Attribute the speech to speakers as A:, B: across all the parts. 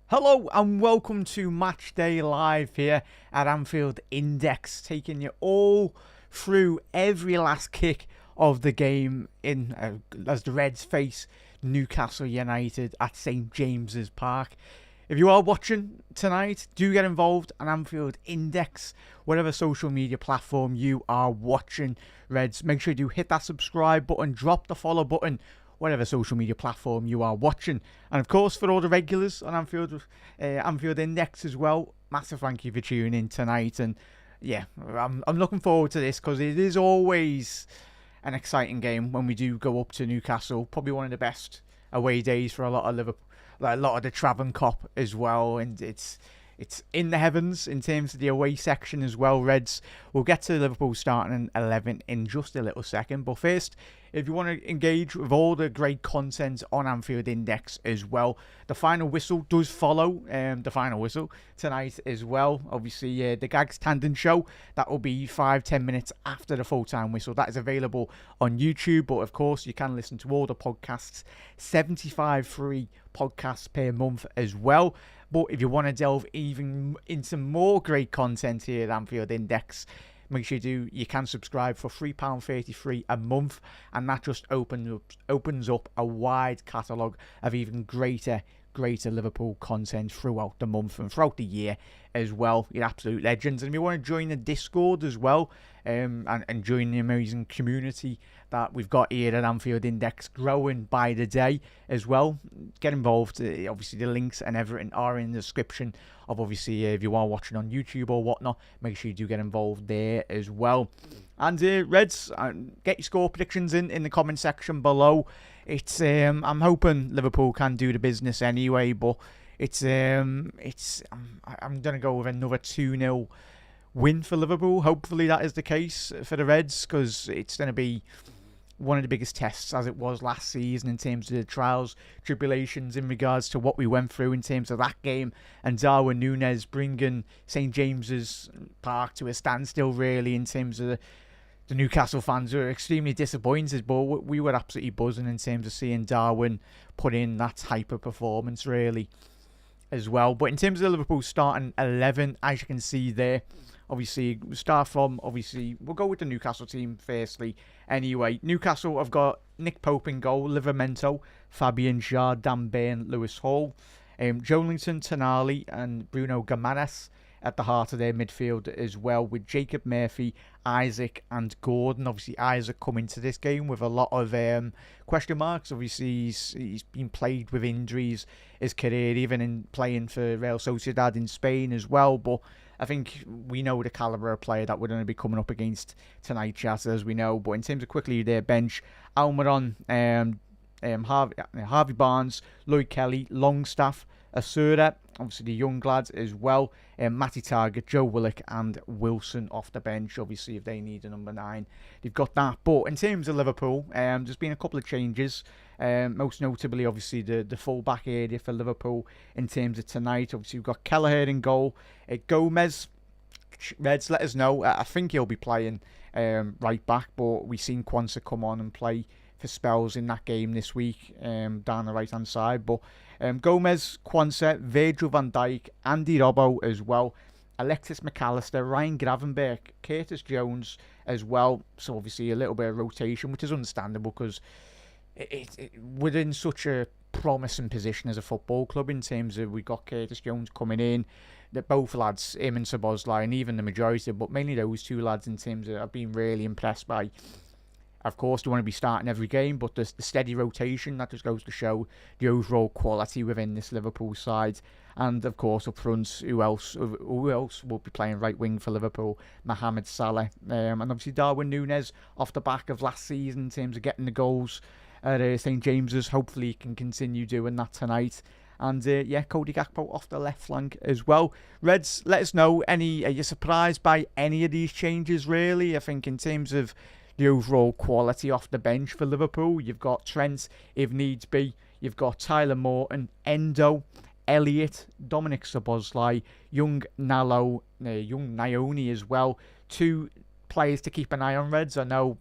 A: Hello and welcome to Match Day Live here at Anfield Index, taking you all through every last kick of the game as the Reds face Newcastle United at St James's Park. If you are watching tonight, do get involved on Anfield Index, whatever social media platform you are watching Reds. Make sure you do hit that subscribe button, drop the follow button, whatever social media platform you are watching. And of course, for all the regulars on Anfield Index as well, massive thank you for tuning in tonight. And yeah, I'm looking forward to this because it is always an exciting game when we do go up to Newcastle. Probably one of the best away days for a lot of Liverpool, like a lot of the Traven Cop as well. And it's in the heavens in terms of the away section as well, Reds. We'll get to Liverpool starting in 11 in just a little second. But first, if you want to engage with all the great content on Anfield Index as well, the final whistle does follow the final whistle tonight as well. Obviously, the Gags Tandem Show, that will be 5-10 minutes after the full-time whistle. That is available on YouTube, but of course, you can listen to all the podcasts, 75 free podcasts per month as well. But if you want to delve even into more great content here at Anfield Index, make sure you can subscribe for £3.33 a month, and that just opens up a wide catalogue of even greater Liverpool content throughout the month and throughout the year as well. You're absolute legends. And if you want to join the Discord as well, and join the amazing community that we've got here at Anfield Index, growing by the day as well, get involved. Obviously, the links and everything are in the description of, obviously, if you are watching on YouTube or whatnot, make sure you do get involved there as well. And Reds, get your score predictions in the comment section below. It's I'm hoping Liverpool can do the business anyway, but I'm gonna go with another 2-0 win for Liverpool. Hopefully that is the case for the Reds, because it's going to be one of the biggest tests, as it was last season, in terms of the trials, tribulations in regards to what we went through in terms of that game, and Darwin Núñez bringing St James's Park to a standstill, really, in terms of the Newcastle fans were extremely disappointed, but we were absolutely buzzing in terms of seeing Darwin put in that type of performance, really, as well. But in terms of Liverpool starting 11, as you can see there, obviously, we'll go with the Newcastle team firstly. Anyway, Newcastle have got Nick Pope in goal, Livramento, Fabian Schär, Dan Burn, Lewis Hall, Joelinton, Tonali and Bruno Gimenez at the heart of their midfield as well, with Jacob Murphy, Isaac and Gordon. Obviously, Isaac coming to this game with a lot of question marks. Obviously, he's been plagued with injuries his career, even in playing for Real Sociedad in Spain as well. But I think we know the calibre of player that we're going to be coming up against tonight, chat, as we know. But in terms of quickly their bench, Almiron, Harvey Barnes, Lloyd Kelly, Longstaff, Asura, obviously the young lads as well, Matty Target, Joe Willock and Wilson off the bench. Obviously, if they need a number 9, they've got that. But in terms of Liverpool, there's been a couple of changes, most notably obviously the full-back area for Liverpool in terms of tonight. Obviously, we've got Kelleher in goal, Gomez. Reds, let us know. I think he'll be playing right back, but we've seen Quansah come on and play for spells in that game this week, down the right-hand side. But Gomez, Quansah, Virgil van Dijk, Andy Robbo as well, Alexis McAllister, Ryan Gravenberch, Curtis Jones as well. So obviously a little bit of rotation, which is understandable because we're in such a promising position as a football club in terms of we got Curtis Jones coming in, that both lads, him and Szoboszlai, and even the majority, but mainly those two lads in terms of I've been really impressed by. Of course, they want to be starting every game, but the steady rotation, that just goes to show the overall quality within this Liverpool side. And of course, up front, who else will be playing right wing for Liverpool? Mohamed Salah. And obviously Darwin Núñez off the back of last season in terms of getting the goals at St James's. Hopefully he can continue doing that tonight. And Cody Gakpo off the left flank as well. Reds, let us know, are you surprised by any of these changes, really? I think in terms of the overall quality off the bench for Liverpool, you've got Trent, if needs be. You've got Tyler Morton, Endo, Elliott, Dominic Szoboszlai, young Nione as well. Two players to keep an eye on, Reds. I know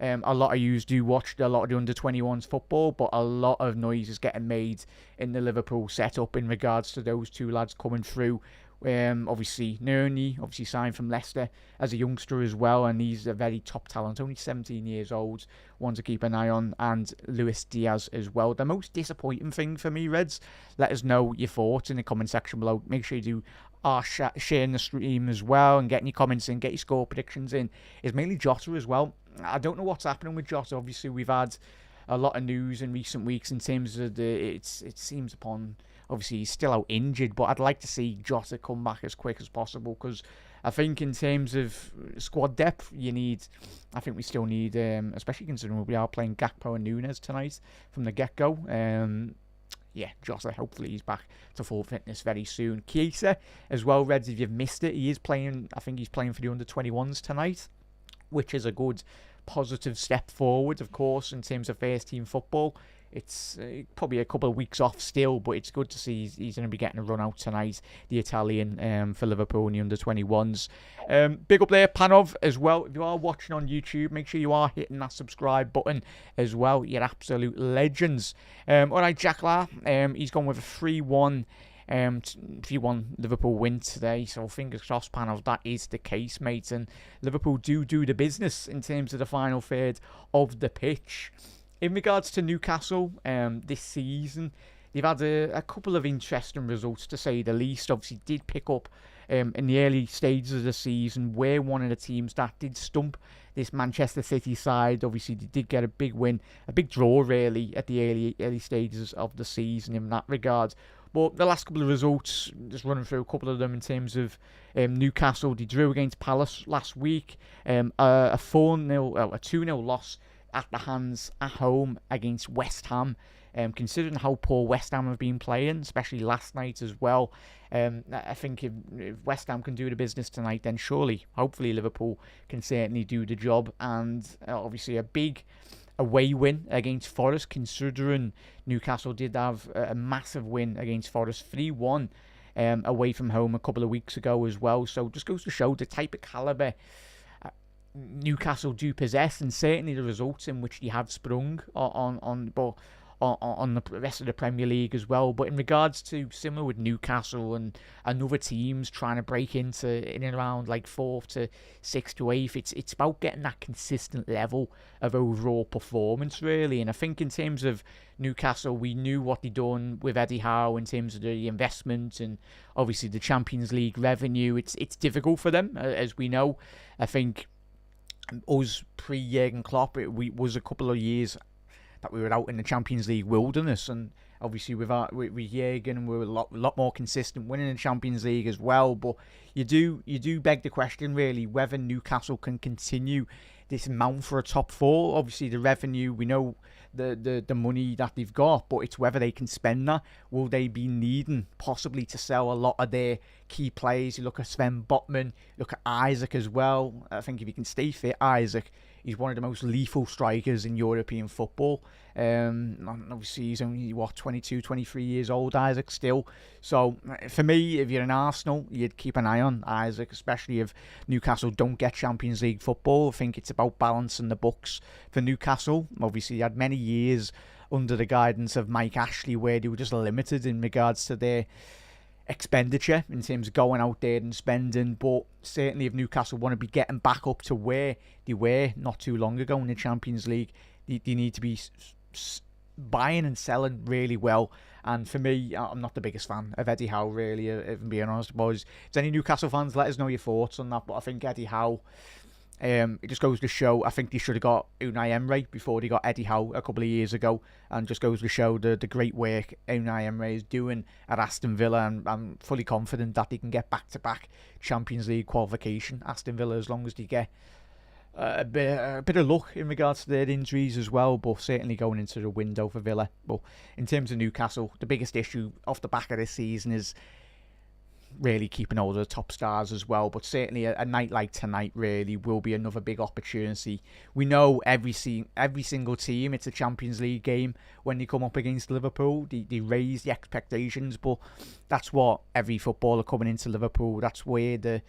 A: a lot of yous do watch a lot of the under-21s football, but a lot of noise is getting made in the Liverpool setup in regards to those two lads coming through. Obviously, Nerney, obviously signed from Leicester as a youngster as well, and he's a very top talent, only 17 years old, one to keep an eye on, and Luis Diaz as well. The most disappointing thing for me, Reds, let us know your thoughts in the comment section below. Make sure you do sharing the stream as well, and getting your comments in, get your score predictions in, is mainly Jota as well. I don't know what's happening with Jota. Obviously, we've had a lot of news in recent weeks in terms of it seems upon, obviously he's still out injured, but I'd like to see Jota come back as quick as possible, because I think in terms of squad depth, I think we still need, especially considering we are playing Gakpo and Núñez tonight from the get-go. Jota, hopefully he's back to full fitness very soon. Chiesa as well, Reds, if you've missed it, I think he's playing for the under-21s tonight, which is a good positive step forward, of course, in terms of first team football. It's probably a couple of weeks off still, but it's good to see he's going to be getting a run out tonight, the Italian, for Liverpool in the under-21s. Big up there, Panov, as well. If you are watching on YouTube, make sure you are hitting that subscribe button as well. You're absolute legends. All right, Jack La, he's gone with a 3-1. 3-1 Liverpool win today, so fingers crossed, Panels, that is the case, mate. And Liverpool do the business in terms of the final third of the pitch. In regards to Newcastle, this season, they've had a couple of interesting results, to say the least. Obviously, did pick up in the early stages of the season. We're one of the teams that did stump this Manchester City side. Obviously, they did get a big win, a big draw, really, at the early stages of the season in that regard. But the last couple of results, just running through a couple of them in terms of Newcastle, they drew against Palace last week, a 2-0 loss at the hands at home against West Ham. Considering how poor West Ham have been playing, especially last night as well, I think if West Ham can do the business tonight, then surely, hopefully, Liverpool can certainly do the job. And obviously a big away win against Forest, considering Newcastle did have a massive win against Forest, 3-1 away from home a couple of weeks ago as well. So just goes to show the type of calibre Newcastle do possess, and certainly the results in which they have sprung on the rest of the Premier League as well. But in regards to, similar with Newcastle and other teams trying to break in and around like 4th to 6th to 8th, it's about getting that consistent level of overall performance, really. And I think in terms of Newcastle, we knew what they'd done with Eddie Howe in terms of the investment and obviously the Champions League revenue. It's difficult for them, as we know. I think us pre-Jurgen Klopp, it was a couple of years that we were out in the Champions League wilderness, and obviously with Jurgen, we were a lot more consistent, winning the Champions League as well. But you do beg the question, really, whether Newcastle can continue this mount for a top four. Obviously, the revenue, we know the money that they've got, but it's whether they can spend that. Will they be needing possibly to sell a lot of their key players? You look at Sven Botman, look at Isaac as well. I think if he can stay fit, Isaac, he's one of the most lethal strikers in European football. Obviously, he's only, 22, 23 years old, Isaac, still. So, for me, if you're in Arsenal, you'd keep an eye on Isaac, especially if Newcastle don't get Champions League football. I think it's about balancing the books for Newcastle. Obviously, they had many years under the guidance of Mike Ashley where they were just limited in regards to their expenditure in terms of going out there and spending. But certainly if Newcastle want to be getting back up to where they were not too long ago in the Champions League, they need to be buying and selling really well. And for me, I'm not the biggest fan of Eddie Howe, really, if I'm being honest, boys. If any Newcastle fans, let us know your thoughts on that. But I think Eddie Howe, it just goes to show, I think they should have got Unai Emery before they got Eddie Howe a couple of years ago, and just goes to show the great work Unai Emery is doing at Aston Villa, and I'm fully confident that they can get back-to-back Champions League qualification, Aston Villa, as long as they get a bit of luck in regards to their injuries as well, but certainly going into the window for Villa. But in terms of Newcastle, the biggest issue off the back of this season is really keeping hold of the top stars as well. But certainly a night like tonight really will be another big opportunity. We know every single team, it's a Champions League game when they come up against Liverpool. They raise the expectations, but that's what every footballer coming into Liverpool, that's where the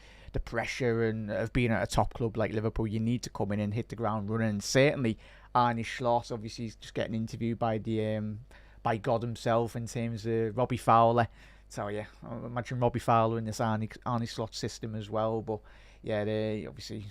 A: pressure and of being at a top club like Liverpool, you need to come in and hit the ground running. And certainly Arne Slot, obviously he's just getting interviewed by by God himself in terms of Robbie Fowler. So yeah, I imagine Robbie Fowler in this Arne Slot system as well. But yeah, they obviously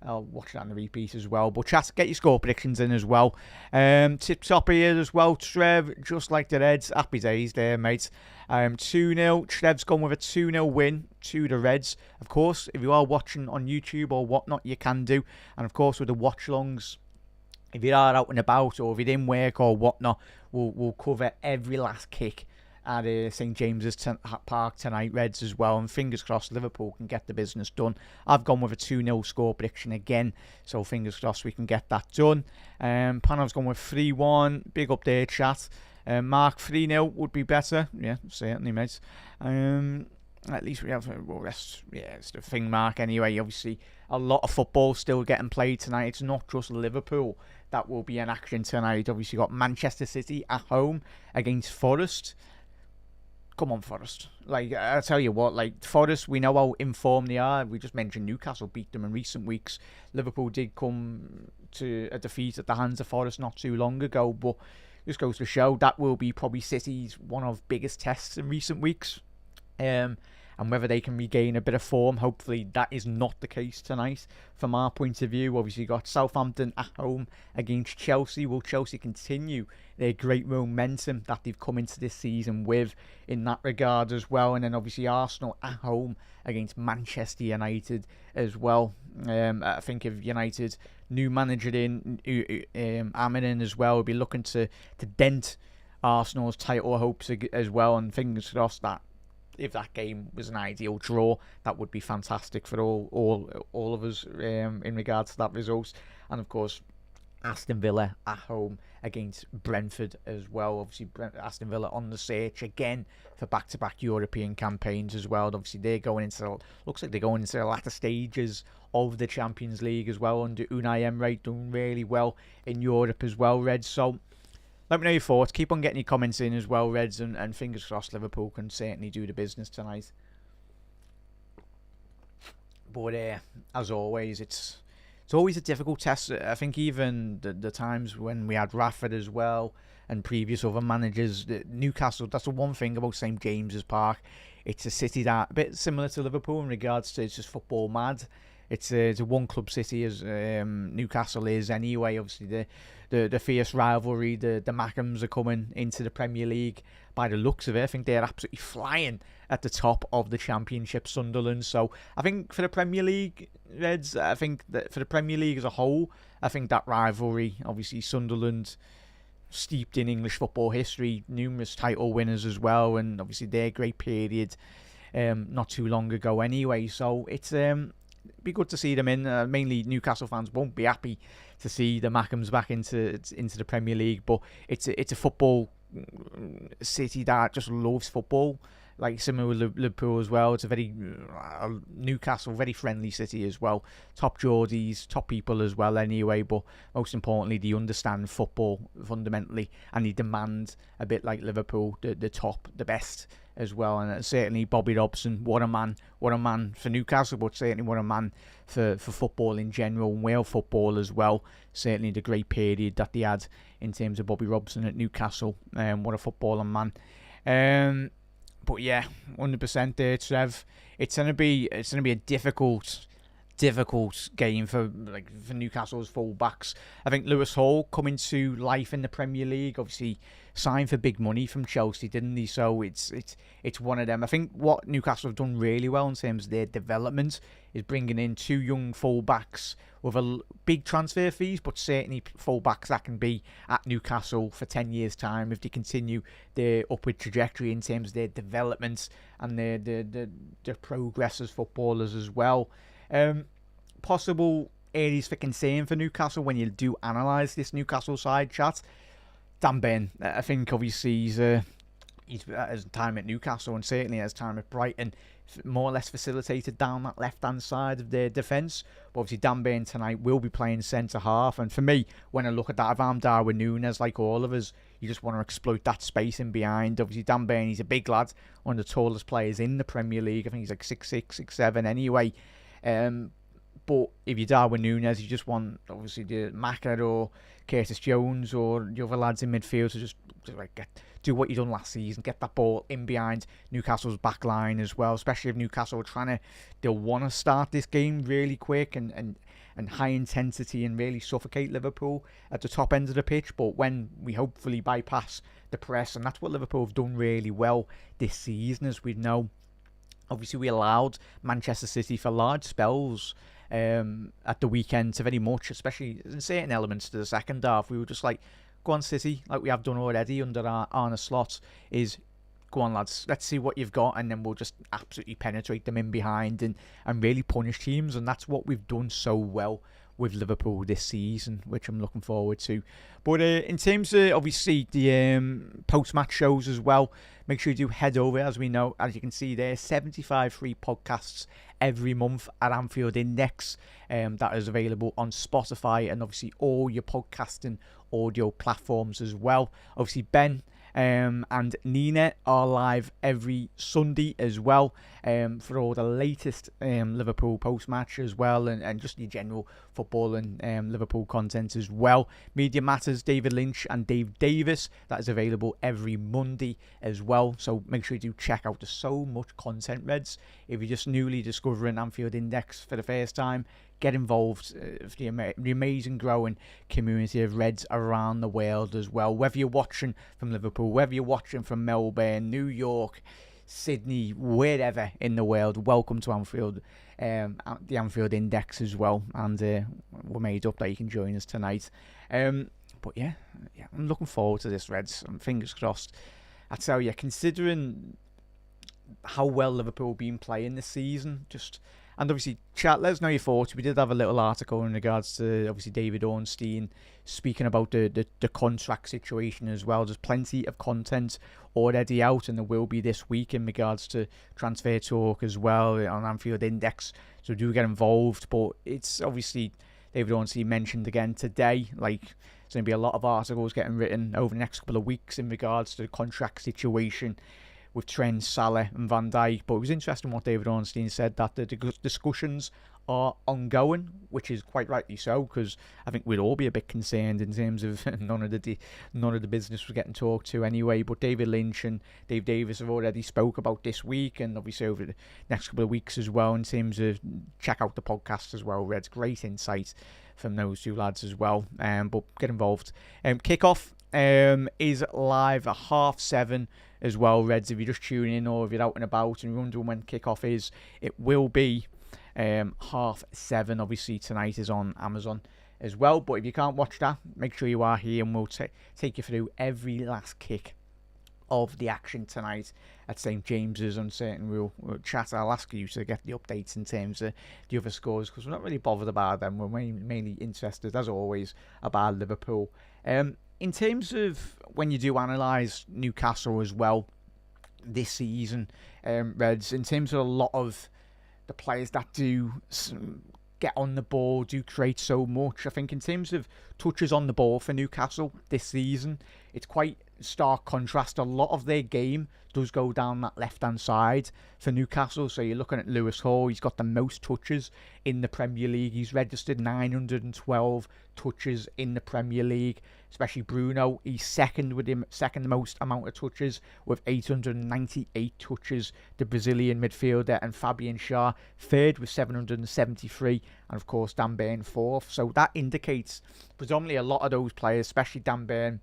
A: I'll watch that in the repeat as well. But chat, get your score predictions in as well. Tip top here as well, Trev, just like the Reds. Happy days there, mate. 2-0. Trev's gone with a 2-0 win to the Reds. Of course, if you are watching on YouTube or whatnot, you can do. And of course, with the watch-alongs, if you are out and about or if you're in work or whatnot, we'll cover every last kick at St James's Park tonight, Reds as well, and fingers crossed Liverpool can get the business done. I've gone with a 2-0 score prediction again, so fingers crossed we can get that done. Panel's gone with 3-1, big up there, chat. Mark, 3-0 would be better, yeah, certainly, mate. At least we have, well, that's, yeah, it's the thing, Mark, anyway. Obviously, a lot of football still getting played tonight. It's not just Liverpool that will be in action tonight. Obviously, got Manchester City at home against Forest. Come on, Forest. Like, I'll tell you what, like, Forest, we know how informed they are. We just mentioned Newcastle beat them in recent weeks. Liverpool did come to a defeat at the hands of Forest not too long ago, but this goes to show that will be probably City's one of biggest tests in recent weeks. And whether they can regain a bit of form, hopefully that is not the case tonight from our point of view. Obviously, got Southampton at home against Chelsea. Will Chelsea continue their great momentum that they've come into this season with in that regard as well? And then obviously Arsenal at home against Manchester United as well. I think if United new manager in Amin as well, will be looking to dent Arsenal's title hopes as well, and fingers crossed that if that game was an ideal draw, that would be fantastic for all of us in regards to that result. And of course, Aston Villa at home against Brentford as well. Obviously, Aston Villa on the search again for back-to-back European campaigns as well. And obviously, looks like they're going into the latter stages of the Champions League as well under Unai Emery, doing really well in Europe as well, Reds. So let me know your thoughts. Keep on getting your comments in as well, Reds, and fingers crossed Liverpool can certainly do the business tonight. But as always, it's always a difficult test. I think even the times when we had Rafford as well and previous other managers, Newcastle, that's the one thing about St James's Park. It's a city that a bit similar to Liverpool in regards to it's just football mad. It's a one club city as Newcastle is anyway. Obviously, the fierce rivalry, the Mackhams are coming into the Premier League. By the looks of it, I think they're absolutely flying at the top of the Championship, Sunderland. So I think for the Premier League, Reds, I think that for the Premier League as a whole, I think that rivalry, obviously Sunderland, steeped in English football history, numerous title winners as well, and obviously their great period not too long ago anyway. So it's be good to see them in. Mainly Newcastle fans won't be happy to see the Mackhams back into the Premier League, but it's a football city that just loves football, like similar with Liverpool as well. It's a very Newcastle, very friendly city as well. Top Geordies, top people as well anyway, but most importantly they understand football fundamentally and they demand, a bit like Liverpool, the top, the best as well. And certainly Bobby Robson, what a man for Newcastle, but certainly what a man for football in general, and Wales football as well. Certainly the great period that they had in terms of Bobby Robson at Newcastle. What a footballer, man. But yeah, 100% there, Trev. It's gonna be a difficult game for Newcastle's full-backs. I think Lewis Hall coming to life in the Premier League, obviously signed for big money from Chelsea, didn't he? So it's one of them. I think what Newcastle have done really well in terms of their development is bringing in two young full-backs with a big transfer fees, but certainly full-backs that can be at Newcastle for 10 years' time if they continue their upward trajectory in terms of their development and their progress as footballers as well. Possible areas for concern for Newcastle when you do analyse this Newcastle side, chat. Dan Burn, I think obviously his time at Newcastle and certainly his time at Brighton more or less facilitated down that left-hand side of their defence. But obviously Dan Burn tonight will be playing centre-half, and for me, when I look at that, if I'm Darwin Núñez, like all of us, you just want to exploit that space in behind. Obviously Dan Burn, he's a big lad, one of the tallest players in the Premier League. I think he's like 6'6", 6'7" anyway. But if you're Darwin Núñez, you just want, obviously, the Maka or Curtis Jones or the other lads in midfield to just like do what you done last season, get that ball in behind Newcastle's back line as well, especially if Newcastle are they'll want to start this game really quick and high intensity and really suffocate Liverpool at the top end of the pitch. But when we hopefully bypass the press, and that's what Liverpool have done really well this season, as we know. Obviously, we allowed Manchester City for large spells at the weekend to very much, especially in certain elements to the second half. We were just like, go on City, like we have done already under our Arne Slot, is go on lads, let's see what you've got, and then we'll just absolutely penetrate them in behind and really punish teams. And that's what we've done so well with Liverpool this season, which I'm looking forward to. But in terms of obviously the post-match shows as well, make sure you do head over, as we know, as you can see there, 75 free podcasts every month at Anfield Index. That is available on Spotify and obviously all your podcasting audio platforms as well. Obviously Ben and Nina are live every Sunday as well for all the latest Liverpool post-match as well, and just your general football and Liverpool content as well. Media Matters, David Lynch and Dave Davis, that is available every Monday as well, so make sure you do check out. There's so much content, Reds. If you're just newly discovering Anfield Index for the first time, get involved with the amazing growing community of Reds around the world as well. Whether you're watching from Liverpool, whether you're watching from Melbourne, New York, Sydney, wherever in the world, welcome to Anfield, the Anfield Index as well. And we're made up that you can join us tonight. But yeah, I'm looking forward to this, Reds. And fingers crossed. I tell you, considering how well Liverpool have been playing this season, and obviously, chat, let us know your thoughts. We did have a little article in regards to, obviously, David Ornstein speaking about the contract situation as well. There's plenty of content already out, and there will be this week in regards to transfer talk as well on Anfield Index. So do get involved. But it's obviously, David Ornstein mentioned again today, like, there's going to be a lot of articles getting written over the next couple of weeks in regards to the contract situation with Trent, Salah and Van Dijk. But it was interesting what David Ornstein said, that the discussions are ongoing, which is quite rightly so, because I think we'd all be a bit concerned in terms of none of the business was getting talked to anyway. But David Lynch and Dave Davis have already spoke about this week, and obviously over the next couple of weeks as well, in terms of check out the podcast as well. Red's great insight from those two lads as well. But get involved. Kickoff is live at 7:30 as well, Reds. If you're just tuning in or if you're out and about and you're wondering when kickoff is, it will be 7:30. Obviously tonight is on Amazon as well, but if you can't watch that, make sure you are here and we'll take you through every last kick of the action tonight at St James's. On certain we'll chat. I'll ask you to get the updates in terms of the other scores, because we're not really bothered about them. We're mainly interested, as always, about Liverpool. In terms of when you do analyse Newcastle as well this season, Reds, in terms of a lot of the players that do get on the ball, do create so much, I think in terms of touches on the ball for Newcastle this season, it's quite stark contrast. A lot of their game does go down that left-hand side for Newcastle. So you're looking at Lewis Howe, he's got the most touches in the Premier League. He's registered 912 touches in the Premier League. Especially Bruno, he's second most amount of touches with 898 touches. The Brazilian midfielder, and Fabian Schär third with 773, and of course Dan Burn fourth. So that indicates predominantly a lot of those players, especially Dan Burn,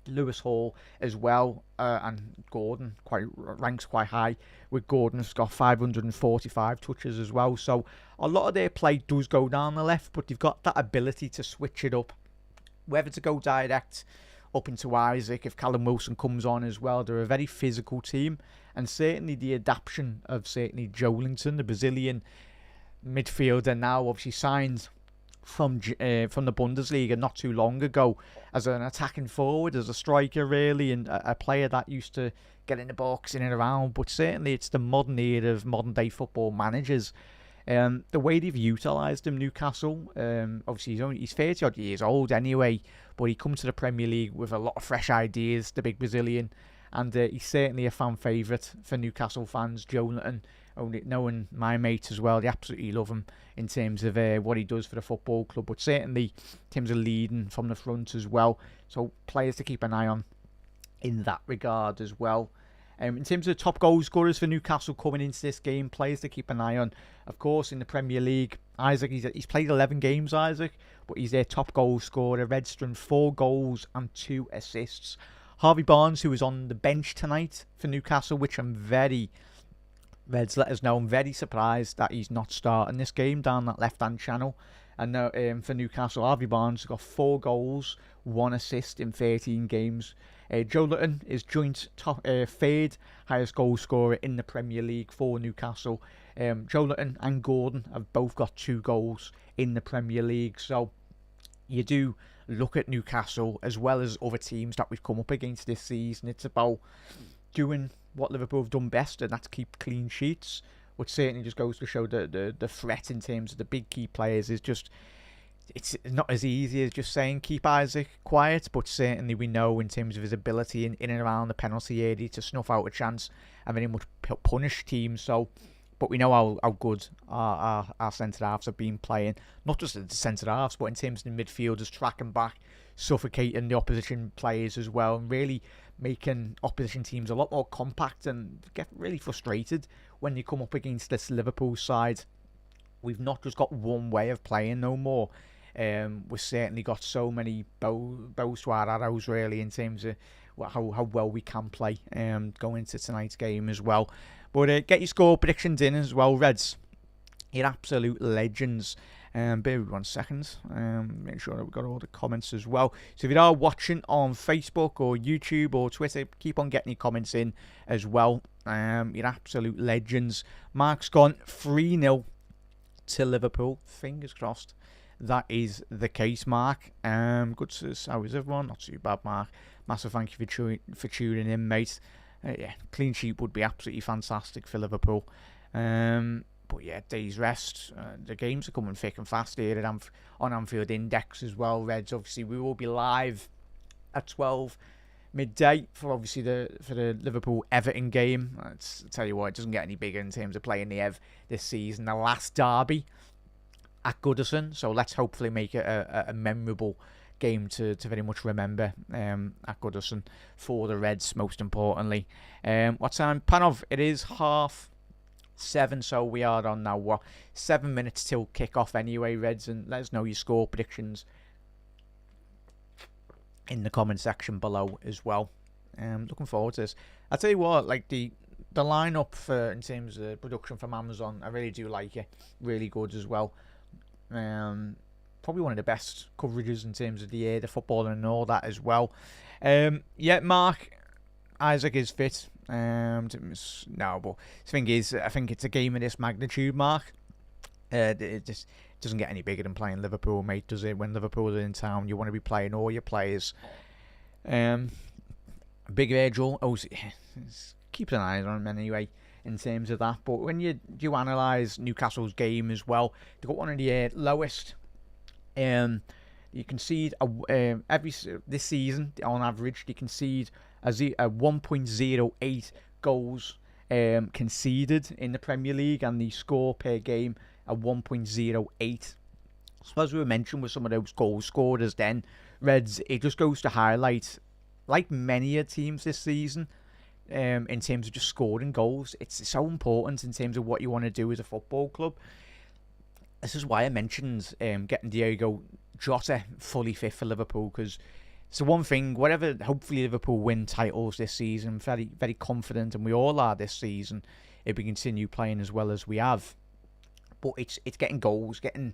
A: Lewis Hall as well, and Gordon ranks quite high, with Gordon's got 545 touches as well. So a lot of their play does go down the left, but they've got that ability to switch it up, whether to go direct up into Isaac if Callum Wilson comes on as well. They're a very physical team, and certainly the adaptation of Joelinton, the Brazilian midfielder, now obviously signed from the Bundesliga not too long ago as an attacking forward, as a striker really, and a player that used to get in the box, in and around. But certainly it's the modern era of modern day football managers. The way they've utilised him, Newcastle, obviously he's 30 odd years old anyway, but he comes to the Premier League with a lot of fresh ideas, the big Brazilian, and he's certainly a fan favourite for Newcastle fans. Jonathan, only knowing my mates as well, they absolutely love him in terms of what he does for the football club, but certainly in terms of leading from the front as well. So players to keep an eye on in that regard as well. In terms of top goal scorers for Newcastle coming into this game, players to keep an eye on, of course, in the Premier League, Isaac, he's played 11 games, Isaac, but he's their top goal scorer. Redstone, 4 goals and 2 assists. Harvey Barnes, who was on the bench tonight for Newcastle, which Reds let us know, I'm very surprised that he's not starting this game down that left-hand channel. And for Newcastle, Harvey Barnes got 4 goals, 1 assist in 13 games. Joe Lutton is joint third highest goal scorer in the Premier League for Newcastle. Joe Lutton and Gordon have both got 2 goals in the Premier League. So you do look at Newcastle as well as other teams that we've come up against this season. It's about doing what Liverpool have done best, and that's keep clean sheets, which certainly just goes to show the threat in terms of the big key players is just, it's not as easy as just saying keep Isaac quiet, but certainly we know in terms of his ability in and around the penalty area to snuff out a chance and very much punish teams. So, but we know how good our centre-halves have been playing, not just the centre-halves, but in terms of the midfielders tracking back, suffocating the opposition players as well, and really making opposition teams a lot more compact and get really frustrated when you come up against this Liverpool side. We've not just got one way of playing no more. We've certainly got so many bows to our arrows really in terms of how well we can play going into tonight's game as well. But get your score predictions in as well, Reds. You're absolute legends. Bear with me 1 second. Make sure that we've got all the comments as well. So if you are watching on Facebook or YouTube or Twitter, keep on getting your comments in as well. You're absolute legends. Mark's gone 3-0 to Liverpool. Fingers crossed that is the case, Mark. Good to see. How is everyone? Not too bad, Mark. Massive thank you for tuning in, mate. Yeah, clean sheet would be absolutely fantastic for Liverpool. But yeah, day's rest. The games are coming thick and fast here on Anfield Index as well, Reds. Obviously, we will be live at 12 midday for obviously for the Liverpool Everton game. I'll tell you what, it doesn't get any bigger in terms of playing the Ev this season. The last derby at Goodison, so let's hopefully make it a memorable game to very much remember at Goodison for the Reds, most importantly. What time? Panov, it is 7:30, so we are on now. 7 minutes till kick-off anyway, Reds, and let us know your score predictions in the comment section below as well. Looking forward to this. I'll tell you what, like the lineup for in terms of production from Amazon, I really do like it. Really good as well. Probably one of the best coverages in terms of the football and all that as well. Yeah, Mark, Isaac is fit. No, but the thing is, I think it's a game of this magnitude, Mark. It just doesn't get any bigger than playing Liverpool, mate, does it? When Liverpool are in town, you want to be playing all your players. Big Virgil, keep an eye on him anyway in terms of that. But when you analyse Newcastle's game as well, they've got one of the lowest. You concede this season on average. They concede a 1.08 goals conceded in the Premier League, and the score per game a 1.08. So as we mentioned with some of those goal scorers, then Reds, it just goes to highlight, like many teams this season, in terms of just scoring goals. It's so important in terms of what you want to do as a football club. This is why I mentioned getting Diego Jota fully fit for Liverpool, because it's the one thing, whatever, hopefully Liverpool win titles this season. I'm very, very confident, and we all are this season, if we continue playing as well as we have. But it's getting goals, getting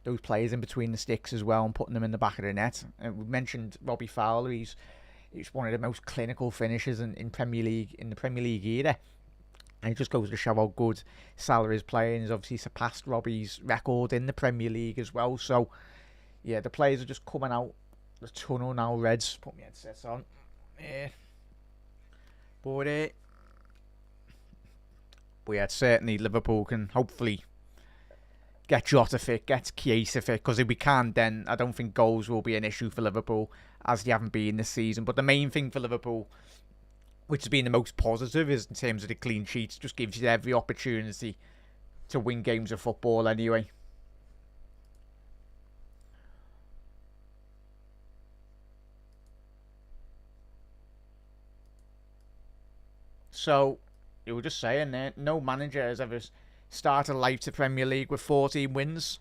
A: those players in between the sticks as well, and putting them in the back of the net. We mentioned Robbie Fowler. He's one of the most clinical finishers in the Premier League era. And it just goes to show how good Salah is playing. He's obviously surpassed Robbie's record in the Premier League as well. So Yeah, the players are just coming out the tunnel now, Reds. Put my headset on. Yeah. But yeah, certainly Liverpool can hopefully get Jota fit, get Chiesa fit, because if we can, then I don't think goals will be an issue for Liverpool, as they haven't been this season. But the main thing for Liverpool, which has been the most positive, is in terms of the clean sheets, just gives you every opportunity to win games of football anyway. So, you were just saying there, no manager has ever started life to Premier League with 14 wins.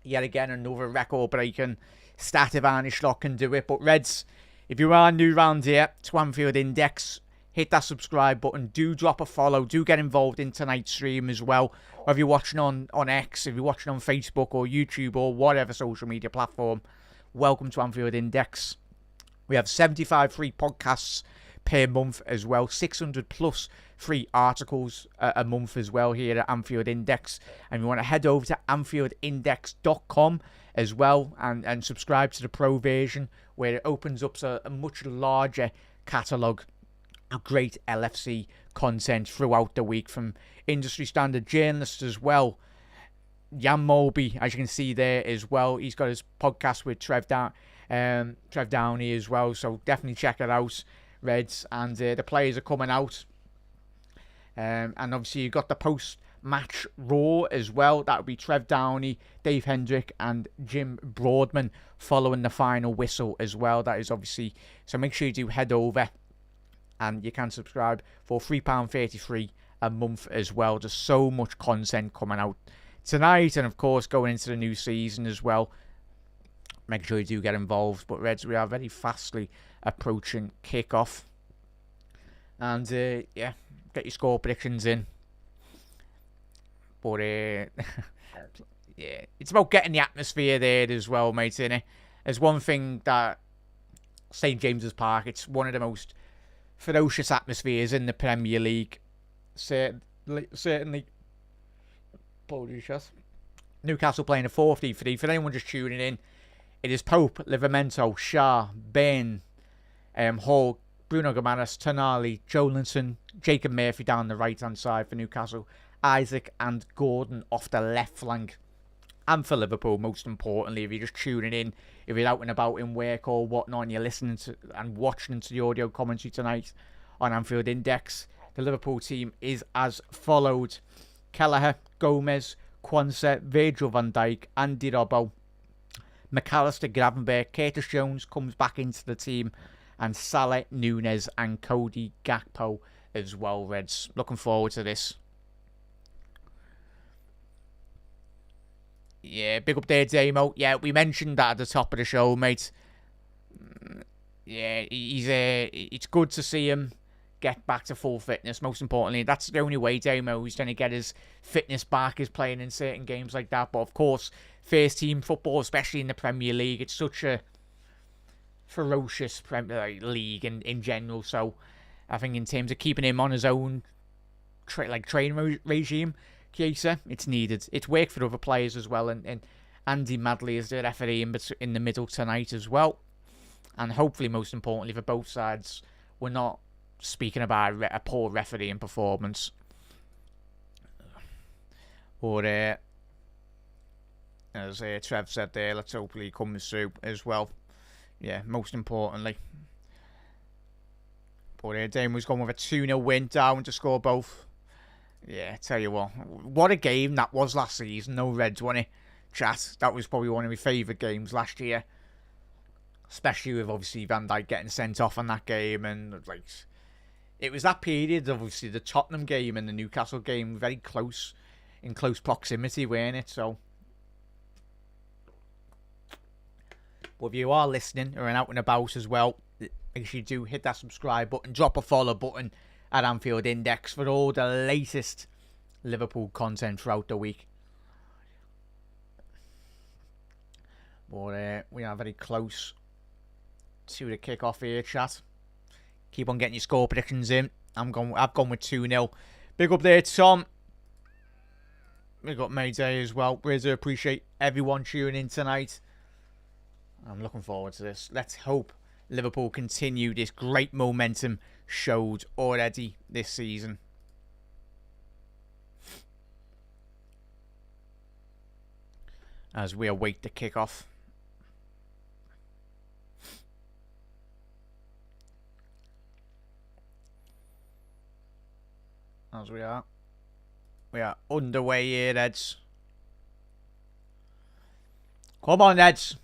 A: Yet again, another record-breaking stat if Arne Slot can do it. But Reds, if you are new round here to Anfield Index, hit that subscribe button. Do drop a follow. Do get involved in tonight's stream as well. Whether you're watching on X, if you're watching on Facebook or YouTube or whatever social media platform, welcome to Anfield Index. We have 75 free podcasts per month as well, 600 plus free articles a month as well here at Anfield Index. And you want to head over to anfieldindex.com as well and subscribe to the pro version, where it opens up a much larger catalogue of great LFC content throughout the week from industry standard journalists as well. Jan Mulby, as you can see there as well, he's got his podcast with Trev Downey as well, so definitely check it out, Reds. And the players are coming out, and obviously you've got the post-match Raw as well. That would be Trev Downey, Dave Hendrick and Jim Broadman following the final whistle as well. That is obviously, so make sure you do head over and you can subscribe for £3.33 a month as well. There's so much content coming out tonight, and of course going into the new season as well. Make sure you do get involved. But Reds, we are very fastly approaching kickoff, and yeah, get your score predictions in. But yeah, it's about getting the atmosphere there as well, mate, isn't it? There's one thing that St James's Park, it's one of the most ferocious atmospheres in the Premier League. Certainly. Apologies. Newcastle playing a 4-3-3. For anyone just tuning in, it is Pope, Livramento, Shah, Bain, Hall, Bruno Gomares, Tonali, Jolinton, Jacob Murphy down the right-hand side for Newcastle, Isaac and Gordon off the left flank. And for Liverpool, most importantly, if you're just tuning in, if you're out and about in work or whatnot, and you're listening to and watching to the audio commentary tonight on Anfield Index, the Liverpool team is as followed: Kelleher, Gomez, Quansah, Virgil van Dijk, Andy Robbo, McAllister, Gravenberch, Curtis Jones comes back into the team, and Salah, Nunes and Cody Gakpo as well, Reds. Looking forward to this. Yeah, big up there, Damo. Yeah, we mentioned that at the top of the show, mate. Yeah, it's good to see him get back to full fitness, most importantly. That's the only way Damo is going to get his fitness back, is playing in certain games like that. But of course, first team football, especially in the Premier League, it's such a ferocious Premier League in general. So I think in terms of keeping him on his own training regime, Chiesa, it's needed. It's worked for other players as well, and Andy Madley is the referee in the middle tonight as well. And hopefully, most importantly for both sides, we're not speaking about a poor refereeing performance. Or as Trev said there, let's hopefully come through as well. Yeah, most importantly. But Dane was going with a 2-0 win, down to score both. Yeah, tell you what a game that was last season. No Reds, wasn't it, chat? That was probably one of my favourite games last year. Especially with, obviously, Van Dijk getting sent off on that game. And, like, it was that period, obviously, the Tottenham game and the Newcastle game, very close, in close proximity, weren't it? So, but if you are listening or out and about as well, make sure you do hit that subscribe button, drop a follow button at Anfield Index for all the latest Liverpool content throughout the week. But we are very close to the kick-off here, chat. Keep on getting your score predictions in. I've gone with 2-0. Big up there, Tom. We got Mayday as well. Really appreciate everyone tuning in tonight. I'm looking forward to this. Let's hope Liverpool continue this great momentum showed already this season. As we await the kickoff. As we are underway here, Reds. Come on, Reds.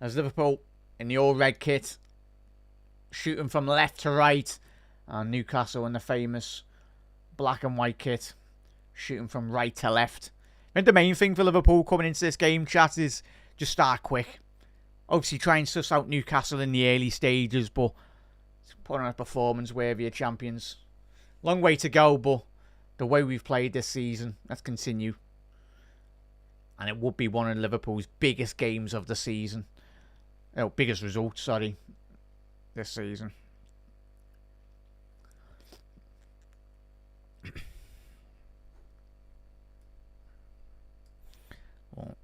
A: As Liverpool in the all-red kit, shooting from left to right, and Newcastle in the famous black and white kit, shooting from right to left. I think the main thing for Liverpool coming into this game, chat, is just start quick. Obviously, try and suss out Newcastle in the early stages, but put on a performance worthy of champions. Long way to go, but the way we've played this season, let's continue. And it would be one of Liverpool's biggest games of the season. Oh, biggest results, sorry, this season. Well,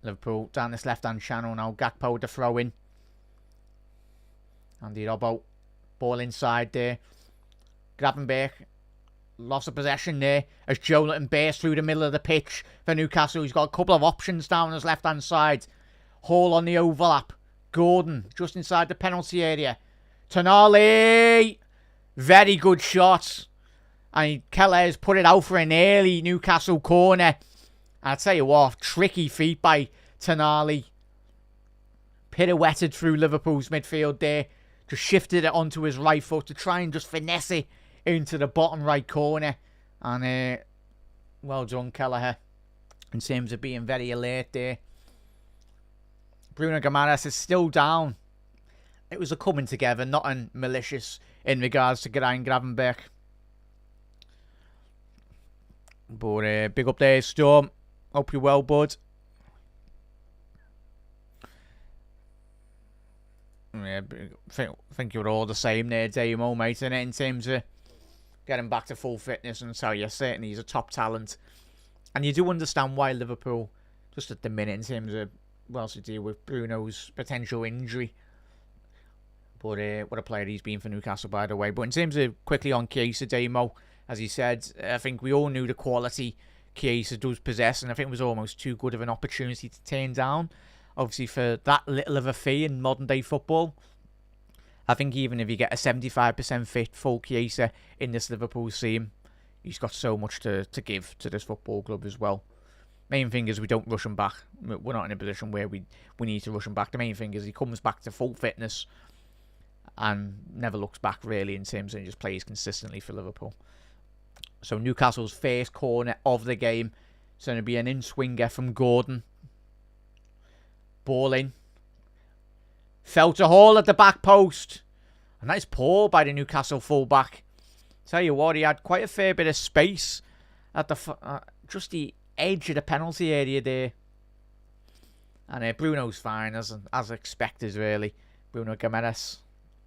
A: Liverpool down this left-hand channel now. Gakpo to throw in. Andy Robbo. Ball inside there. Gravenberch. Loss of possession there as Jonathan bursts through the middle of the pitch for Newcastle. He's got a couple of options down his left-hand side. Hall on the overlap. Gordon just inside the penalty area. Tonali. Very good shot. And Keller has put it out for an early Newcastle corner. And I tell you what, tricky feet by Tonali. Pirouetted through Liverpool's midfield there. Just shifted it onto his right foot to try and just finesse it into the bottom right corner. And well done, Kelleher. In terms of being very alert there. Bruno Guimaraes is still down. It was a coming together, not a malicious in regards to Ryan Gravenberch. But big up there, Storm. Hope you're well, bud. Yeah, I think you're all the same there, Damo, mate, innit? In terms of getting back to full fitness, and so, yeah, certainly he's a top talent. And you do understand why Liverpool, just at the minute, in terms of well to deal with Bruno's potential injury. But what a player he's been for Newcastle, by the way. But in terms of quickly on Chiesa, Damo, as he said, I think we all knew the quality Chiesa does possess, and I think it was almost too good of an opportunity to turn down. Obviously, for that little of a fee in modern-day football, I think even if you get a 75% fit full Chiesa in this Liverpool team, he's got so much to give to this football club as well. Main thing is we don't rush him back. We're not in a position where we need to rush him back. The main thing is he comes back to full fitness and never looks back, really, in terms of he just plays consistently for Liverpool. So Newcastle's first corner of the game is going to be an in-swinger from Gordon. Ball in. Fell to Hall at the back post. A nice pull by the Newcastle fullback. Tell you what, he had quite a fair bit of space at the just the edge of the penalty area there. And Bruno's fine, as expected, really. Bruno Guimaraes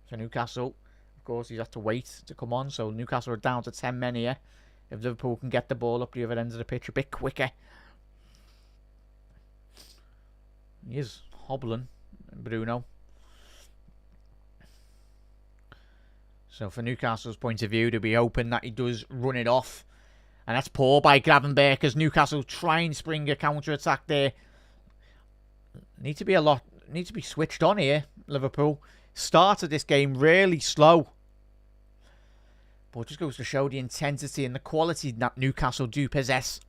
A: for Newcastle. Of course, he's had to wait to come on, so Newcastle are down to 10 men here. If Liverpool can get the ball up the other end of the pitch a bit quicker. He is hobbling, Bruno. So for Newcastle's point of view, to be hoping that he does run it off. And that's poor by Gravenberch as Newcastle try and spring a counter-attack there. Need to be switched on here, Liverpool. Started this game really slow. But it just goes to show the intensity and the quality that Newcastle do possess.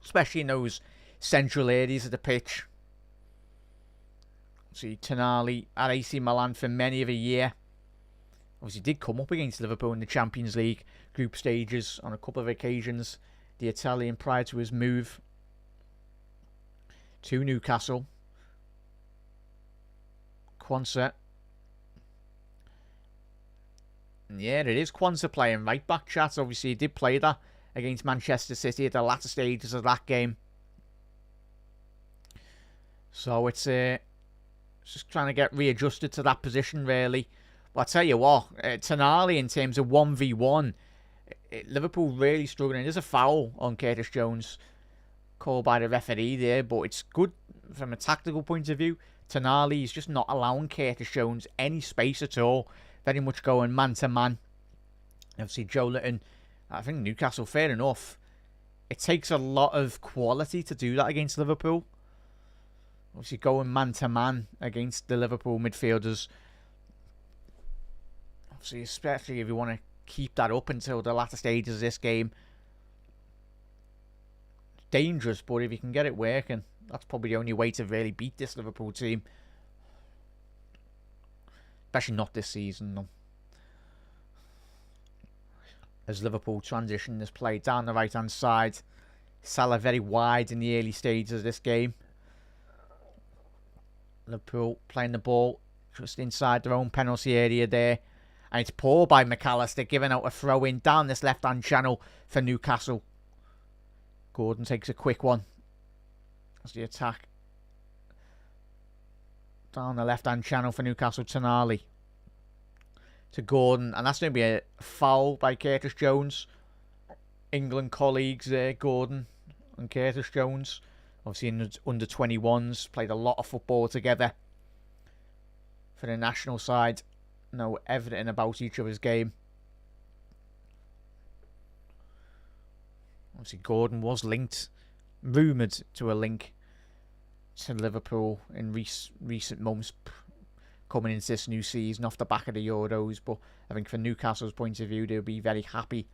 A: Especially in those central areas of the pitch. See, Tonali at AC Milan for many of a year. Obviously did come up against Liverpool in the Champions League group stages on a couple of occasions. The Italian prior to his move to Newcastle. Quansah. Yeah, it is Quansah playing right back, chat. Obviously he did play that against Manchester City at the latter stages of that game. So it's just trying to get readjusted to that position, really. But I tell you what, Tonali in terms of 1v1, Liverpool really struggling. There's a foul on Curtis Jones called by the referee there, but it's good from a tactical point of view, Tonali is just not allowing Curtis Jones any space at all. Very much going man-to-man. Obviously, Joe Litton, I think Newcastle, fair enough. It takes a lot of quality to do that against Liverpool. Obviously, going man-to-man against the Liverpool midfielders. Obviously, especially if you want to keep that up until the latter stages of this game. Dangerous, but if you can get it working, that's probably the only way to really beat this Liverpool team. Especially not this season, though. As Liverpool transition this play down the right-hand side. Salah very wide in the early stages of this game. Liverpool playing the ball just inside their own penalty area there. And it's poor by McAllister, giving out a throw-in down this left-hand channel for Newcastle. Gordon takes a quick one. That's the attack. Down the left-hand channel for Newcastle, Tonali. To Gordon. And that's going to be a foul by Curtis Jones. England colleagues there, Gordon and Curtis Jones. Obviously in the under-21s. Played a lot of football together. For the national side. Know everything about each other's game. Obviously, Gordon was linked, rumoured to a link to Liverpool in recent months coming into this new season off the back of the Euros. But I think from Newcastle's point of view, they'll be very happy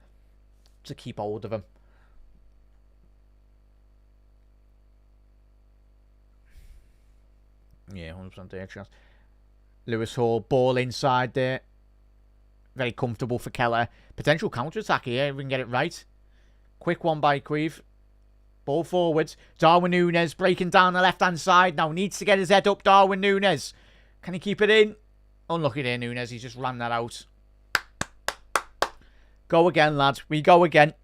A: to keep hold of him. Yeah, 100% there, chance. Lewis Hall, ball inside there. Very comfortable for Keller. Potential counter-attack here, if we can get it right. Quick one by Queeve. Ball forwards. Darwin Núñez breaking down the left-hand side. Now needs to get his head up, Darwin Núñez. Can he keep it in? Unlucky there, Núñez. He just ran that out. Go again, lads. We go again.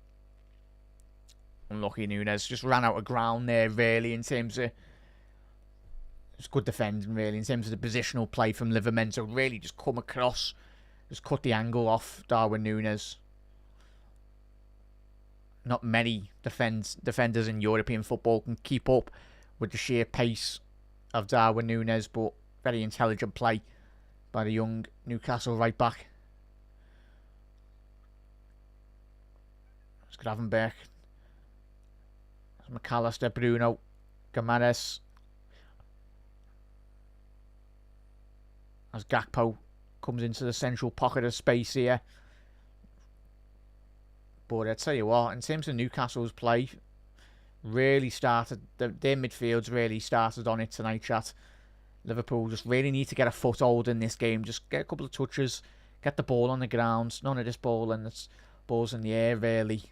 A: Unlucky Núñez. Just ran out of ground there, really, in terms of... It's good defending, really, in terms of the positional play from Livramento. Really just come across. Just cut the angle off Darwin Núñez. Not many defenders in European football can keep up with the sheer pace of Darwin Núñez, but very intelligent play by the young Newcastle right back. It's Gravenberch. McAllister, Bruno, Gimenez. As Gakpo comes into the central pocket of space here. But I tell you what, in terms of Newcastle's play, really started, their midfield's really started on it tonight, chat. Liverpool just really need to get a foothold in this game. Just get a couple of touches, get the ball on the ground. None of this ball's in the air, really.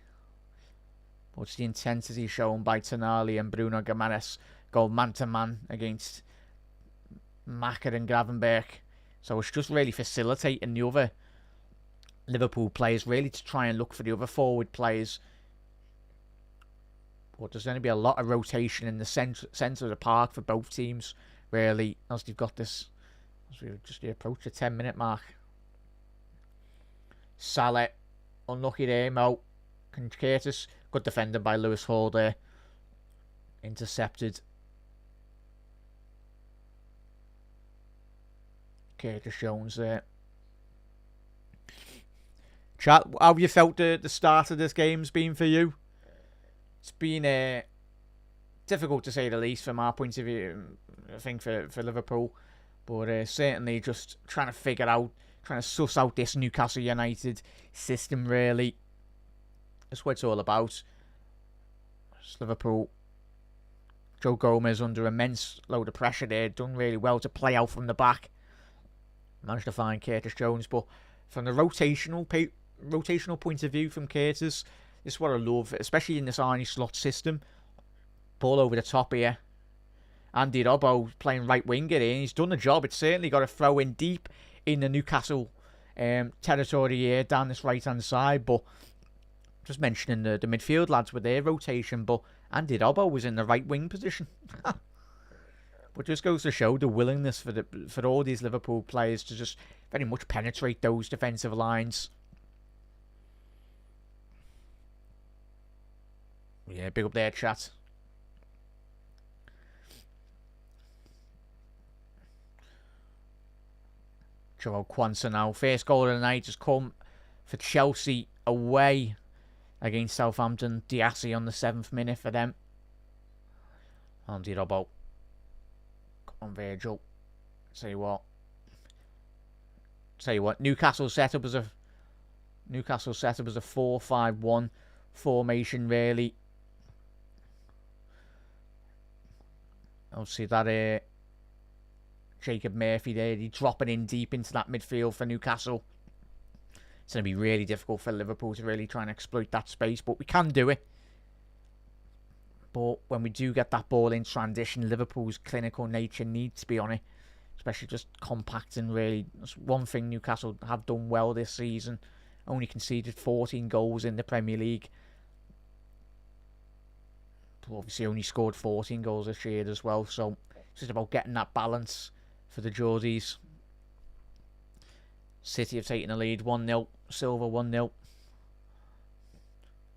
A: But it's the intensity shown by Tonali and Bruno Gimenez go man-to-man against Maka and Gravenberch. So it's just really facilitating the other Liverpool players really to try and look for the other forward players. But there's going to be a lot of rotation in the centre of the park for both teams, really, as they've got this, as we just approach the 10-minute mark. Salah, unlucky there, Mo. Curtis, good defending by Lewis Hall there. Intercepted. Curtis Jones there. Chat, how have you felt the start of this game's been for you? It's been difficult to say the least from our point of view, I think, for Liverpool. But certainly just trying to suss out this Newcastle United system, really. That's what it's all about. It's Liverpool. Joe Gomez under immense load of pressure there. Done really well to play out from the back. Managed to find Curtis Jones, but from the rotational point of view from Curtis, this is what I love, especially in this Arnie slot system. Ball over the top here. Andy Robbo playing right winger here, and he's done the job. It's certainly got a throw in deep in the Newcastle territory here down this right hand side. But just mentioning the midfield lads with their rotation, but Andy Robbo was in the right wing position. But just goes to show the willingness for all these Liverpool players to just very much penetrate those defensive lines. Yeah, big up there, chat. Joao Quansah now. First goal of the night has come for Chelsea away against Southampton. Diassi on the 7th minute for them. Andy Robbo. Come on, Virgil. Tell you what, Newcastle set up as a 4-5-1 formation, really. Obviously that Jacob Murphy there, he's dropping in deep into that midfield for Newcastle. It's going to be really difficult for Liverpool to really try and exploit that space, but we can do it. But when we do get that ball in transition, Liverpool's clinical nature needs to be on it. Especially just compacting, really. That's one thing Newcastle have done well this season. Only conceded 14 goals in the Premier League. But obviously only scored 14 goals this year as well. So it's just about getting that balance for the Geordies. City have taken the lead 1-0. Silva 1-0.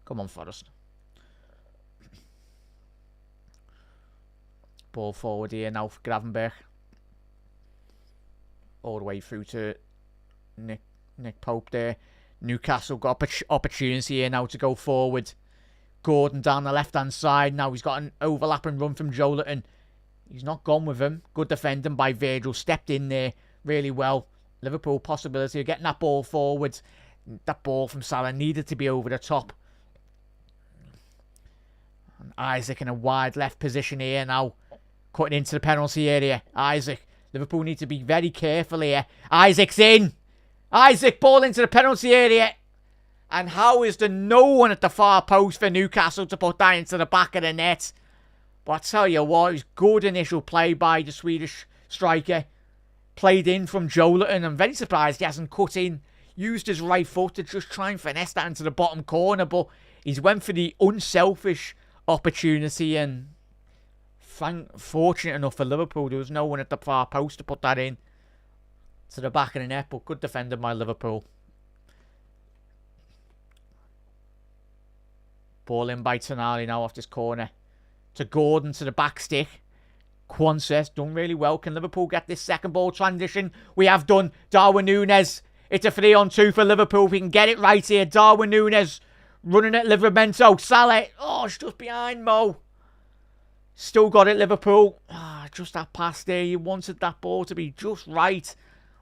A: Come on, Forrest. Ball forward here now for Gravenberch. All the way through to Nick Pope there. Newcastle got opportunity here now to go forward. Gordon down the left-hand side. Now he's got an overlapping run from Joelinton. He's not gone with him. Good defending by Virgil. Stepped in there really well. Liverpool possibility of getting that ball forward. That ball from Salah needed to be over the top. And Isaac in a wide left position here now. Cutting into the penalty area. Isaac. Liverpool need to be very careful here. Isaac's in. Isaac, ball into the penalty area. And how is there no one at the far post for Newcastle to put that into the back of the net? But I tell you what, it was good initial play by the Swedish striker. Played in from Joelinton. I'm very surprised he hasn't cut in. Used his right foot to just try and finesse that into the bottom corner. But he's went for the unselfish opportunity and... fortunate enough for Liverpool, there was no one at the far post to put that in to the back of the net, but good defended by Liverpool. Ball in by Tonali now off this corner. To Gordon to the back stick. Quansah's done really well. Can Liverpool get this second ball transition? We have done. Darwin Núñez. It's a 3-on-2 for Liverpool. We can get it right here. Darwin Núñez running at Livramento. Salah. Oh, it's just behind Mo. Still got it, Liverpool. Just that pass there. You wanted that ball to be just right.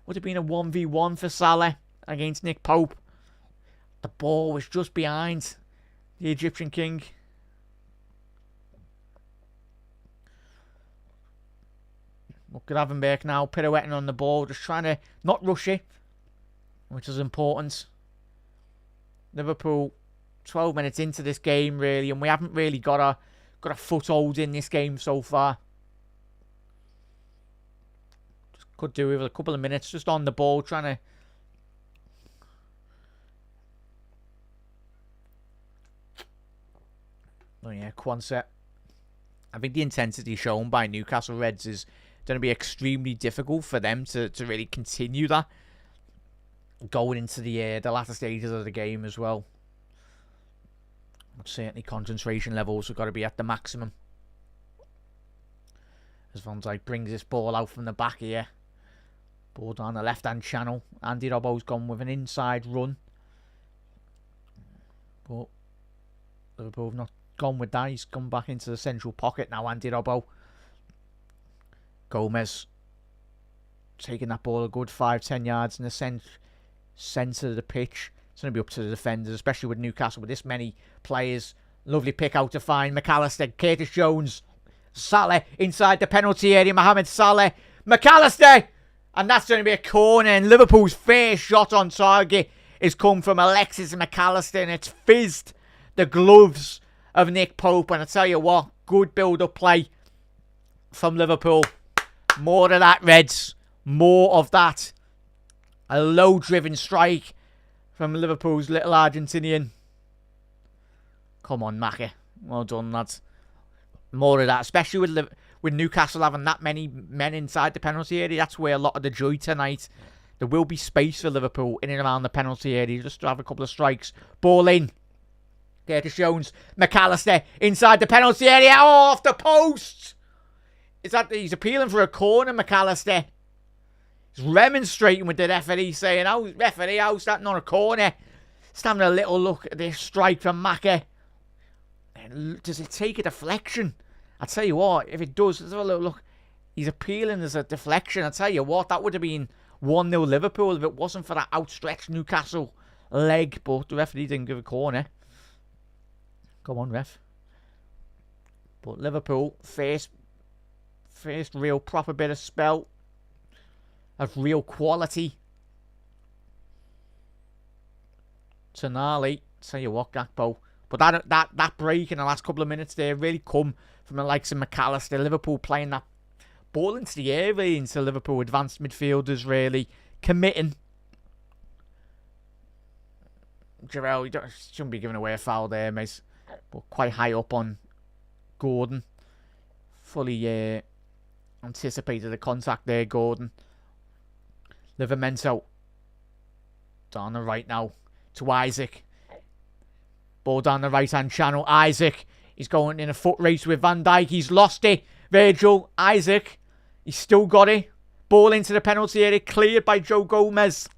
A: Would have been a 1v1 for Salah against Nick Pope. The ball was just behind the Egyptian king. Look at Gravenberch now, pirouetting on the ball. Just trying to not rush it, which is important. Liverpool 12 minutes into this game, really, and we haven't really got a foothold in this game so far. Just could do with a couple of minutes just on the ball, trying to... Oh yeah, Quansah. I think the intensity shown by Newcastle Reds is going to be extremely difficult for them to really continue that going into the latter stages of the game as well. But certainly concentration levels have got to be at the maximum. As Van Dijk brings this ball out from the back here. Ball down the left-hand channel. Andy Robbo's gone with an inside run. But Liverpool have not gone with that. He's gone back into the central pocket now, Andy Robbo. Gomez taking that ball a good 5-10 yards in the centre of the pitch. It's going to be up to the defenders, especially with Newcastle with this many players. Lovely pick out to find McAllister, Curtis Jones, Salah inside the penalty area. Mohamed Salah, McAllister, and that's going to be a corner. And Liverpool's first shot on target is come from Alexis McAllister, and it's fizzed the gloves of Nick Pope. And I tell you what, good build-up play from Liverpool. More of that, Reds. More of that. A low-driven strike from Liverpool's little Argentinian. Come on, Mackie. Well done, lads. More of that, especially with Newcastle having that many men inside the penalty area. That's where a lot of the joy tonight. There will be space for Liverpool in and around the penalty area just to have a couple of strikes. Ball in. Curtis Jones, McAllister inside the penalty area. Oh, off the post. He's appealing for a corner, McAllister. He's remonstrating with the referee, saying, "Oh, referee, how's that not a corner?" Just having a little look at this strike from Maka. Does it take a deflection? I tell you what, if it does, let's have a little look. He's appealing as a deflection. I tell you what, that would have been 1-0 Liverpool if it wasn't for that outstretched Newcastle leg. But the referee didn't give a corner. Come on, ref. But Liverpool, first real proper bit of spell of real quality. Tonali, tell you what, Gakpo. But that break in the last couple of minutes there really come from the likes of McAllister. Liverpool playing that ball into the air, really, into Liverpool advanced midfielders, really committing. Jarrell, you shouldn't be giving away a foul there, mate. But quite high up on Gordon. Fully anticipated the contact there, Gordon. Livramento. Down the right now to Isaac. Ball down the right-hand channel. Isaac. He's going in a foot race with Van Dijk. He's lost it. Virgil. Isaac. He's still got it. Ball into the penalty area. Cleared by Joe Gomez.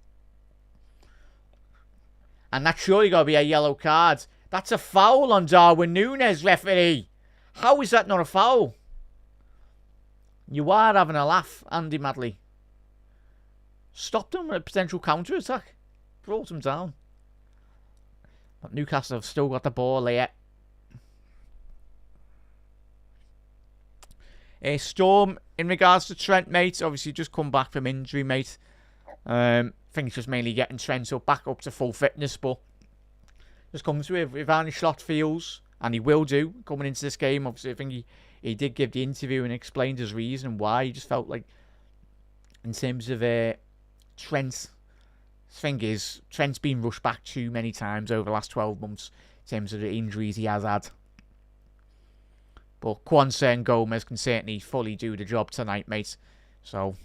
A: And that's surely got to be a yellow card. That's a foul on Darwin Núñez, referee. How is that not a foul? You are having a laugh, Andy Madley. Stopped him with a potential counter-attack. Brought him down. But Newcastle have still got the ball here. Storm, in regards to Trent, mate, obviously just come back from injury, mate. I think it's just mainly getting Trent back up to full fitness, but just comes with Arne Slot feels, and he will do, coming into this game. Obviously, I think he did give the interview and explained his reason why. He just felt like, in terms of Trent, the thing is, Trent's been rushed back too many times over the last 12 months in terms of the injuries he has had. But Kwanzaa and Gomez can certainly fully do the job tonight, mate. So,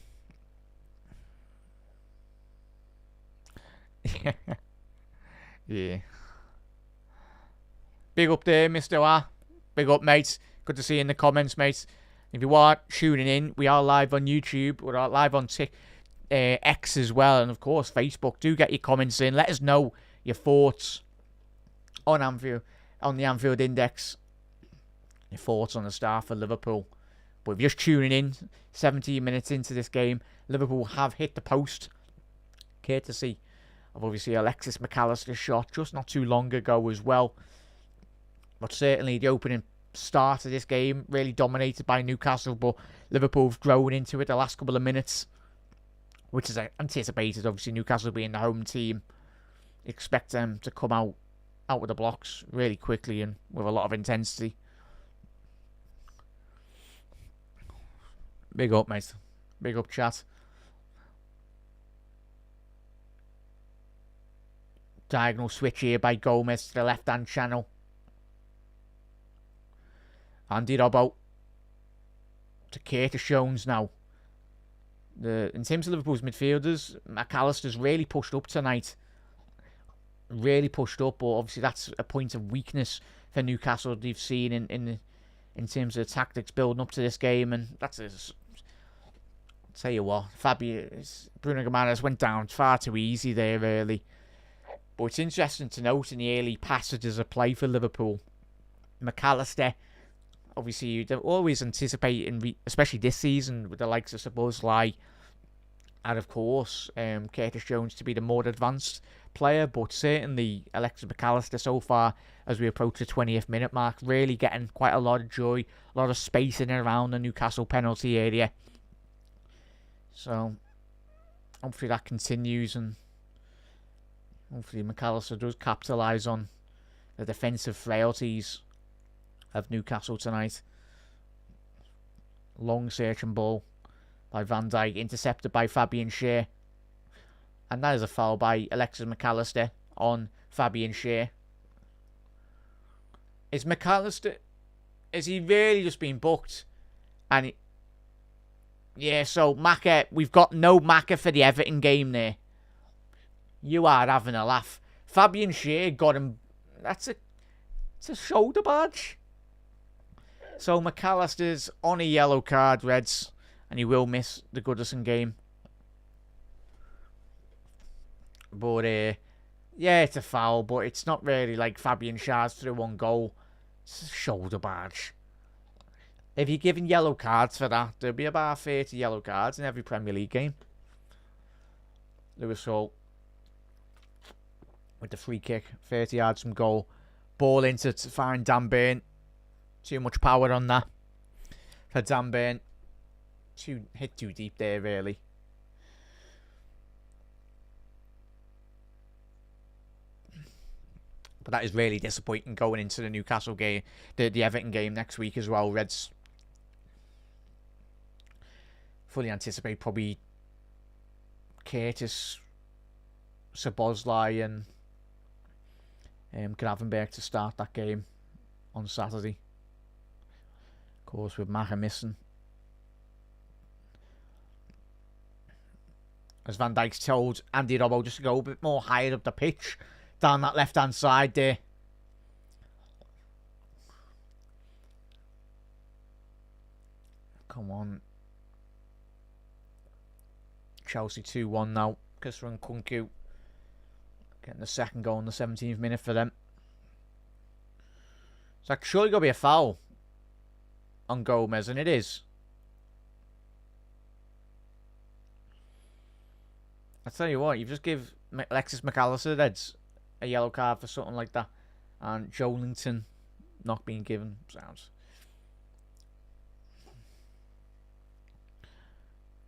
A: yeah. Big up there, Mr. A. Big up, mate. Good to see you in the comments, mate. If you are tuning in, we are live on YouTube. We're live on X as well, and of course Facebook. Do get your comments in. Let us know your thoughts on the Anfield Index. Your thoughts on the start for Liverpool. But if you're just tuning in, 17 minutes into this game, Liverpool have hit the post, courtesy of obviously Alexis McAllister's shot just not too long ago as well. But certainly the opening start of this game really dominated by Newcastle, but Liverpool have grown into it the last couple of minutes, which is anticipated. Obviously, Newcastle being the home team, expect them to come out of the blocks really quickly and with a lot of intensity. Big up, mate. Big up, chat. Diagonal switch here by Gomez to the left-hand channel. Andy Robbo to Curtis Jones now. In terms of Liverpool's midfielders, McAllister's really pushed up tonight. Really pushed up, but obviously that's a point of weakness for Newcastle they've seen in terms of tactics building up to this game, and that's I'll tell you what, Bruno Guimaraes went down far too easy there early. But it's interesting to note in the early passages of play for Liverpool, McAllister, obviously you'd always anticipate, especially this season, with the likes of Szoboszlai and of course Curtis Jones to be the more advanced player, but certainly Alexis McAllister so far as we approach the 20th minute mark, really getting quite a lot of joy, a lot of space in and around the Newcastle penalty area. So hopefully that continues, and hopefully McAllister does capitalise on the defensive frailties of Newcastle tonight. Long searching ball by Van Dijk, intercepted by Fabian Schär. And that is a foul by Alexis McAllister on Fabian Schär. Is he really just been booked? And yeah, so Maka, we've got no Maka for the Everton game there. You are having a laugh. Fabian Schär got him. It's a shoulder badge. So McAllister's on a yellow card, Reds, and he will miss the Goodison game. But, yeah, it's a foul, but it's not really like Fabian Schär's through one goal. It's a shoulder barge. If you're giving yellow cards for that, there'll be about 30 yellow cards in every Premier League game. Lewis Hall with the free kick, 30 yards from goal. Ball into to find Dan Burn. Too much power on that for Dan Burn. Hit too deep there, really. But that is really disappointing going into the Newcastle game, the Everton game next week as well. Reds fully anticipate probably Curtis, Szoboszlai and Gravenberch to start that game on Saturday. Of course, with Maher missing. As Van Dijk's told Andy Robbo just to go a bit more higher up the pitch, down that left-hand side there. Come on. Chelsea 2-1 now. Kisran Kunku getting the second goal in the 17th minute for them. It's like surely got to be a foul on Gomez, and it is. I tell you what, you just give Alexis McAllister Reds a yellow card for something like that, and Joelinton not being given. Sounds.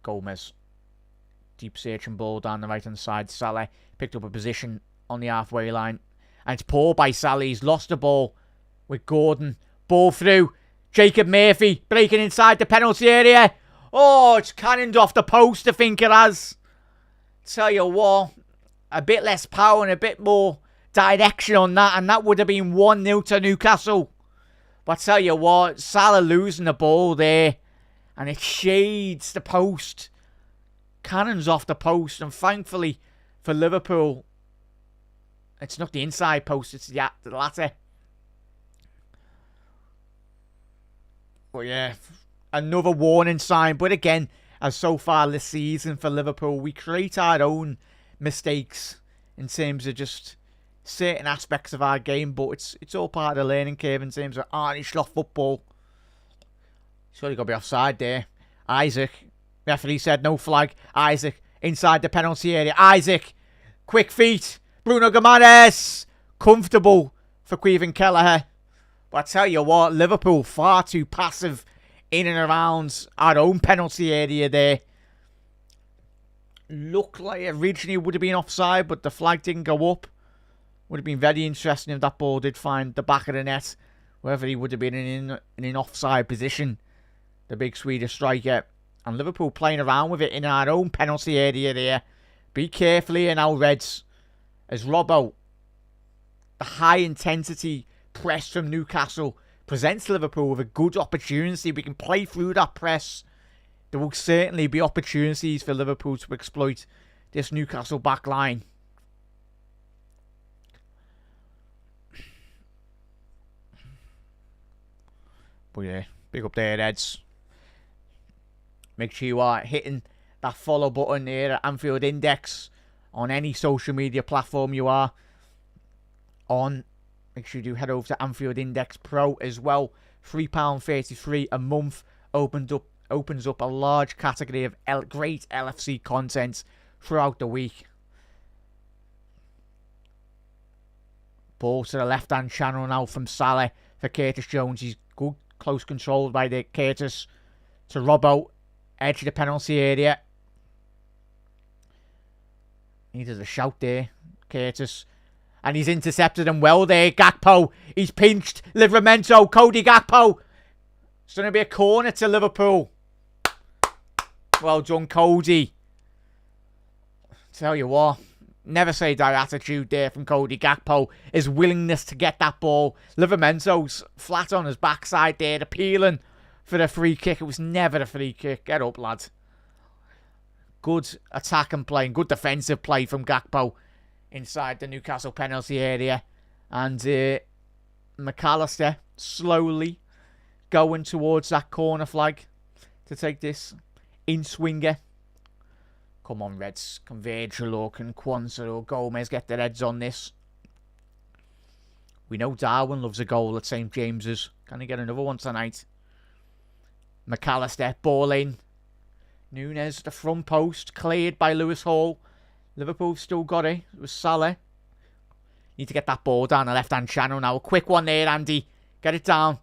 A: Gomez. Deep searching ball down the right hand side. Salah picked up a position on the halfway line. And it's poor by Salah. He's lost the ball with Gordon. Ball through. Jacob Murphy breaking inside the penalty area. Oh, it's cannoned off the post, I think it has. Tell you what, a bit less power and a bit more direction on that, and that would have been 1-0 to Newcastle. But I tell you what, Salah losing the ball there, and it shades the post. Cannons off the post, and thankfully for Liverpool, it's not the inside post, it's the latter. But yeah, another warning sign. But again, as so far this season for Liverpool, we create our own mistakes in terms of just certain aspects of our game, but it's all part of the learning curve in terms of Arnie football. Surely got to be offside there. Isaac. Referee said no flag. Isaac inside the penalty area. Isaac. Quick feet. Bruno Guimaraes. Comfortable for Caoimhin Kelleher. But I tell you what, Liverpool far too passive in and around our own penalty area there. Looked like originally it would have been offside, but the flag didn't go up. Would have been very interesting if that ball did find the back of the net, whether he would have been in an offside position, the big Swedish striker. And Liverpool playing around with it in our own penalty area there. Be careful here now, Reds. As Robbo, the high intensity press from Newcastle presents Liverpool with a good opportunity. We can play through that press. There will certainly be opportunities for Liverpool to exploit this Newcastle back line. But yeah, big up there, Reds. Make sure you are hitting that follow button here at Anfield Index on any social media platform you are on. Make sure you do head over to Anfield Index Pro as well. £3.33 a month opens up a large category of great LFC content throughout the week. Ball to the left-hand channel now from Salah for Curtis Jones. He's good, close controlled by the Curtis to Robbo. Edge of the penalty area. Needed a shout there, Curtis. And he's intercepted him well there. Gakpo. He's pinched. Livramento. Cody Gakpo. It's going to be a corner to Liverpool. Well done, Cody. Tell you what. Never say die attitude there from Cody Gakpo. His willingness to get that ball. Livramento's flat on his backside there. Appealing for the free kick. It was never a free kick. Get up, lad. Good attack and play. Good defensive play from Gakpo inside the Newcastle penalty area. And McAllister slowly going towards that corner flag to take this in-swinger Come on, Reds. Can Virgil or can Quansah or Gomez get their heads on this? We know Darwin loves a goal at St James's. Can he get another one tonight? McAllister, ball in. Núñez, the front post, cleared by Lewis Hall. Liverpool still got it. It was Salah. Need to get that ball down the left-hand channel now. A quick one there, Andy. Get it down.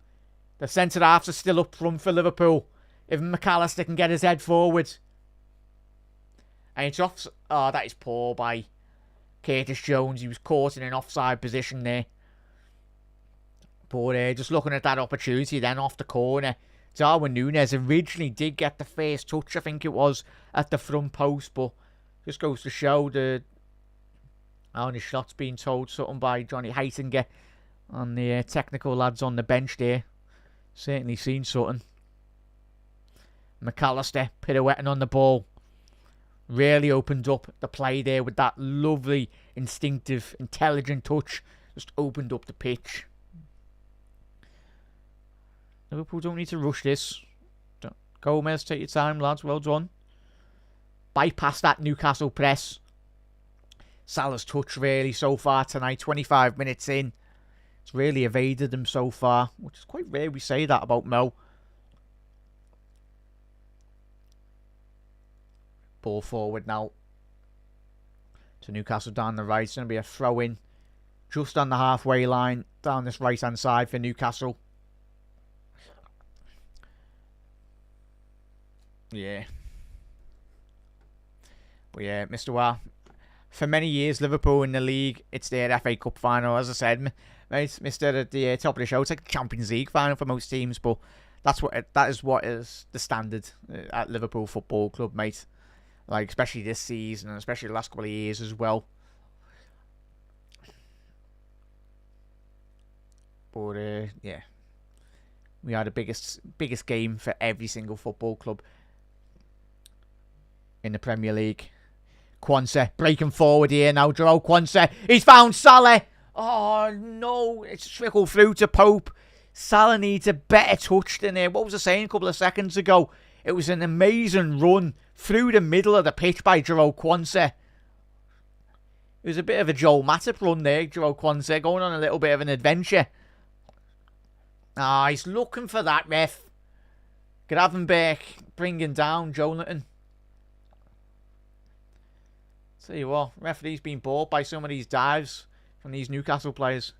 A: The centre-halves are still up front for Liverpool. If McAllister can get his head forward. And it's off. Oh, that is poor by Curtis Jones. He was caught in an offside position there. But just looking at that opportunity then off the corner. Darwin Núñez originally did get the first touch, I think it was, at the front post. But just goes to show the only shots being told something by Johnny Heitinger and the technical lads on the bench there. Certainly seen something. McAllister pirouetting on the ball. Really opened up the play there with that lovely, instinctive, intelligent touch. Just opened up the pitch. Liverpool don't need to rush this. Gomez, take your time, lads. Well done. Bypass that Newcastle press. Salah's touch really so far tonight. 25 minutes in. It's really evaded them so far. Which is quite rare we say that about Mo. Ball forward now. To Newcastle down the right. It's going to be a throw in. Just on the halfway line. Down this right hand side for Newcastle. Yeah. But yeah, Mr. Wah. For many years, Liverpool in the league, it's their FA Cup final. As I said, mate, Mr. at the top of the show, it's like the Champions League final for most teams. But that is what is the standard at Liverpool Football Club, mate. Like, especially this season, and especially the last couple of years as well. But, yeah. We are the biggest game for every single football club in the Premier League. Quansah breaking forward here now. Joel Quansah. He's found Salah. Oh, no. It's trickled through to Pope. Salah needs a better touch than it. What was I saying a couple of seconds ago? It was an amazing run through the middle of the pitch by Joel Quansah. It was a bit of a Joel Matip run there. Joel Quansah going on a little bit of an adventure. Ah, he's looking for that, ref. Gravenberch bringing down Jonathan. Tell you what, referee's been bored by some of these dives from these Newcastle players.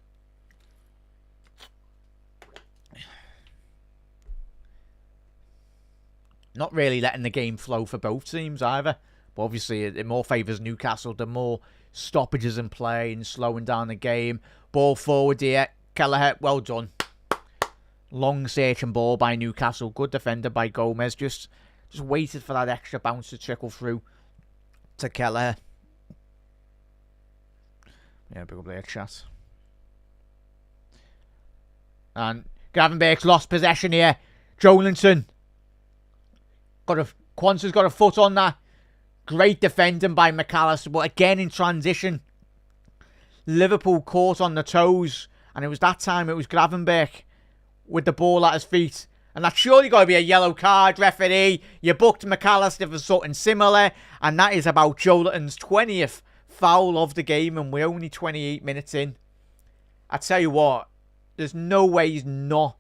A: Not really letting the game flow for both teams either. But obviously it more favours Newcastle. The more stoppages in play and slowing down the game. Ball forward here. Kelleher, well done. Long searching ball by Newcastle. Good defender by Gomez. Just waited for that extra bounce to trickle through to Kelleher. Yeah, big up there, chat. And Gravenberch's lost possession here. Jolinton. Quansah's got a foot on that. Great defending by McAllister. But again in transition. Liverpool caught on the toes. And it was that time it was Gravenberch with the ball at his feet. And that's surely got to be a yellow card, referee. You booked McAllister for something similar. And that is about Jolinton's 20th foul of the game. And we're only 28 minutes in. I tell you what. There's no way he's not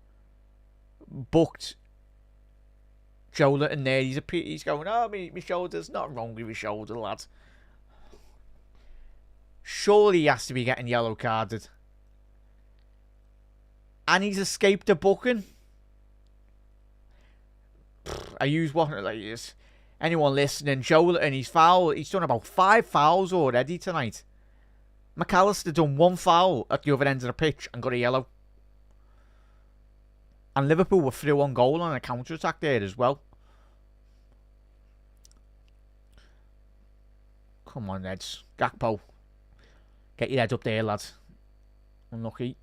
A: booked Jolinton there. He's going, oh, my shoulder's not wrong with my shoulder, lad. Surely he has to be getting yellow carded. And he's escaped a booking. I use what like this. Anyone listening, Jolinton, he's done about 5 fouls already tonight. McAllister done 1 foul at the other end of the pitch and got a yellow. And Liverpool were through on goal on a counter-attack there as well. Come on, Reds. Gakpo. Get your head up there, lads. Unlucky.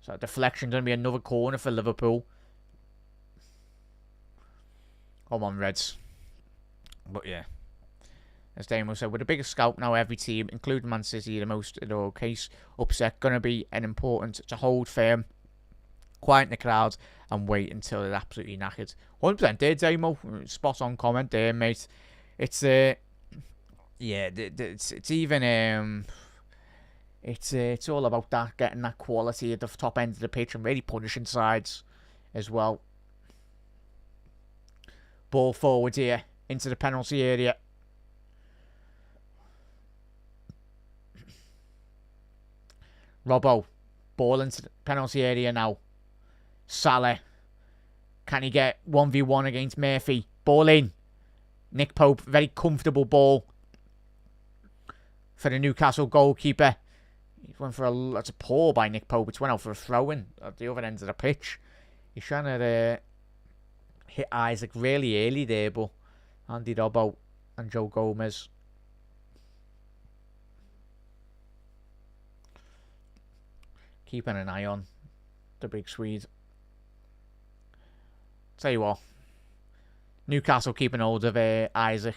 A: So deflection, going to be another corner for Liverpool. Come on, Reds. But yeah. As Damo said, with the biggest scalp now, every team, including Man City, the most in all case upset, going to be an important to hold firm, quieten the crowd, and wait until they're absolutely knackered. 100% there, Damo. Spot on comment there, mate. It's Yeah, it's even it's all about that, getting that quality at the top end of the pitch and really punishing sides as well. Ball forward here into the penalty area. Robbo, ball into the penalty area now. Salah, can he get 1v1 against Murphy? Ball in. Nick Pope, very comfortable ball for the Newcastle goalkeeper. He went for that's a pull by Nick Pope. It's went out for a throw-in at the other end of the pitch. He's trying to hit Isaac really early there, but Andy Robbo and Joe Gomez. Keeping an eye on the big Swede. Tell you what, Newcastle keeping hold of Isaac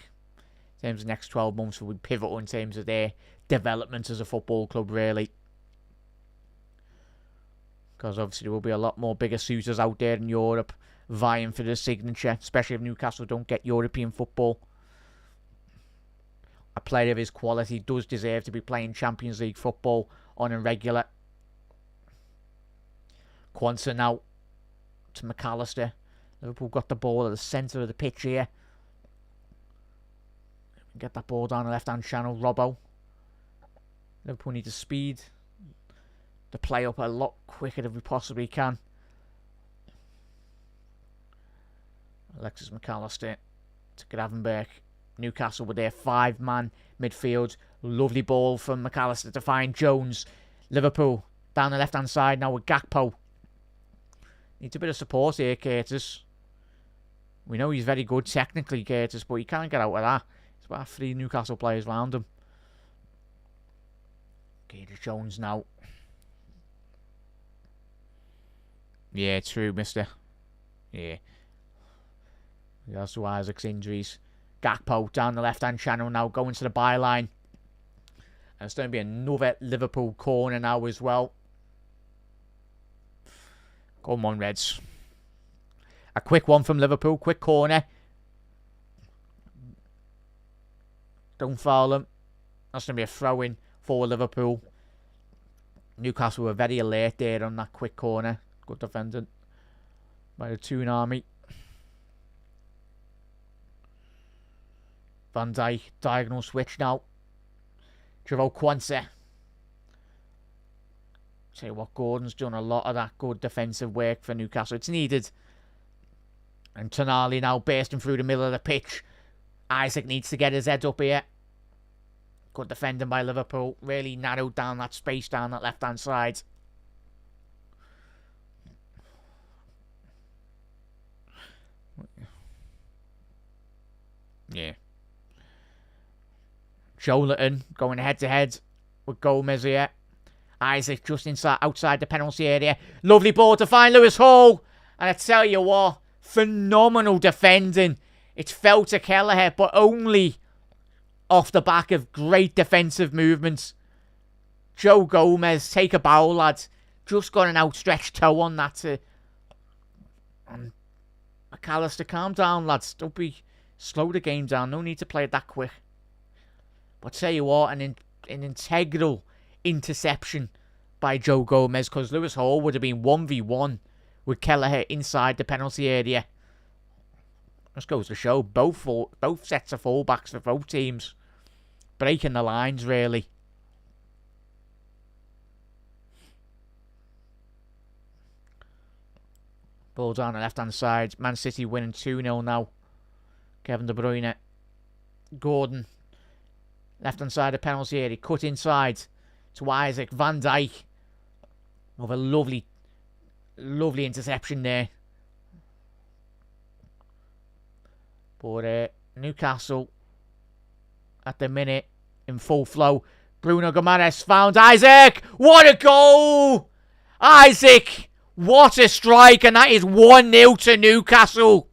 A: in terms of the next 12 months will be pivotal in terms of their development as a football club, really. Because obviously there will be a lot more bigger suitors out there in Europe vying for the signature, especially if Newcastle don't get European football. A player of his quality does deserve to be playing Champions League football on a regular. Quansah now to McAllister. Liverpool got the ball at the centre of the pitch here. Get that ball down the left-hand channel. Robbo. Liverpool need to speed the play up a lot quicker than we possibly can. Alexis McAllister to Gravenberch. Newcastle with their 5-man midfield. Lovely ball from McAllister to find Jones. Liverpool down the left-hand side now with Gakpo. Needs a bit of support here, Curtis. We know he's very good technically, Curtis, but he can't get out of that. There's about 3 Newcastle players around him. Okay, to Jones now. Yeah, true, mister. Yeah. Regards to Isaac's injuries. Gakpo down the left-hand channel now, going to the byline. And it's going to be another Liverpool corner now as well. Come on, Reds. A quick one from Liverpool. Quick corner. Don't foul them. That's going to be a throw-in for Liverpool. Newcastle were very alert there on that quick corner. Good defending by the Toon Army. Van Dijk, diagonal switch now. Jerome Quansah. Tell you what, Gordon's done a lot of that good defensive work for Newcastle. It's needed. And Tonali now bursting through the middle of the pitch. Isaac needs to get his head up here. Good defending by Liverpool. Really narrowed down that space down that left-hand side. Yeah. Joelinton going head-to-head with Gomez here. Isaac just outside the penalty area. Lovely ball to find Lewis Howe. And I tell you what, phenomenal defending. It's fell to Kelleher, but only off the back of great defensive movements. Joe Gomez, take a bow, lads. Just got an outstretched toe on that. McAllister, calm down, lads. Don't be... Slow the game down. No need to play it that quick. But tell you what, an integral interception by Joe Gomez, because Lewis Hall would have been 1v1 with Kelleher inside the penalty area. Just goes to show both sets of fullbacks for both teams breaking the lines, really. Ball down the left-hand side. Man City winning 2-0 now. Kevin De Bruyne. Gordon. Left-hand side of penalty area. Cut inside to Isaac. Van Dijk. With a lovely interception there. But Newcastle at the minute in full flow. Bruno Gomes found Isaac. What a goal! Isaac! What a strike! And that is 1-0 to Newcastle.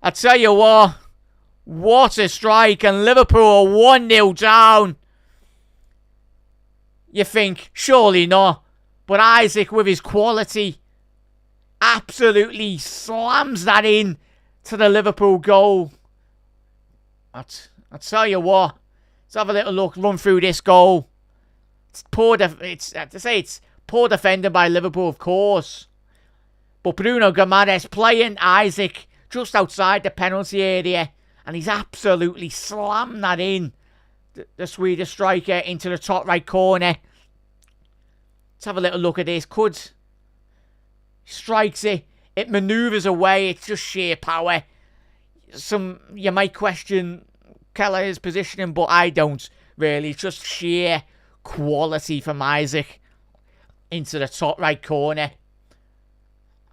A: I tell you what a strike. And Liverpool are 1-0 down. You think, surely not. But Isaac, with his quality, absolutely slams that in to the Liverpool goal. I tell you what, Let's have a little look, run through this goal. It's poor defending by Liverpool, of course. But Bruno Guimaraes playing Isaac just outside the penalty area. And he's absolutely slammed that in. The Swedish striker into the top right corner. Let's have a little look at this. Strikes it. It manoeuvres away. It's just sheer power. You might question Kelleher's positioning, but I don't really. It's just sheer quality from Isaac into the top right corner.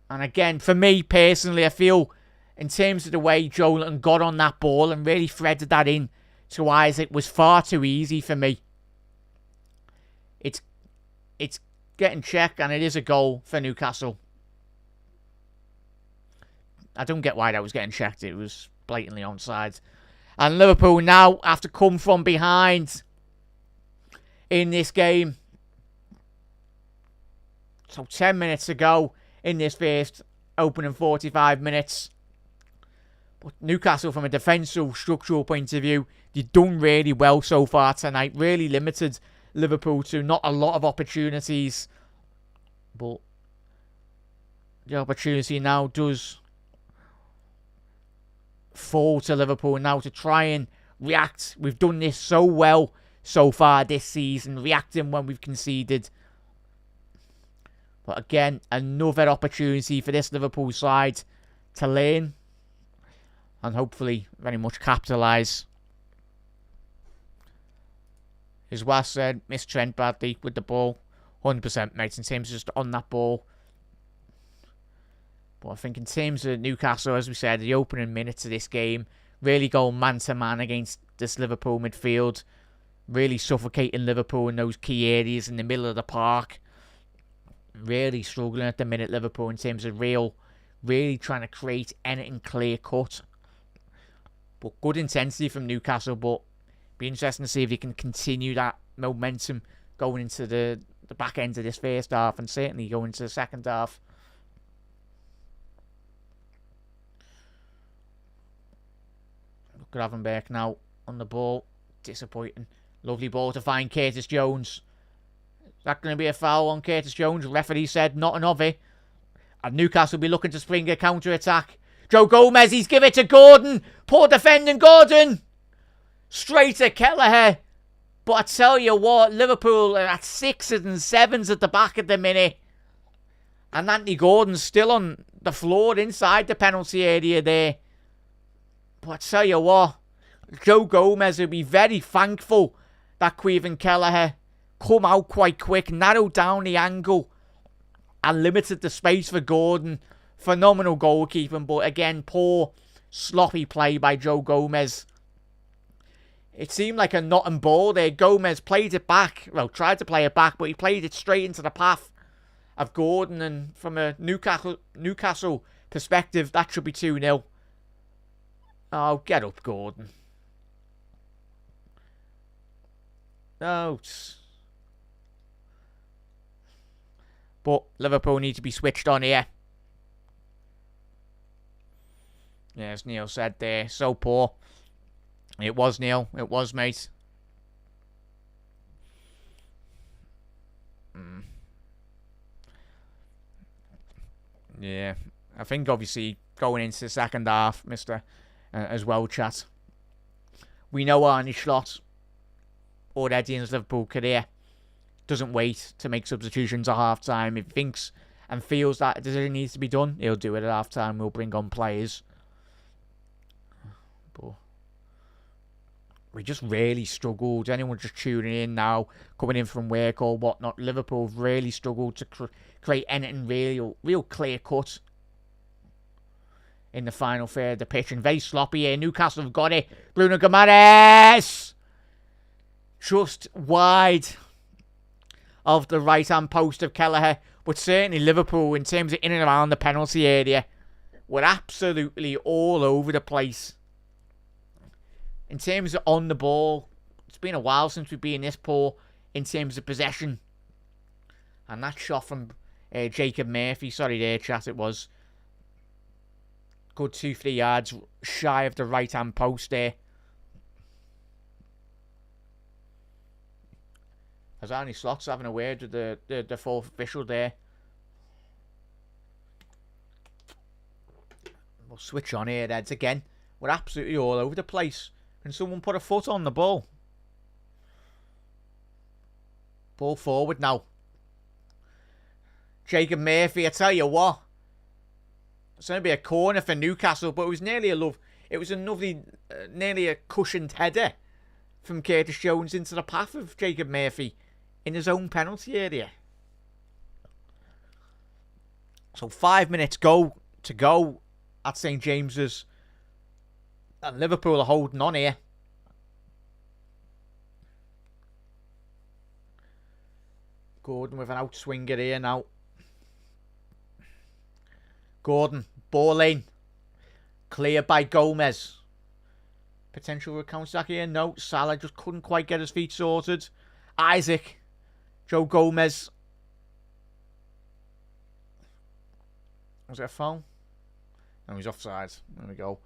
A: And again, for me personally, I feel in terms of the way Joelinton got on that ball and really threaded that in to Isaac was far too easy for me. It's getting checked and it is a goal for Newcastle. I don't get why that was getting checked. It was blatantly onside. And Liverpool now have to come from behind in this game. So 10 minutes to go in this first opening 45 minutes. But Newcastle, from a defensive structural point of view, they've done really well so far tonight. Really limited Liverpool to not a lot of opportunities. But the opportunity now does fall to Liverpool now to try and react. We've done this so well so far this season, reacting when we've conceded. But again, another opportunity for this Liverpool side to learn and hopefully very much capitalise. As Wes said, missed Trent badly with the ball. 100% mate, in terms of just on that ball. But I think in terms of Newcastle, as we said, the opening minutes of this game, really going man-to-man against this Liverpool midfield. Really suffocating Liverpool in those key areas in the middle of the park. Really struggling at the minute, Liverpool, in terms of really trying to create anything clear-cut. But good intensity from Newcastle, but be interesting to see if they can continue that momentum going into the back end of this first half and certainly going into the second half. Gravenberch now on the ball. Disappointing. Lovely ball to find Curtis Jones. Is that going to be a foul on Curtis Jones? The referee said not of it. And Newcastle will be looking to spring a counter-attack. Joe Gomez, he's given it to Gordon. Poor defending Gordon. Straight to Kelleher. But I tell you what, Liverpool are at 6s and 7s at the back at the minute. And Anthony Gordon's still on the floor inside the penalty area there. But I tell you what, Joe Gomez will be very thankful that Caoimhin Kelleher come out quite quick, narrowed down the angle and limited the space for Gordon. Phenomenal goalkeeping, but again, poor, sloppy play by Joe Gomez. It seemed like a Nottingham ball there. Gomez played it back. Well, tried to play it back, but he played it straight into the path of Gordon. And from a Newcastle perspective, that should be 2-0. Oh, get up, Gordon. No. But Liverpool need to be switched on here. Yeah, as Neil said there, so poor. It was, Neil. It was, mate. Yeah. I think, obviously, going into the second half, Mr. As well, chat. We know Arne Slot, already in his Liverpool career, doesn't wait to make substitutions at half-time. If he thinks and feels that a decision needs to be done, he'll do it at half-time. We'll bring on players. But we just really struggled. Anyone just tuning in now, coming in from work or whatnot, Liverpool really struggled to create anything real clear-cut in the final third of the pitch. And very sloppy here. Newcastle have got it. Bruno Guimaraes! Just wide of the right-hand post of Kelleher. But certainly Liverpool, in terms of in and around the penalty area, were absolutely all over the place. In terms of on the ball, it's been a while since we've been this poor in terms of possession. And that shot from Jacob Murphy, sorry there, chat, it was. Good 2-3 yards shy of the right-hand post there. As Arnie Slot's having a word with the fourth official there. We'll switch on here, Eds, again. We're absolutely all over the place. Can someone put a foot on the ball? Ball forward now. Jacob Murphy, I tell you what. It's going to be a corner for Newcastle, but it was nearly nearly a cushioned header from Curtis Jones into the path of Jacob Murphy in his own penalty area. So 5 minutes to go at St James's. And Liverpool are holding on here. Gordon with an outswinger here now. Gordon, ball in. Cleared by Gomez. Potential for a counter-attack here. No, Salah just couldn't quite get his feet sorted. Isaac. Joe Gomez. Was it a foul? No, he's offside. There we go.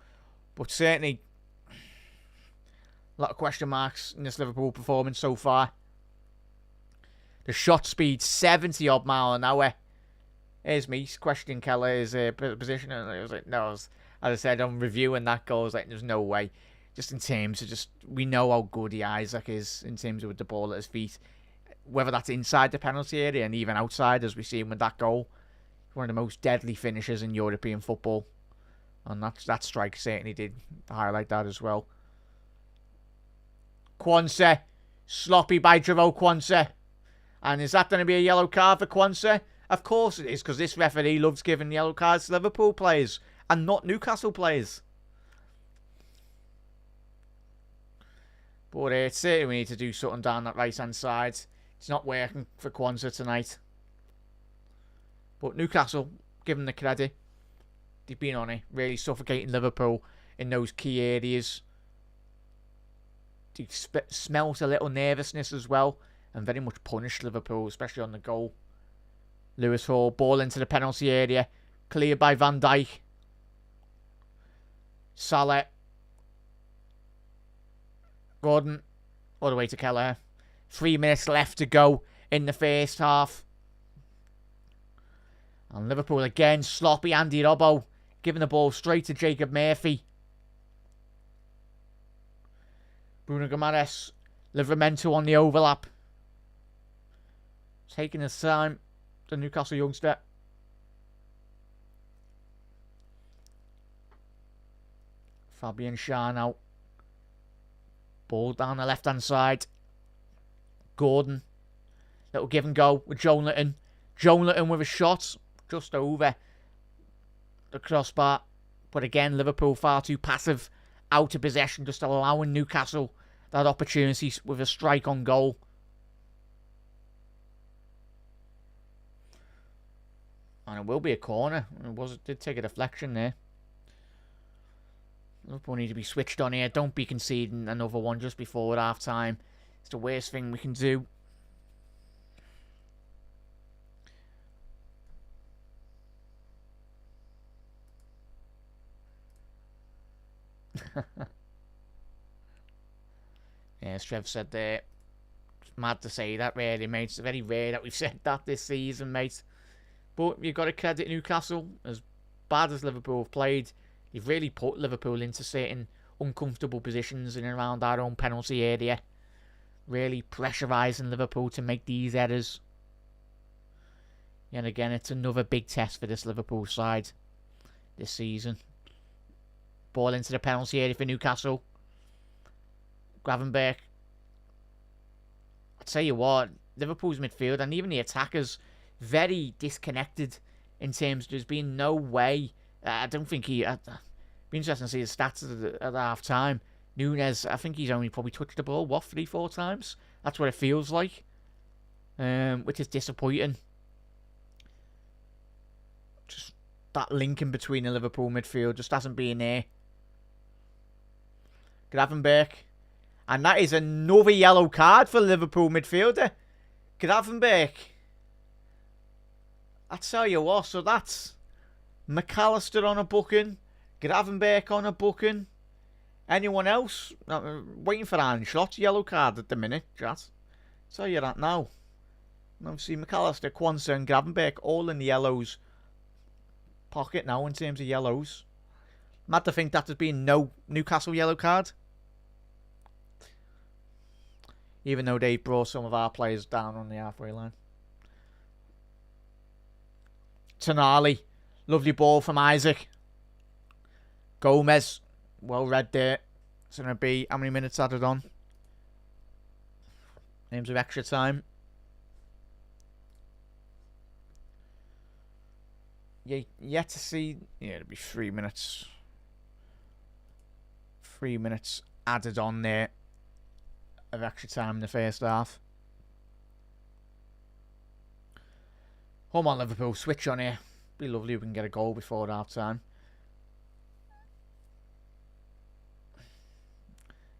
A: But certainly, a lot of question marks in this Liverpool performance so far. The shot speed, 70 odd mile an hour. Here's me questioning Keller's position. And I was like, no, as I said, I'm reviewing that goal. I was like, there's no way. Just in terms of we know how good Isaac is in terms of with the ball at his feet. Whether that's inside the penalty area and even outside, as we see him with that goal. One of the most deadly finishers in European football. And that strike certainly did highlight that as well. Quansah. Sloppy by Jerome Quansah. And is that going to be a yellow card for Quansah? Of course it is, because this referee loves giving yellow cards to Liverpool players and not Newcastle players. But certainly we need to do something down that right-hand side. It's not working for Quansah tonight. But Newcastle, give them the credit. They've been on it, really suffocating Liverpool in those key areas. They smelt a little nervousness as well, and very much punished Liverpool, especially on the goal. Lewis Hall, ball into the penalty area, cleared by Van Dijk. Salah. Gordon, all the way to Keller. 3 minutes left to go in the first half. And Liverpool again, sloppy Andy Robbo, giving the ball straight to Jacob Murphy. Bruno Guimaraes, Livramento on the overlap. Taking his time, the Newcastle youngster. Fabian Schär now. Ball down the left-hand side. Gordon. Little give and go with Joelinton. Joelinton with a shot. Just over the crossbar. But again, Liverpool far too passive. Out of possession. Just allowing Newcastle that opportunity with a strike on goal. And it will be a corner. It did take a deflection there. Liverpool need to be switched on here. Don't be conceding another one just before half time. It's the worst thing we can do. Yeah, as Trev said there. It's mad to say that, really, mate. It's very rare that we've said that this season, mate. But you've got to credit Newcastle. As bad as Liverpool have played, you've really put Liverpool into certain uncomfortable positions in and around our own penalty area. Really pressurising Liverpool to make these errors. And again, it's another big test for this Liverpool side this season. Ball into the penalty area for Newcastle. Gravenberch. I tell you what, Liverpool's midfield and even the attackers very disconnected in terms of there's been no way. I don't think he. It'd be interesting to see his stats at the half time. Nunes, I think he's only probably touched the ball 3-4 times. That's what it feels like, which is disappointing. Just that link in between the Liverpool midfield just hasn't been there. Gravenberch. And that is another yellow card for Liverpool midfielder. Gravenberch. I tell you what, so that's McAllister on a booking. Gravenberch on a booking. Anyone else? Waiting for Anslot. Yellow card at the minute, chat. So you're at now. And obviously McAllister, Kwanzaa and Gravenberch all in the yellows pocket now in terms of yellows. Mad to think that there's been no Newcastle yellow card. Even though they brought some of our players down on the halfway line. Tonali. Lovely ball from Isaac. Gomez. Well read there. It's going to be how many minutes added on? Names of extra time. You yet to see. Yeah, it'll be 3 minutes. 3 minutes added on there of extra time in the first half. Home on Liverpool, switch on here. Be lovely if we can get a goal before half time.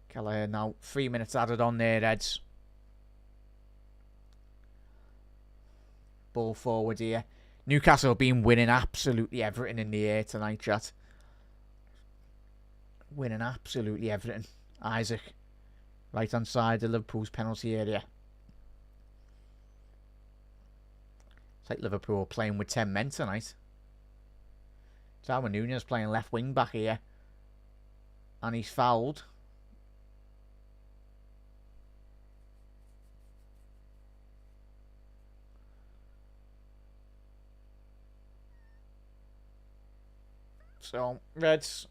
A: Kelleher now, 3 minutes added on there, Reds. Ball forward here. Newcastle have been winning absolutely everything in the air tonight, chat. Winning absolutely everything. Isaac, right hand side of Liverpool's penalty area. It's like Liverpool playing with 10 men tonight. Darwin Núñez playing left wing back here. And he's fouled. So, Reds.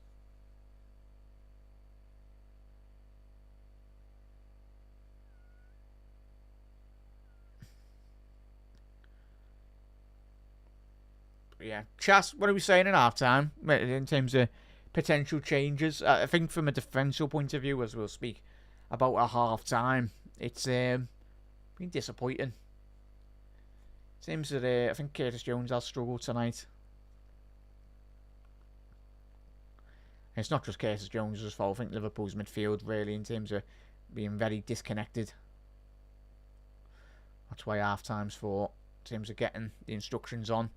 A: Yeah, Chas, what are we saying in half time in terms of potential changes? I think from a defensive point of view, as we'll speak about a half time, it's been disappointing. Seems that I think Curtis Jones has struggled tonight. It's not just Curtis Jones' fault. I think Liverpool's midfield really in terms of being very disconnected. That's why half time's for in terms of getting the instructions on.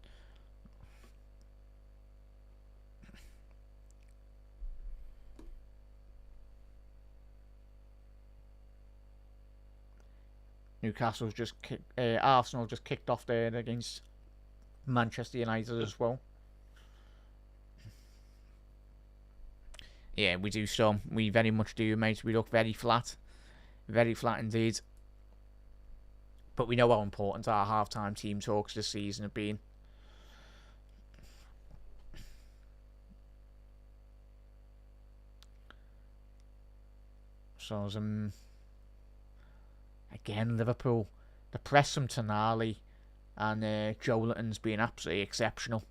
A: Newcastle's just Arsenal just kicked off there against Manchester United as well. Yeah, we do so. We very much do, mate. We look very flat indeed. But we know how important our half-time team talks this season have been. So again, Liverpool, the press from Tonali and Joelinton's been absolutely exceptional.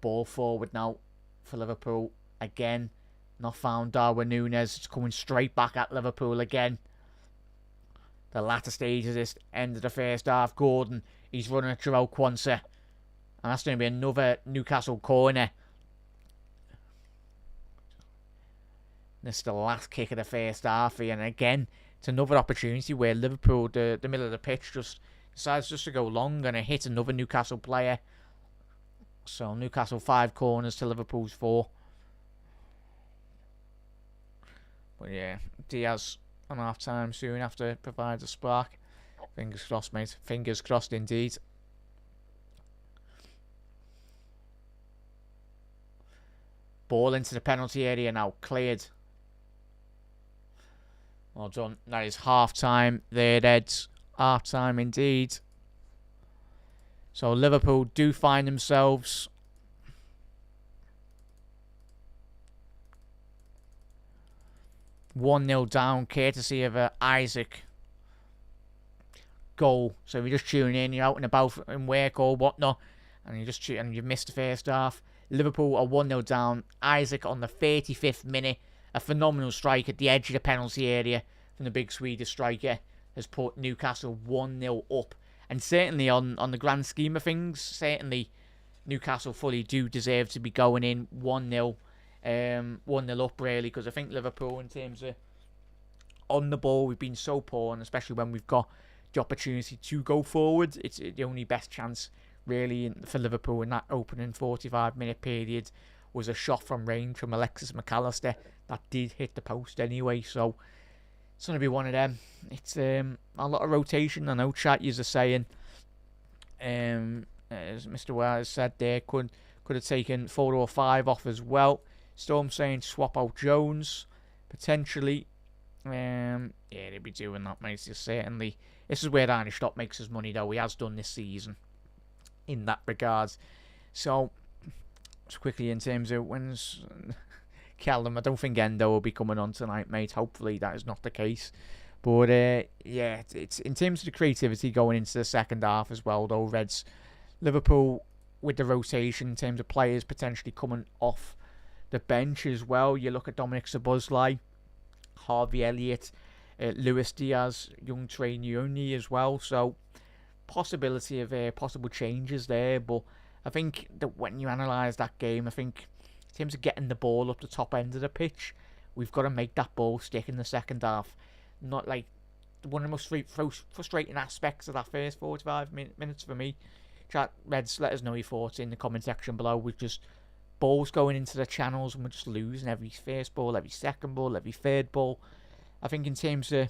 A: Ball forward now for Liverpool. Again, not found Darwin Núñez. It's coming straight back at Liverpool again. The latter stage of this end of the first half. Gordon, he's running at Jarell Kwanzaa. And that's going to be another Newcastle corner. This is the last kick of the first half here. And again, it's another opportunity where Liverpool, the middle of the pitch, just decides just to go long and hit another Newcastle player. So Newcastle 5 corners to Liverpool's 4. But yeah, Diaz on half time soon after provides a spark. Fingers crossed, mate. Fingers crossed indeed. Ball into the penalty area now. Cleared. Well done. That is half time there, Reds. Half time indeed. So Liverpool do find themselves 1-0 down, courtesy of Isaac. Goal. So if you're just tuning in, you're out and about in work or whatnot, and you've missed the first half. Liverpool are 1-0 down. Isaac on the 35th minute. A phenomenal strike at the edge of the penalty area from the big Swedish striker has put Newcastle 1-0 up. And certainly on the grand scheme of things, certainly Newcastle fully do deserve to be going in 1-0. 1-0 up really, because I think Liverpool in terms of on the ball we've been so poor, and especially when we've got the opportunity to go forward, it's the only best chance really for Liverpool in that opening 45-minute period was a shot from range from Alexis McAllister that did hit the post anyway. So it's going to be one of them. It's a lot of rotation. I know chat users are saying, as Mr. Wells said there, could have taken 4 or 5 off as well. Storm saying swap out Jones, potentially. Yeah, they'd be doing that, mate. Certainly. This is where Arne Slot makes his money, though. He has done this season in that regard. So, just quickly in terms of when's Callum, I don't think Endo will be coming on tonight, mate. Hopefully that is not the case. But yeah, it's in terms of the creativity going into the second half as well, though. Reds, Liverpool with the rotation in terms of players potentially coming off the bench as well. You look at Dominic Szoboszlai, Harvey Elliott, Luis Diaz, young trainee as well. So possibility of possible changes there. But I think that when you analyse that game, I think in terms of getting the ball up the top end of the pitch, we've got to make that ball stick in the second half. Not like one of the most frustrating aspects of that first 45 minutes for me. Chat, Reds, let us know your thoughts in the comment section below. With just balls going into the channels and we're just losing every first ball, every second ball, every third ball. I think in terms of,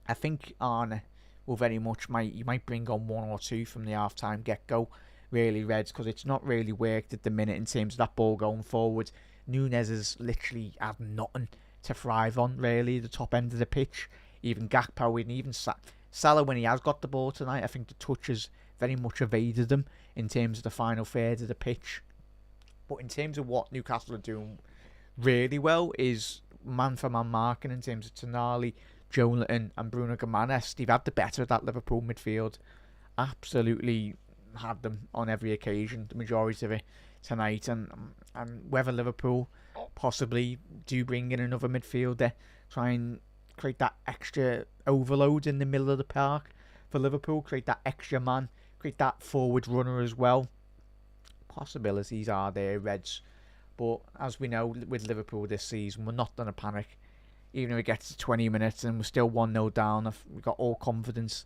A: I think Arne will very much you might bring on 1 or 2 from the half-time get-go, really, Reds, because it's not really worked at the minute in terms of that ball going forward. Nunez has literally had nothing to thrive on, really, the top end of the pitch. Even Gakpo and even Salah, when he has got the ball tonight, I think the touch has very much evaded them in terms of the final third of the pitch. But in terms of what Newcastle are doing really well is man-for-man marking in terms of Tonali, Joelinton and Bruno Gimenez. They've had the better of that Liverpool midfield. Absolutely had them on every occasion, the majority of it tonight. And whether Liverpool possibly do bring in another midfielder, try and create that extra overload in the middle of the park for Liverpool, create that extra man, create that forward runner as well. Possibilities are there, Reds. But as we know with Liverpool this season, we're not going to panic. Even if it gets to 20 minutes and we're still 1-0 down, we've got all confidence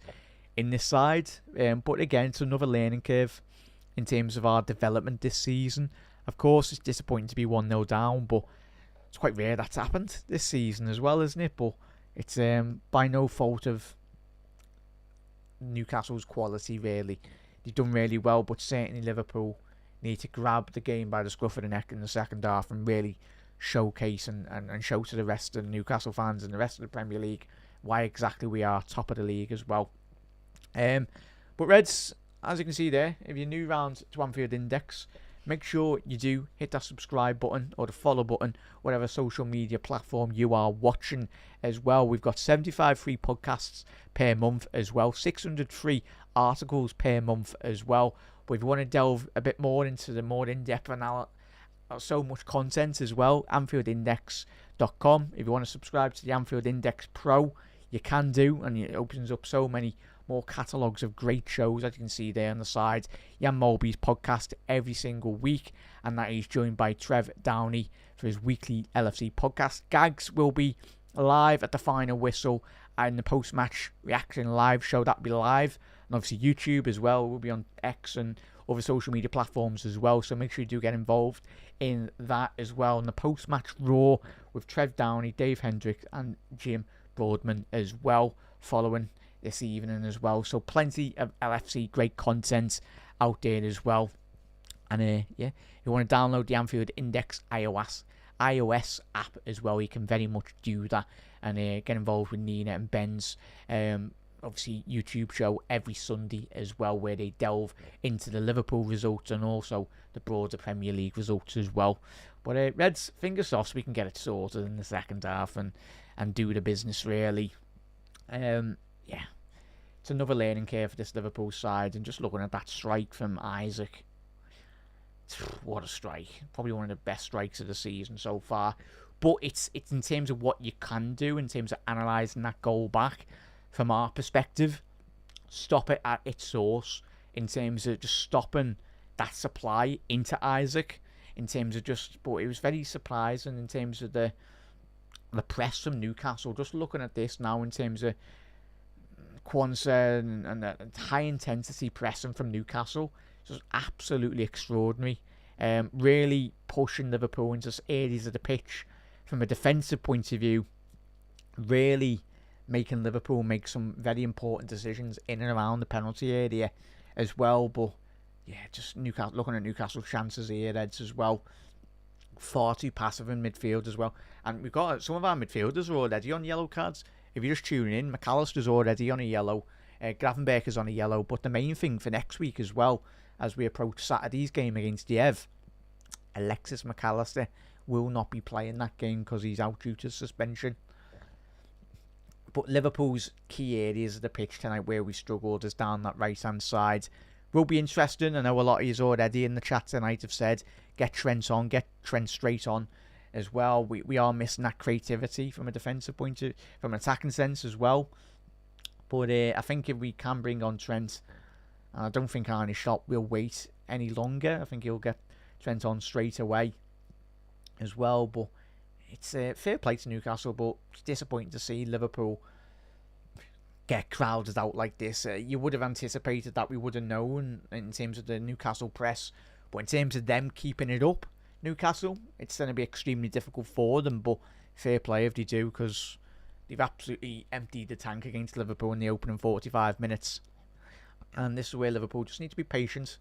A: in this side. But again, it's another learning curve in terms of our development this season. Of course, it's disappointing to be 1-0 down, but it's quite rare that's happened this season as well, isn't it? But it's by no fault of Newcastle's quality, really. They've done really well, but certainly Liverpool need to grab the game by the scruff of the neck in the second half and really showcase and show to the rest of the Newcastle fans and the rest of the Premier League why exactly we are top of the league as well. But Reds, as you can see there, if you're new round to Anfield Index, make sure you do hit that subscribe button or the follow button, whatever social media platform you are watching as well. We've got 75 free podcasts per month as well, 600 free articles per month as well. But if you want to delve a bit more into the more in-depth analysis, so much content as well, AnfieldIndex.com. If you want to subscribe to the Anfield Index Pro, you can do, and it opens up so many more catalogues of great shows, as you can see there on the side. Jan Molby's podcast every single week, and that is joined by Trev Downey for his weekly LFC podcast. Gags will be live at the final whistle and the post-match reaction live show. That'll be live, and obviously YouTube as well. We'll be on X and other social media platforms as well, so make sure you do get involved in that as well. And the post-match Raw with Trev Downey, Dave Hendricks and Jim Broadman as well, following this evening as well. So plenty of LFC great content out there as well. And yeah, if you want to download the Anfield Index iOS app as well, you can very much do that and get involved with Nina and Ben's obviously YouTube show every Sunday as well, where they delve into the Liverpool results and also the broader Premier League results as well. But Reds, fingers crossed we can get it sorted in the second half and do the business, really. Yeah, it's another learning curve for this Liverpool side, and just looking at that strike from Isaac, what a strike. Probably one of the best strikes of the season so far. But it's in terms of what you can do, in terms of analysing that goal back, from our perspective, stop it at its source, in terms of just stopping that supply into Isaac, in terms of just, but it was very surprising in terms of the press from Newcastle. Just looking at this now in terms of Kwanzaa and the high intensity pressing from Newcastle, just absolutely extraordinary. Really pushing Liverpool into areas of the pitch from a defensive point of view, really making Liverpool make some very important decisions in and around the penalty area as well. But yeah, just Newcastle, looking at Newcastle's chances here, Reds, as well. Far too passive in midfield as well. And we've got some of our midfielders are already on yellow cards. If you're just tuning in, McAllister's already on a yellow. Gravenberch is on a yellow. But the main thing for next week as well, as we approach Saturday's game against Diev, Alexis McAllister will not be playing that game because he's out due to suspension. But Liverpool's key areas of the pitch tonight where we struggled is down that right-hand side. Will be interesting. I know a lot of you already in the chat tonight have said, get Trent on, get Trent straight on as well. We are missing that creativity from a defensive point of, from an attacking sense as well. But I think if we can bring on Trent, and I don't think Arne Slot will wait any longer. I think he'll get Trent on straight away as well. But it's fair play to Newcastle, but it's disappointing to see Liverpool get crowded out like this. You would have anticipated that, we would have known in terms of the Newcastle press, but in terms of them keeping it up, Newcastle, it's going to be extremely difficult for them. But fair play if they do, because they've absolutely emptied the tank against Liverpool in the opening 45 minutes. And this is where Liverpool just need to be patient,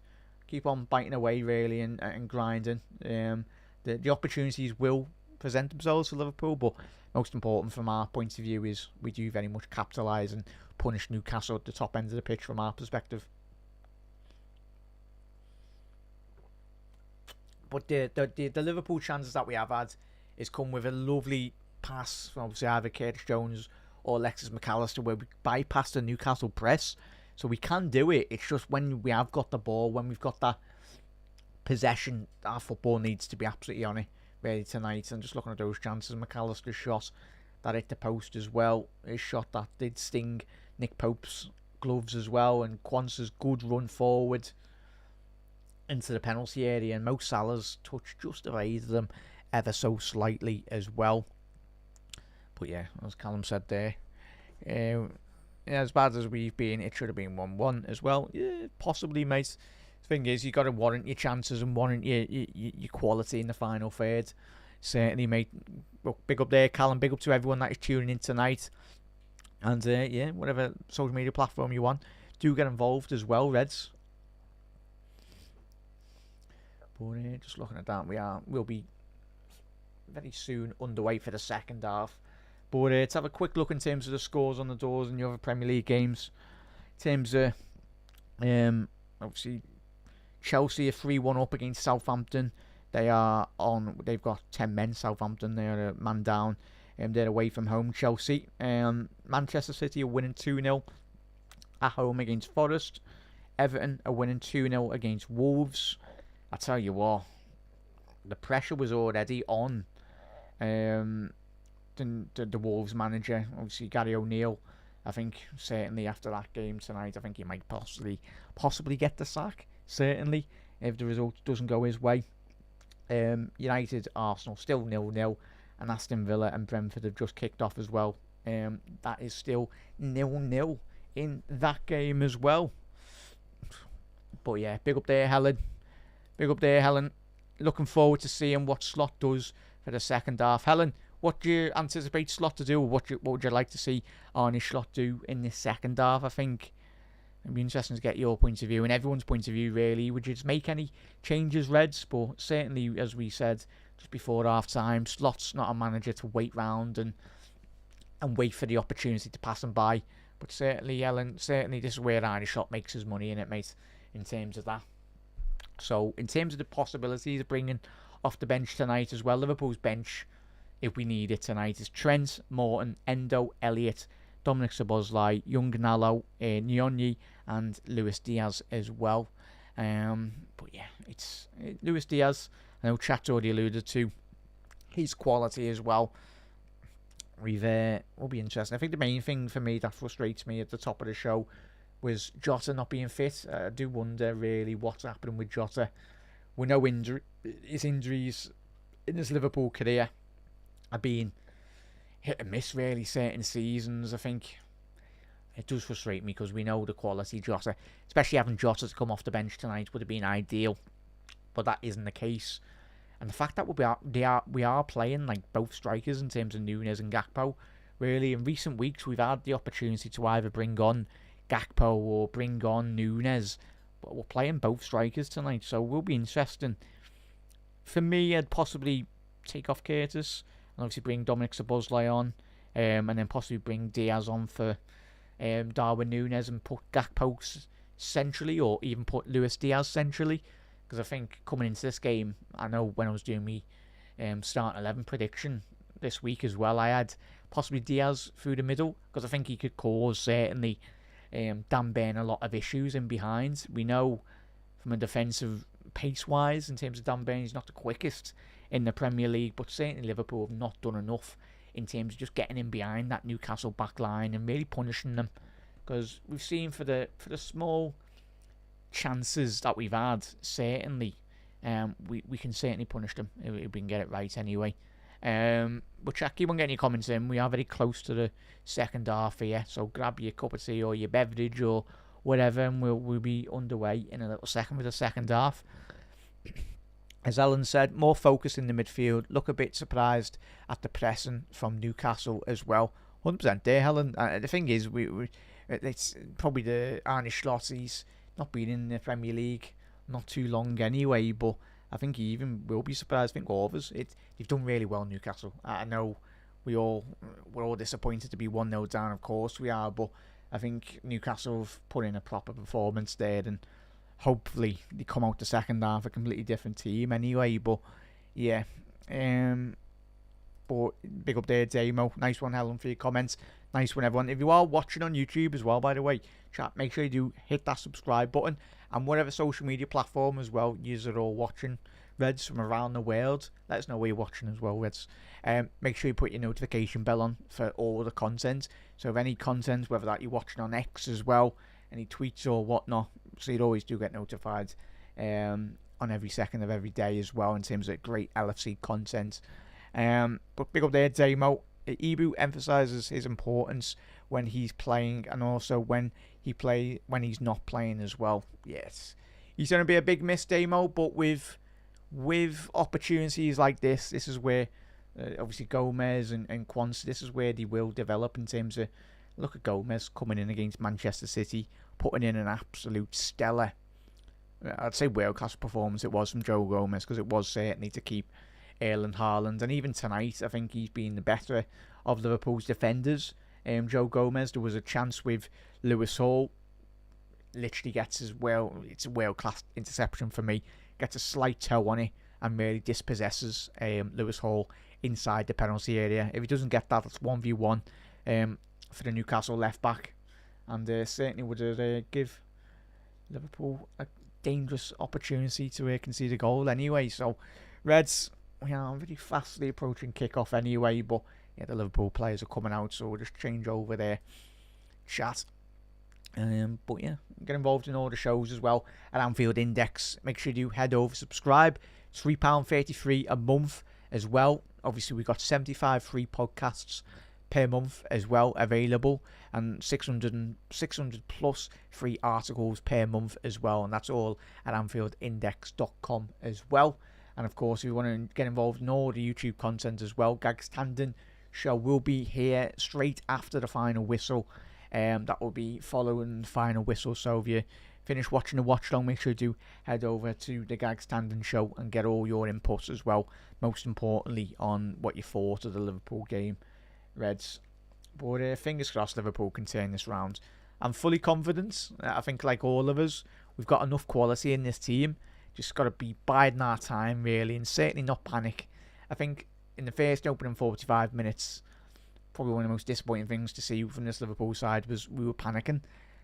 A: keep on biting away really, and grinding. The opportunities will present themselves for Liverpool, but most important from our point of view is we do very much capitalise and punish Newcastle at the top end of the pitch from our perspective. But the Liverpool chances that we have had is come with a lovely pass from obviously either Curtis Jones or Alexis McAllister, where we bypass the Newcastle press. So we can do it. It's just when we have got the ball, when we've got that possession, our football needs to be absolutely on it ready tonight. And just looking at those chances, McAllister's shot that hit the post as well, his shot that did sting Nick Pope's gloves as well, and Quansah's good run forward into the penalty area, and Mo Salah's touch just evaded them ever so slightly as well. But yeah, as Callum said there, as bad as we've been, it should have been 1-1 as well. Yeah, possibly, mate. Thing is, you got to warrant your chances and warrant your quality in the final third. Certainly, mate. Well, big up there, Callum. Big up to everyone that is tuning in tonight. And yeah, whatever social media platform you want, do get involved as well, Reds. But just looking at that, we'll be very soon underway for the second half. But let's have a quick look in terms of the scores on the doors in the other Premier League games. In terms of obviously Chelsea are 3-1 up against Southampton. They've got 10 men. Southampton, they're a man down. They're away from home. Chelsea. Manchester City are winning 2-0 at home against Forest. Everton are winning 2-0 against Wolves. I tell you what, the pressure was already on the Wolves manager, obviously Gary O'Neill. I think certainly after that game tonight, I think he might possibly get the sack. Certainly, if the result doesn't go his way. United, Arsenal still 0-0, and Aston Villa and Brentford have just kicked off as well. That is still 0-0 in that game as well. But yeah, big up there, Helen. Big up there, Helen. Looking forward to seeing what Slot does for the second half. Helen, what do you anticipate Slot to do? What would you like to see Arne Slot do in this second half? I think it'd be interesting to get your point of view and everyone's point of view, really. Would you just make any changes, Reds? But certainly, as we said just before half-time, Slot's not a manager to wait round and wait for the opportunity to pass him by. But certainly, Helen, this is where Arne Slot makes his money in it, mate, in terms of that. So, in terms of the possibilities of bringing off the bench tonight as well, Liverpool's bench, if we need it tonight, is Trent, Morton, Endo, Elliott, Dominic Szoboszlai, Young Nallo, Nyonyi, and Luis Diaz as well. But yeah, it's Luis Diaz. I know chat's already alluded to his quality as well. Will be interesting. I think the main thing for me that frustrates me at the top of the show was Jota not being fit. I do wonder really what's happening with Jota. We know his injuries in his Liverpool career have been hit and miss really certain seasons. I think it does frustrate me because we know the quality Jota, especially having Jota to come off the bench tonight would have been ideal, but that isn't the case. And the fact that we are playing like both strikers in terms of Núñez and Gakpo really. In recent weeks, we've had the opportunity to either bring on Gakpo or bring on Núñez, but we're playing both strikers tonight, so it will be interesting. For me, I'd possibly take off Curtis and obviously bring Dominic Szoboszlai on, and then possibly bring Diaz on for Darwin Núñez and put Gakpo centrally, or even put Luis Diaz centrally, because I think coming into this game, I know when I was doing me starting 11 prediction this week as well, I had possibly Diaz through the middle, because I think he could cause certainly Dan Burn a lot of issues in behind. We know from a defensive pace-wise, in terms of Dan Burn, he's not the quickest in the Premier League, but certainly Liverpool have not done enough in terms of just getting in behind that Newcastle back line and really punishing them, because we've seen for the small chances that we've had, certainly we can certainly punish them if we can get it right anyway. But Jack, keep on getting your comments in. We are very close to the second half here, so grab your cup of tea or your beverage or whatever, and we'll be underway in a little second with the second half. As Ellen said, more focus in the midfield. Look a bit surprised at the pressing from Newcastle as well. 100% there, Helen. The thing is, it's probably the Arne Slot. He's not been in the Premier League not too long anyway, but I think he even will be surprised. I think all of us, they've done really well, Newcastle. I know we're all disappointed to be 1-0 down, of course we are, but I think Newcastle have put in a proper performance there, and hopefully they come out the second half a completely different team anyway. But yeah, but big up there, Damo. Nice one, Helen, for your comments. Nice one, everyone. If you are watching on YouTube as well, by the way, chat, make sure you do hit that subscribe button, and whatever social media platform as well you are all watching, Reds from around the world, let us know where you're watching as well, Reds. Make sure you put your notification bell on for all the content, so if any content, whether that you're watching on X as well, any tweets or whatnot, so you'd always do get notified on every second of every day as well, in terms of great LFC content. But big up there, Damo. Ibu emphasises his importance when he's playing, and also when he's not playing as well. Yes, he's going to be a big miss, Damo, but with opportunities like this is where obviously Gomez and Quansah, this is where they will develop, in terms of, look at Gomez coming in against Manchester City, putting in an absolute stellar, I'd say world-class performance it was from Joe Gomez, because it was certainly to keep Erling Haaland, and even tonight I think he's been the better of Liverpool's defenders. Joe Gomez, there was a chance with Lewis Hall, literally gets it's a world-class interception for me, gets a slight toe on it and really dispossesses Lewis Hall inside the penalty area. If he doesn't get that, it's 1v1 for the Newcastle left back, and certainly would give Liverpool a dangerous opportunity to concede a goal anyway. So Reds, we are really fastly approaching kick-off anyway, but yeah, the Liverpool players are coming out, so we'll just change over their chat. But yeah, get involved in all the shows as well at Anfield Index. Make sure you head over, subscribe. It's £3.33 a month as well. Obviously, we've got 75 free podcasts per month as well available, and 600 plus free articles per month as well, and that's all at AnfieldIndex.com as well. And of course, if you want to get involved in all the YouTube content as well, Gag's Tandon show will be here straight after the final whistle. That will be following the final whistle. So if you finish watching the watch long, make sure you do head over to the Gag's Tandon show and get all your inputs as well. Most importantly, on what you thought of the Liverpool game, Reds. But fingers crossed Liverpool can turn this round. I'm fully confident. I think, like all of us, we've got enough quality in this team. Just got to be biding our time, really, and certainly not panic. I think in the first opening 45 minutes, probably one of the most disappointing things to see from this Liverpool side was we were panicking.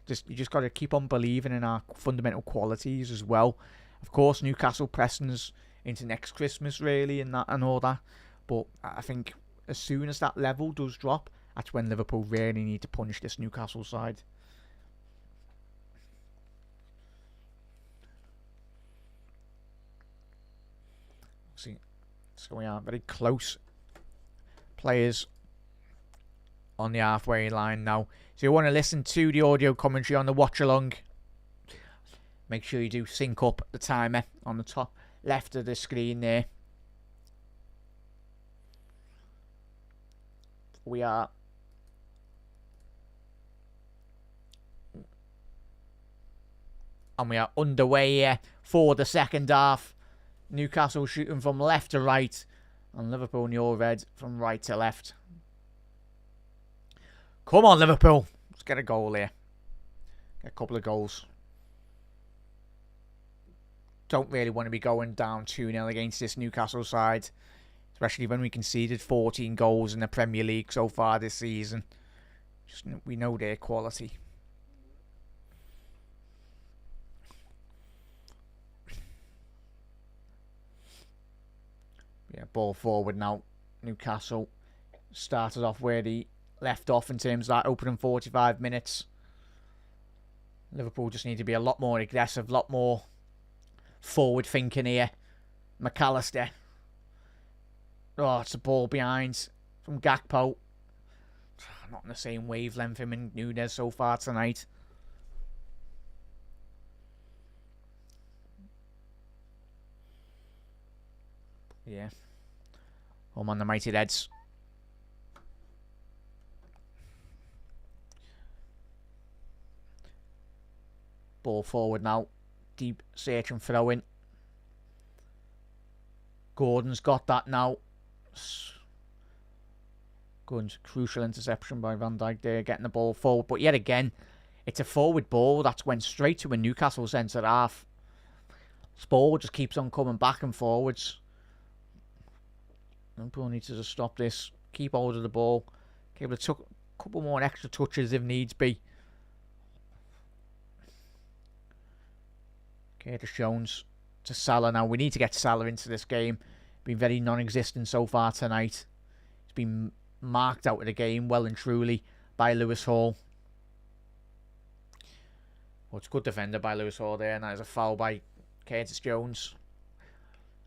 A: You just got to keep on believing in our fundamental qualities as well. Of course, Newcastle pressing us into next Christmas, really, and all that. But I think as soon as that level does drop, that's when Liverpool really need to punish this Newcastle side. See, so we are very close players on the halfway line now. So you want to listen to the audio commentary on the watch along, make sure you do sync up the timer on the top left of the screen there. We are And we are underway here for the second half. Newcastle shooting from left to right. And Liverpool and your red from right to left. Come on, Liverpool. Let's get a goal here. Get a couple of goals. Don't really want to be going down 2-0 against this Newcastle side. Especially when we conceded 14 goals in the Premier League so far this season. Just, we know their quality. Yeah, ball forward now. Newcastle started off where they left off in terms of that opening 45 minutes. Liverpool just need to be a lot more aggressive, a lot more forward thinking here. McAllister. Oh, it's a ball behind from Gakpo. Not on the same wavelength him and Nunez so far tonight. Yeah. Home on the mighty Reds. Ball forward now. Deep search and throw in. Gordon's got that now. Good, crucial interception by Van Dijk there, getting the ball forward. But yet again, it's a forward ball that's went straight to a Newcastle centre half. This ball just keeps on coming back and forwards. Liverpool needs to just stop this. Keep hold of the ball. Give it a couple more extra touches if needs be. Curtis Jones to Salah now. We need to get Salah into this game. Been very non-existent so far tonight. He's been marked out of the game well and truly by Lewis Hall. Well, it's good defender by Lewis Hall there, and that is a foul by Curtis Jones.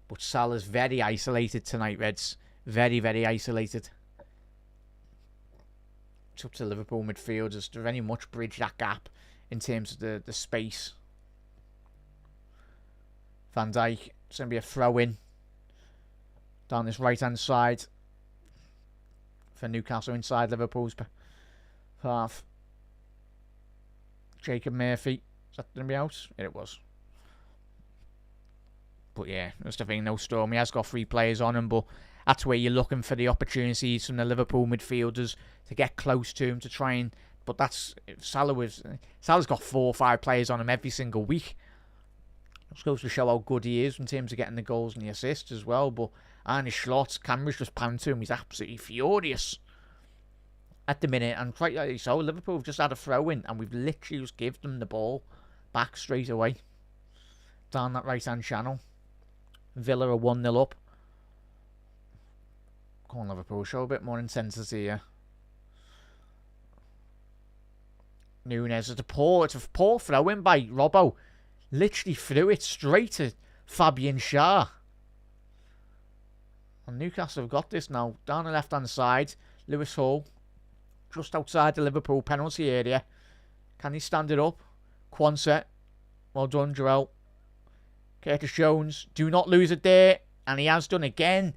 A: But Salah's very isolated tonight, Reds. Very, very isolated. It's up to Liverpool midfielders to very much bridge that gap in terms of the space. Van Dijk, it's going to be a throw-in down this right-hand side for Newcastle inside Liverpool's half. Jacob Murphy, is that going to be out? Yeah, it was. But yeah, that's the thing, no Storm. He has got 3 players on him, but that's where you're looking for the opportunities from the Liverpool midfielders to get close to him, to try and... But that's... Salah's got 4 or 5 players on him every single week. Just goes to show how good he is in terms of getting the goals and the assists as well. But Arne Slot's cameras just pan to him. He's absolutely furious at the minute. And quite rightly so. Liverpool have just had a throw-in, and we've literally just given them the ball back straight away down that right-hand channel. Villa are 1-0 up. Come on, Liverpool, show a bit more intensity here. Nunez, it's a poor throw-in by Robbo. Literally threw it straight to Fabian Schär. And Newcastle have got this now. Down the left-hand side, Lewis Hall, just outside the Liverpool penalty area. Can he stand it up? Quansah, well done, Joel. Curtis Jones, do not lose it there. And he has done again.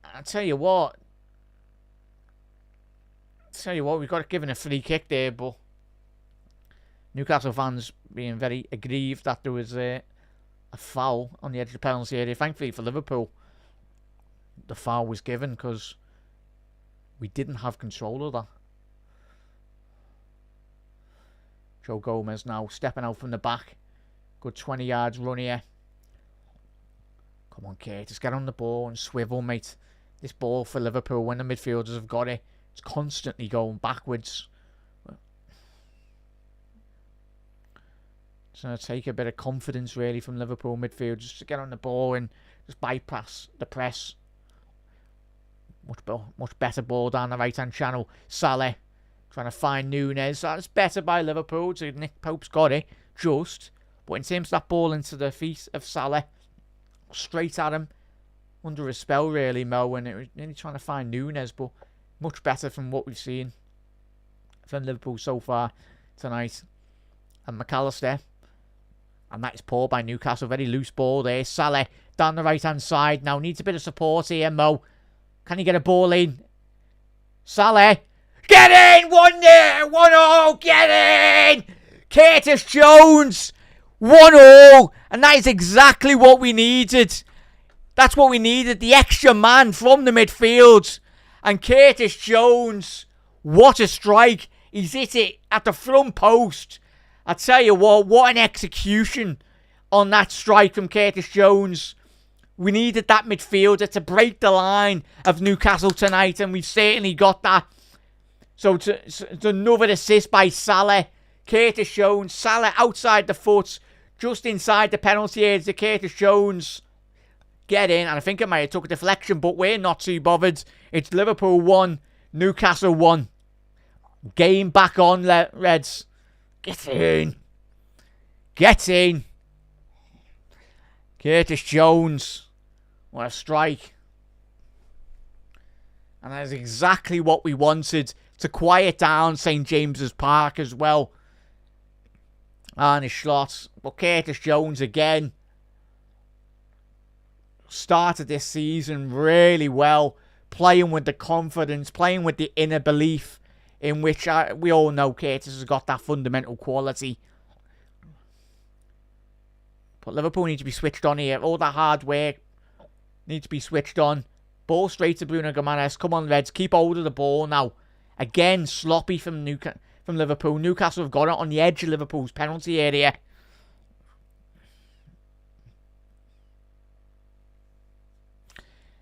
A: I tell you what, we've got it given a free kick there, but Newcastle fans being very aggrieved that there was a foul on the edge of the penalty area. Thankfully for Liverpool, the foul was given because we didn't have control of that. Joe Gomez now stepping out from the back. Good 20 yards run here. Come on, Curtis, get on the ball and swivel, mate. This ball for Liverpool, when the midfielders have got it, it's constantly going backwards. It's going to take a bit of confidence, really, from Liverpool midfield just to get on the ball and just bypass the press. Much better ball down the right-hand channel. Salah trying to find Nunez. That's better by Liverpool. So Nick Pope's got it, just. But in terms of that ball into the feet of Salah, straight at him, under a spell, really, Mo, and it was really trying to find Nunez, but much better from what we've seen from Liverpool so far tonight. And McAllister. And that is poor by Newcastle. Very loose ball there. Salah down the right-hand side. Now needs a bit of support here, Mo. Can he get a ball in? Salah. Get in! 1-0! 1-0! Get in! Curtis Jones! 1-0, and that is exactly what we needed. That's what we needed, the extra man from the midfield. And Curtis Jones, what a strike. He's hit it at the front post. I tell you what an execution on that strike from Curtis Jones. We needed that midfielder to break the line of Newcastle tonight, and we've certainly got that. So it's another assist by Salah. Curtis Jones, Salah outside the foot, just inside the penalty area to Curtis Jones. Get in, and I think it might have took a deflection, but we're not too bothered. It's Liverpool 1, Newcastle 1. Game back on, Reds. Get in. Get in. Curtis Jones. What a strike. And that is exactly what we wanted to quiet down St. James's Park as well. Arne Slot. But Curtis Jones again started this season really well. Playing with the confidence, playing with the inner belief in which we all know Curtis has got that fundamental quality. But Liverpool need to be switched on here. All that hard work needs to be switched on. Ball straight to Bruno Gimenez. Come on, Reds. Keep hold of the ball now. Again, sloppy from Liverpool. Newcastle have got it on the edge of Liverpool's penalty area.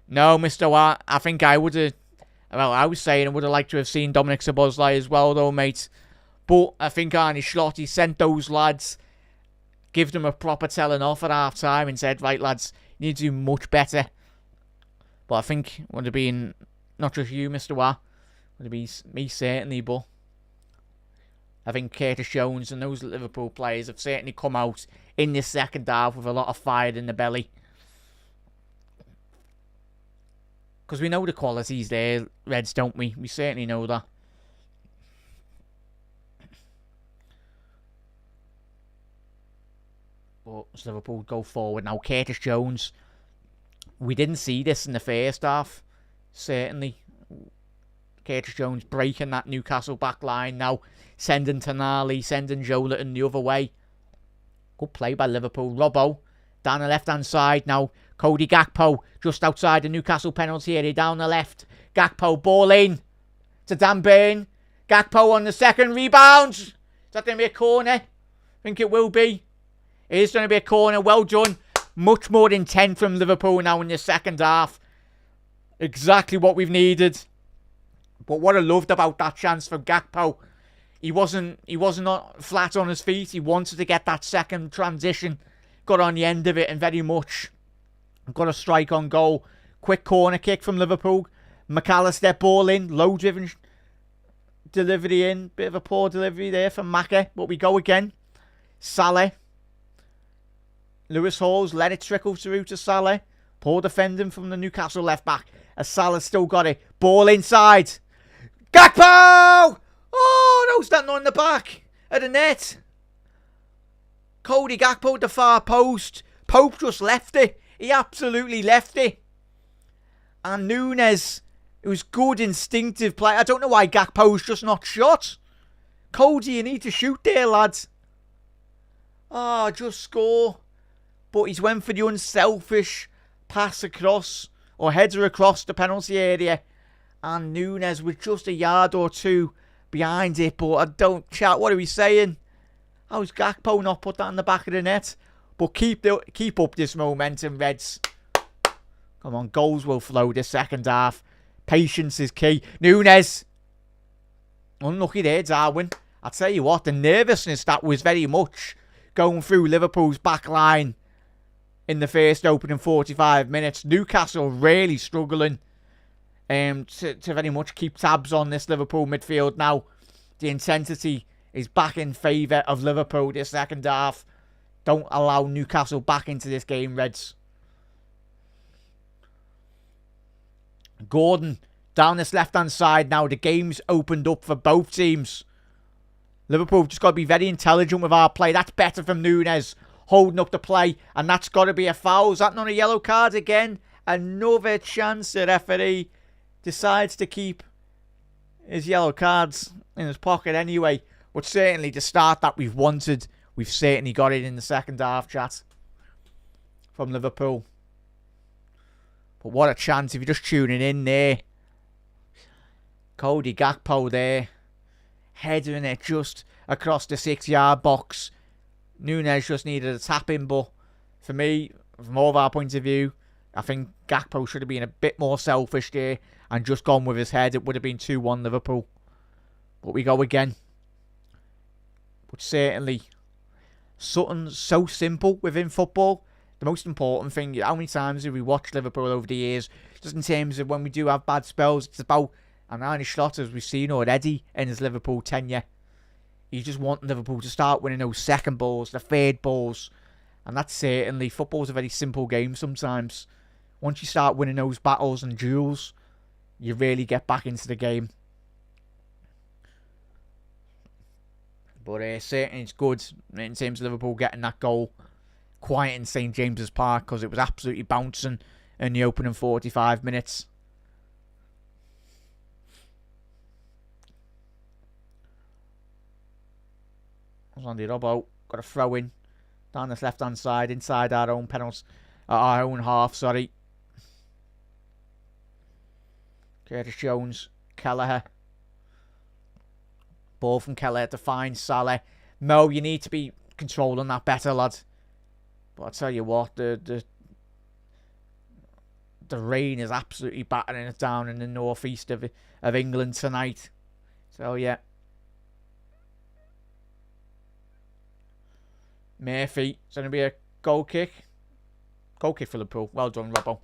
A: No, Mr. Watt, I think I would have... Well, I was saying I would have liked to have seen Dominic Szoboszlai as well, though, mate. But I think Arne Slot, he sent those lads, give them a proper telling off at half-time and said, right, lads, you need to do much better. But I think it would have been, not just you, Mr. Watt, would have been me certainly, but I think Curtis Jones and those Liverpool players have certainly come out in this second half with a lot of fire in the belly. Because we know the quality's there, Reds, don't we? We certainly know that. But as Liverpool go forward now, Curtis Jones. We didn't see this in the first half. Certainly. Curtis Jones breaking that Newcastle back line now. Sending Tonali, sending Joelinton the other way. Good play by Liverpool. Robbo down the left-hand side now. Cody Gakpo just outside the Newcastle penalty area down the left. Gakpo ball in to Dan Burn. Gakpo on the second rebound. Is that going to be a corner? I think it will be. It is going to be a corner. Well done. Much more intent from Liverpool now in the second half. Exactly what we've needed. But what I loved about that chance from Gakpo, he wasn't flat on his feet. He wanted to get that second transition. Got on the end of it and very much got a strike on goal. Quick corner kick from Liverpool. McAllister ball in. Low driven delivery in. Bit of a poor delivery there from Maka. But we go again. Salah. Lewis Hall's let it trickle through to Salah. Poor defending from the Newcastle left back. As Salah's still got it. Ball inside. Gakpo! Oh, no, standing on the back of the net. Cody Gakpo at the far post. Pope just left it. He absolutely left it. And Núñez, it was good instinctive play. I don't know why Gakpo's just not shot. Cody, you need to shoot there, lads. Oh, just score. But he's went for the unselfish pass across, or header across the penalty area. And Núñez was just a yard or two behind it. But I don't chat. What are we saying? How's Gakpo not put that in the back of the net? But keep up this momentum, Reds. Come on, goals will flow this second half. Patience is key. Núñez. Unlucky there, Darwin. I'll tell you what, the nervousness that was very much going through Liverpool's back line in the first opening 45 minutes. Newcastle really struggling to very much keep tabs on this Liverpool midfield now. The intensity is back in favour of Liverpool this second half. Don't allow Newcastle back into this game, Reds. Gordon down this left-hand side now. The game's opened up for both teams. Liverpool just got to be very intelligent with our play. That's better from Núñez. Holding up the play. And that's got to be a foul. Is that not a yellow card again? Another chance the referee decides to keep his yellow cards in his pocket anyway. But certainly the start that we've wanted, we've certainly got it in the second half, chat, from Liverpool. But what a chance if you're just tuning in there. Cody Gakpo there, heading it just across the 6-yard box. Núñez just needed a tap in, but for me, from all of our points of view, I think Gakpo should have been a bit more selfish there and just gone with his head. It would have been 2-1 Liverpool. But we go again. But certainly, something so simple within football. The most important thing, how many times have we watched Liverpool over the years, just in terms of when we do have bad spells, it's about, and Arne Slot, as we've seen already in his Liverpool tenure, you just want Liverpool to start winning those second balls, the third balls, and that's certainly, football's a very simple game sometimes. Once you start winning those battles and duels, you really get back into the game. But certainly it's good in terms of Liverpool getting that goal quiet in St James's Park, because it was absolutely bouncing in the opening 45 minutes. Andy Robbo got a throw in down this left hand side inside our own penalty, our own half. Sorry. Curtis Jones, Kelleher. Ball from Kelleher to find Salah. Mo, you need to be controlling that better, lad. But I tell you what, the rain is absolutely battering it down in the northeast of England tonight. So yeah. Murphy, it's going to be a goal kick. Goal kick for Liverpool. Well done, Robbo.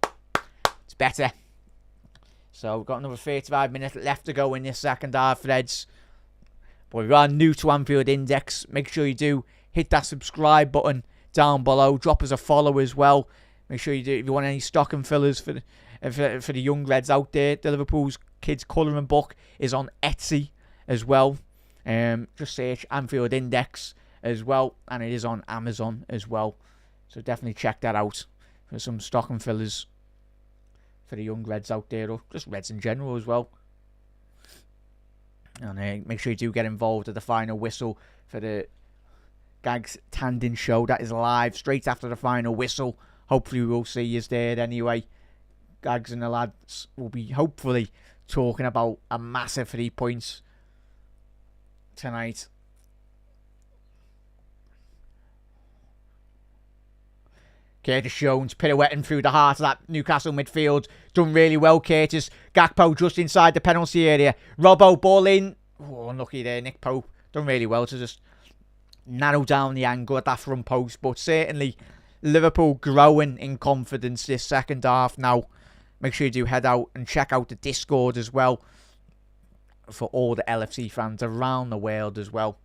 A: It's better. So we've got another 35 minutes left to go in this second half, Reds. But if you are new to Anfield Index, make sure you do hit that subscribe button down below. Drop us a follow as well. Make sure you do, if you want any stocking fillers for the young Reds out there. The Liverpool's Kids Colouring Book is on Etsy as well. Just search Anfield Index as well, and it is on Amazon as well, so definitely check that out for some stocking fillers for the young Reds out there, or just Reds in general as well. And make sure you do get involved at the final whistle for the Gags Tandon show. That is live straight after the final whistle. Hopefully we'll see you there anyway. Gags and the lads will be hopefully talking about a massive 3 points tonight. Curtis Jones pirouetting through the heart of that Newcastle midfield. Done really well, Curtis. Gakpo just inside the penalty area. Robbo, ball in. Oh, unlucky there, Nick Pope. Done really well to just narrow down the angle at that front post. But certainly, Liverpool growing in confidence this second half now. Make sure you do head out and check out the Discord as well for all the LFC fans around the world as well.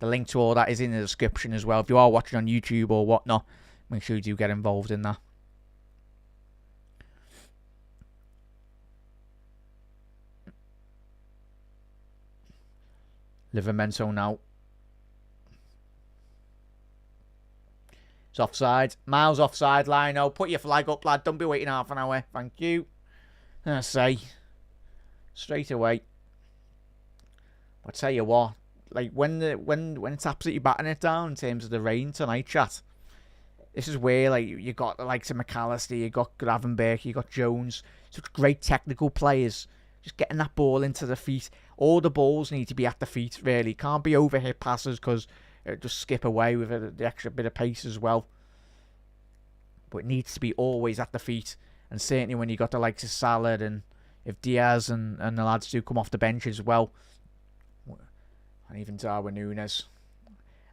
A: The link to all that is in the description as well. If you are watching on YouTube or whatnot, make sure you do get involved in that. Livramento now. It's offside. Miles offside, Lino. Put your flag up, lad. Don't be waiting half an hour. Thank you. I say. Straight away. I'll tell you what. Like, when it's absolutely batting it down in terms of the rain tonight, chat. This is where, like, you got the likes of McAllister, you got Gravenberch, you got Jones. Such great technical players. Just getting that ball into the feet. All the balls need to be at the feet, really. Can't be overhit passes because it'll just skip away with the extra bit of pace as well. But it needs to be always at the feet. And certainly when you got the likes of Salah and if Diaz and the lads do come off the bench as well. And even Darwin Núñez.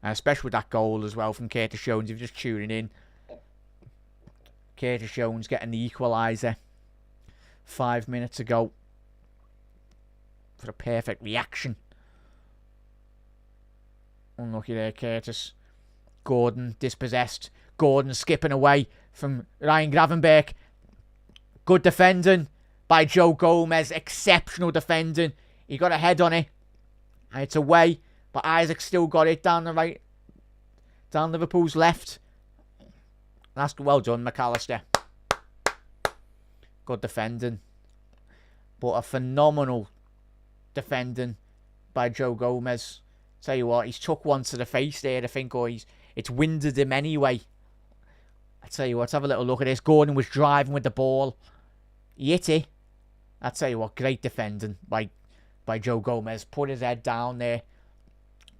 A: And especially with that goal as well from Curtis Jones, if you're just tuning in. Curtis Jones getting the equaliser 5 minutes ago. For a perfect reaction. Unlucky there, Curtis. Gordon dispossessed. Gordon skipping away from Ryan Gravenberch. Good defending by Joe Gomez. Exceptional defending. He got a head on it. And it's away. But Isaac still got it down the right. Down Liverpool's left. That's well done, McAllister. Good defending. But a phenomenal defending by Joe Gomez. Tell you what, he's took one to the face there, I think, or it's winded him anyway. I tell you what, let's have a little look at this. Gordon was driving with the ball. He hit it. I tell you what, great defending by Joe Gomez. Put his head down there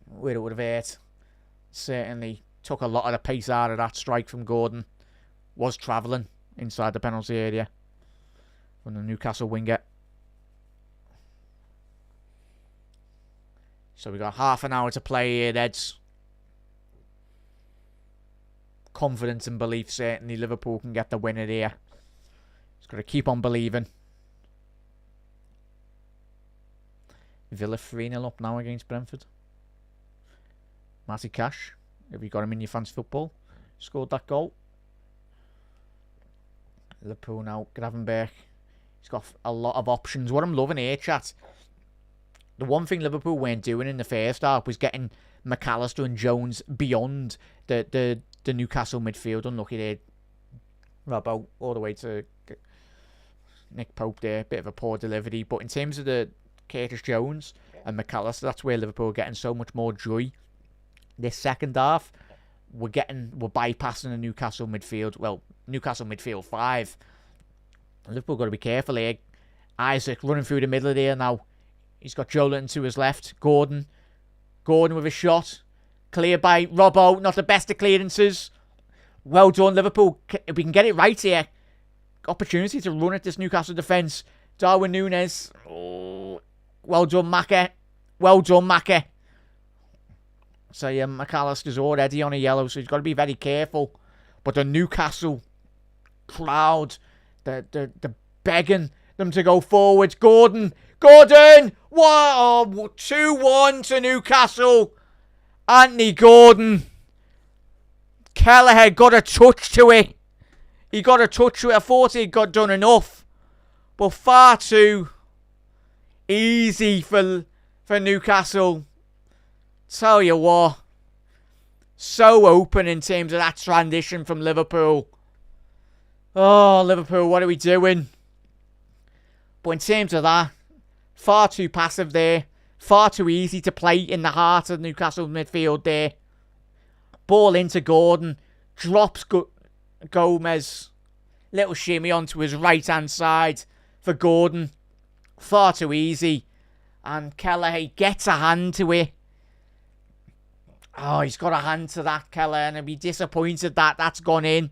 A: where it would have hurt. Certainly took a lot of the pace out of that strike from Gordon. Was travelling inside the penalty area from the Newcastle winger. So we got half an hour to play here, Eds. Confidence and belief, certainly Liverpool can get the winner here. Just got to keep on believing. Villa 3-0 up now against Brentford. Matty Cash, have you got him in your fantasy football? Scored that goal. Liverpool now, Gravenberch. He's got a lot of options. What I'm loving here, chat. The one thing Liverpool weren't doing in the first half was getting McAllister and Jones beyond the Newcastle midfield. Unlucky there. Robbo all the way to Nick Pope there. Bit of a poor delivery. But in terms of the Curtis Jones and McAllister, that's where Liverpool are getting so much more joy. This second half, we're bypassing the Newcastle midfield. Well, Newcastle midfield 5. Liverpool got to be careful here. Isaac running through the middle of there now. He's got Joelinton to his left. Gordon with a shot. Cleared by Robbo. Not the best of clearances. Well done, Liverpool. If we can get it right here. Opportunity to run at this Newcastle defence. Darwin Núñez. Oh, well done, Macca. Well done, Macca. So, McAllister's already on a yellow, so he's got to be very careful. But the Newcastle crowd, they're begging them to go forward. Gordon! Wow, 2-1 to Newcastle. Anthony Gordon. Kelleher got a touch to it. He got a touch to it. I thought he'd got done enough. But far too easy for Newcastle. Tell you what. So open in terms of that transition from Liverpool. Oh, Liverpool, what are we doing? But in terms of that, far too passive there. Far too easy to play in the heart of Newcastle midfield there. Ball into Gordon. Drops Gomez. Little shimmy onto his right-hand side for Gordon. Far too easy. And Kelleher gets a hand to it. Oh, he's got a hand to that, Kelleher. And I'd be disappointed that that's gone in.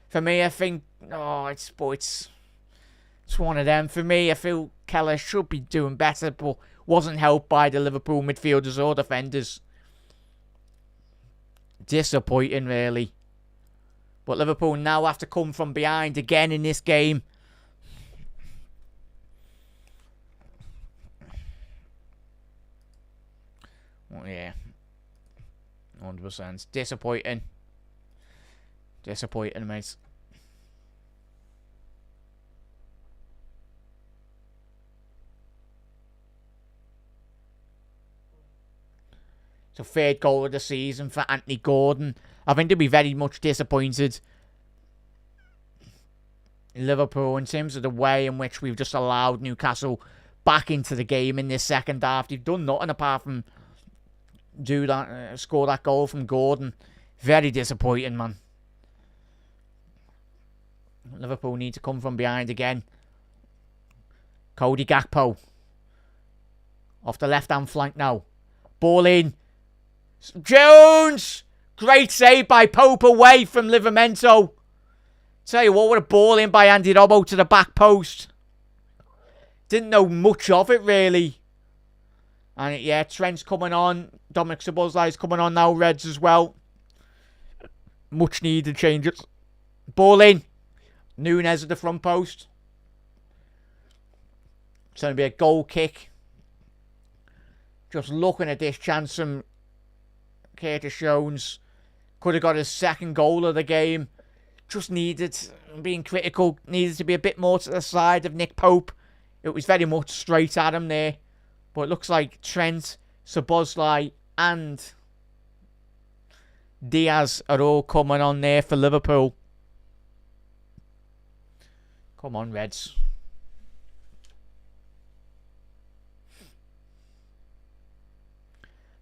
A: For me, I think... Oh, it's one of them. For me, I feel Kelleher should be doing better, but wasn't helped by the Liverpool midfielders or defenders. Disappointing, really. But Liverpool now have to come from behind again in this game. Oh, yeah. 100%. Disappointing. Disappointing, mate. So third goal of the season for Anthony Gordon. I think they'll be very much disappointed in Liverpool in terms of the way in which we've just allowed Newcastle back into the game in this second half. They've done nothing apart from score that goal from Gordon. Very disappointing, man. Liverpool need to come from behind again. Cody Gakpo. Off the left-hand flank now. Ball in. Jones! Great save by Pope away from Livramento. Tell you what a ball in by Andy Robbo to the back post. Didn't know much of it, really. And yeah, Trent's coming on. Dominic Szoboszlai's coming on now. Reds as well. Much needed changes. Ball in. Núñez at the front post. It's going to be a goal kick. Just looking at this chance from Curtis Jones. Could have got his second goal of the game. Just needed, being critical, needed to be a bit more to the side of Nick Pope. It was very much straight at him there. But it looks like Trent, Szoboszlai and Diaz are all coming on there for Liverpool. Come on, Reds.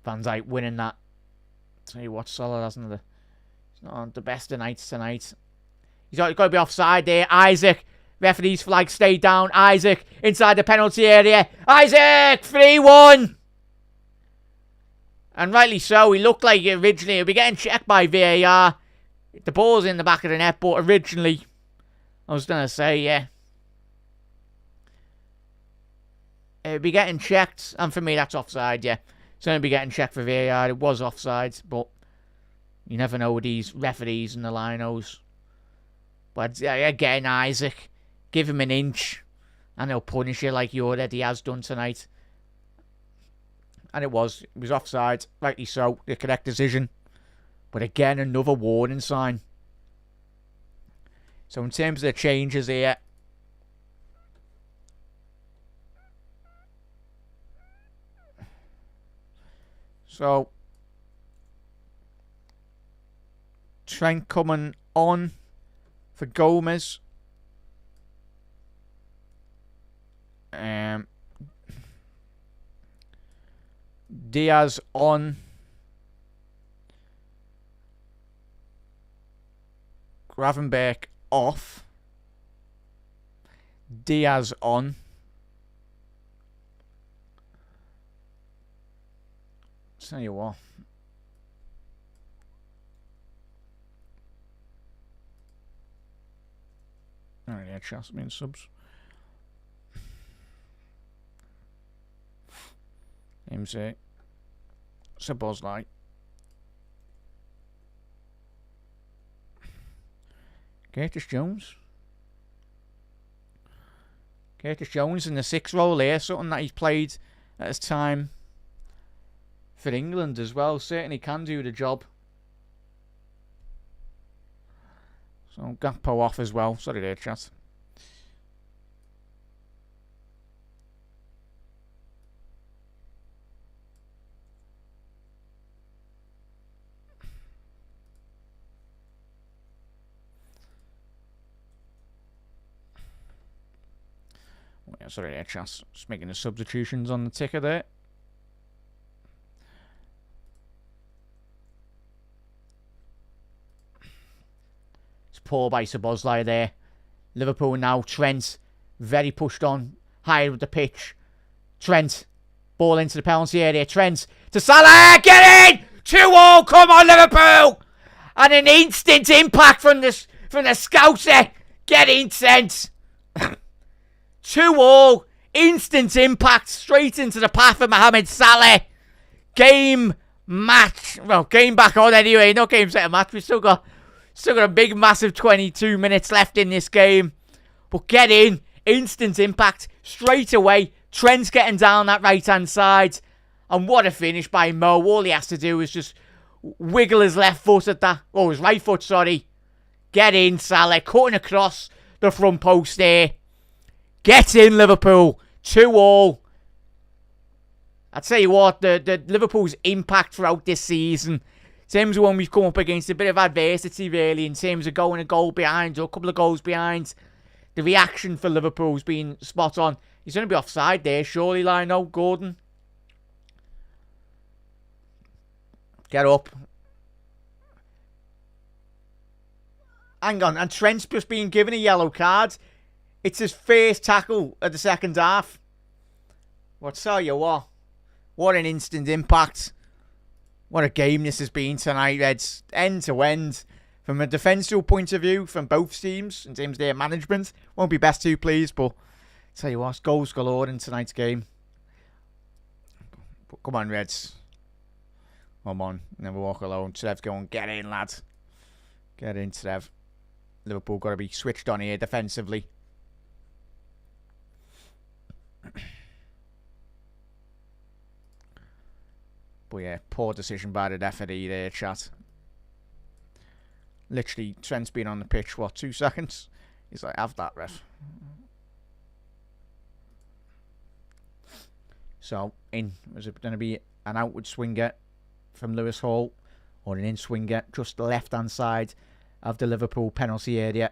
A: Van Dijk winning that. Tell you what, solid, hasn't it? He's not on the best of nights tonight. He's got to be offside there. Isaac. Referee's flag stayed down. Isaac inside the penalty area. Isaac! 3-1! And rightly so. He looked like originally he'll be getting checked by VAR. The ball's in the back of the net, but originally, I was going to say, yeah. It'll be getting checked, and for me, that's offside, yeah. It's going to be getting checked for VAR. It was offside, but you never know with these referees and the linos. But again, Isaac, give him an inch, and he'll punish you like he already has done tonight. And it was offside, rightly so, the correct decision. But again, another warning sign. So in terms of the changes here, so Trent coming on for Gomez. Diaz on. Gravenberch off. Diaz on. Tell you what. Alright, yeah, chance me in subs. MC. Sabozlai. Curtis Jones. Curtis Jones in the 6th role here, something that he's played at his time for England as well. Certainly can do the job. So Gakpo off as well. Sorry there, chat. Yeah, sorry there, chat. Just making the substitutions on the ticker there. Poor by Szoboszlai there. Liverpool now. Trent. Very pushed on. Higher with the pitch. Trent. Ball into the penalty area. Trent. To Salah. Get in! 2-0. Come on, Liverpool! And an instant impact from the scouser. Get in, Trent. 2-0. Instant impact. Straight into the path of Mohamed Salah. Game match. Well, game back on anyway. No game set a match. We've still got a big, massive 22 minutes left in this game. But get in. Instant impact. Straight away. Trent's getting down that right-hand side. And what a finish by Mo. All he has to do is just wiggle his left foot at that. Oh, his right foot, sorry. Get in, Salah. Cutting across the front post there. Get in, Liverpool. 2-2. I tell you what, the Liverpool's impact throughout this season, in terms of when we've come up against a bit of adversity, really, in terms of going a goal behind or a couple of goals behind, the reaction for Liverpool's been spot on. He's going to be offside there, surely, Lino, Gordon. Get up. Hang on, and Trent's just been given a yellow card. It's his first tackle of the second half. Well, I'll tell you what an instant impact. What a game this has been tonight, Reds. End to end. From a defensive point of view, from both teams, in terms of their management. Won't be best too pleased, but tell you what, goals galore in tonight's game. But come on, Reds. Come on, never walk alone. Trev's going, get in, lad. Get in, Trev. Liverpool got to be switched on here defensively. But yeah, poor decision by the referee there, chat. Literally, Trent's been on the pitch, what, 2 seconds? He's like, have that, ref. So, was it going to be an outward swinger from Lewis Hall, or an in swinger just the left-hand side of the Liverpool penalty area?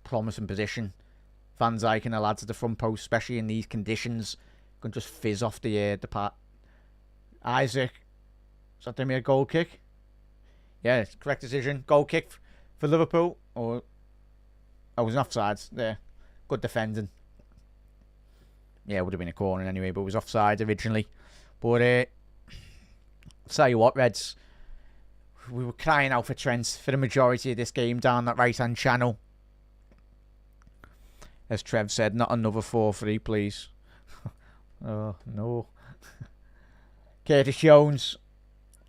A: Promising position. Van Dijk and the lads at the front post, especially in these conditions, can just fizz off the Isaac. Is that a goal kick? Yeah, correct decision. Goal kick for Liverpool. Or I was an offside there. Good defending. Yeah, it would have been a corner anyway, but it was offside originally. But I'll tell you what, Reds, we were crying out for Trent for the majority of this game down that right-hand channel. As Trev said, not another 4-3, please. Oh, no. Curtis Jones.